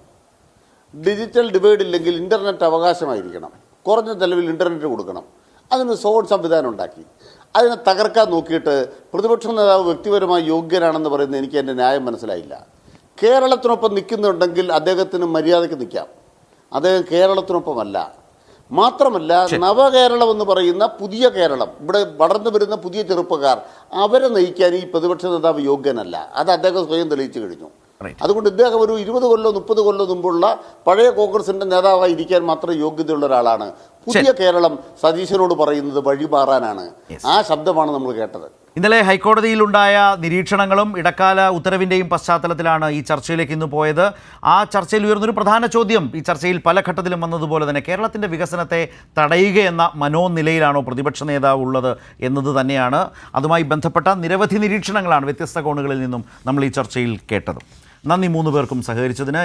ഡിജിറ്റൽ ഡിവൈഡ് ഇല്ലെങ്കിൽ ഇൻ്റർനെറ്റ് അവകാശമായിരിക്കണം. കുറഞ്ഞ ചെലവിൽ ഇൻ്റർനെറ്റ് കൊടുക്കണം. അതിന് സോൺ സംവിധാനം ഉണ്ടാക്കി അതിനെ തകർക്കാൻ നോക്കിയിട്ട് പ്രതിപക്ഷ നേതാവ് വ്യക്തിപരമായി യോഗ്യനാണെന്ന് പറയുന്നത് എനിക്ക് എൻ്റെ ന്യായം മനസ്സിലായില്ല. കേരളത്തിനൊപ്പം നിൽക്കുന്നുണ്ടെങ്കിൽ അദ്ദേഹത്തിന് മര്യാദയ്ക്ക് നിൽക്കാം. അദ്ദേഹം കേരളത്തിനൊപ്പമല്ല. മാത്രമല്ല, നവകേരളം എന്ന് പറയുന്ന പുതിയ കേരളം, ഇവിടെ വളർന്നു വരുന്ന പുതിയ ചെറുപ്പക്കാർ, അവരെ നയിക്കാൻ ഈ പ്രതിപക്ഷ നേതാവ് യോഗ്യനല്ല. അത് അദ്ദേഹം സ്വയം തെളിയിച്ചു കഴിഞ്ഞു. അതുകൊണ്ട് ഇദ്ദേഹം ഒരു 20 കൊല്ലോ 30 കൊല്ലോ മുമ്പുള്ള പഴയ കോൺഗ്രസിന്റെ നേതാവായി ഇരിക്കാൻ മാത്രം യോഗ്യതയുള്ള ഒരാളാണ്. പുതിയ കേരളം സതീശനോട് പറയുന്നത് വഴിമാറാനാണ്. ആ ശബ്ദമാണ് നമ്മൾ കേട്ടത്. ഇന്നലെ ഹൈക്കോടതിയിലുണ്ടായ നിരീക്ഷണങ്ങളും ഇടക്കാല ഉത്തരവിൻ്റെയും പശ്ചാത്തലത്തിലാണ് ഈ ചർച്ചയിലേക്ക് ഇന്ന് പോയത്. ആ ചർച്ചയിൽ ഉയർന്നൊരു പ്രധാന ചോദ്യം, ഈ ചർച്ചയിൽ പല ഘട്ടത്തിലും വന്നതുപോലെ തന്നെ കേരളത്തിൻ്റെ വികസനത്തെ തടയുകയെന്ന മനോനിലയിലാണോ പ്രതിപക്ഷ നേതാവ് ഉള്ളത് എന്നത് തന്നെയാണ്. അതുമായി ബന്ധപ്പെട്ട നിരവധി നിരീക്ഷണങ്ങളാണ് വ്യത്യസ്ത കോണുകളിൽ നിന്നും നമ്മൾ ഈ ചർച്ചയിൽ കേട്ടത്. നന്ദി 3 പേർക്കും സഹകരിച്ചതിന്.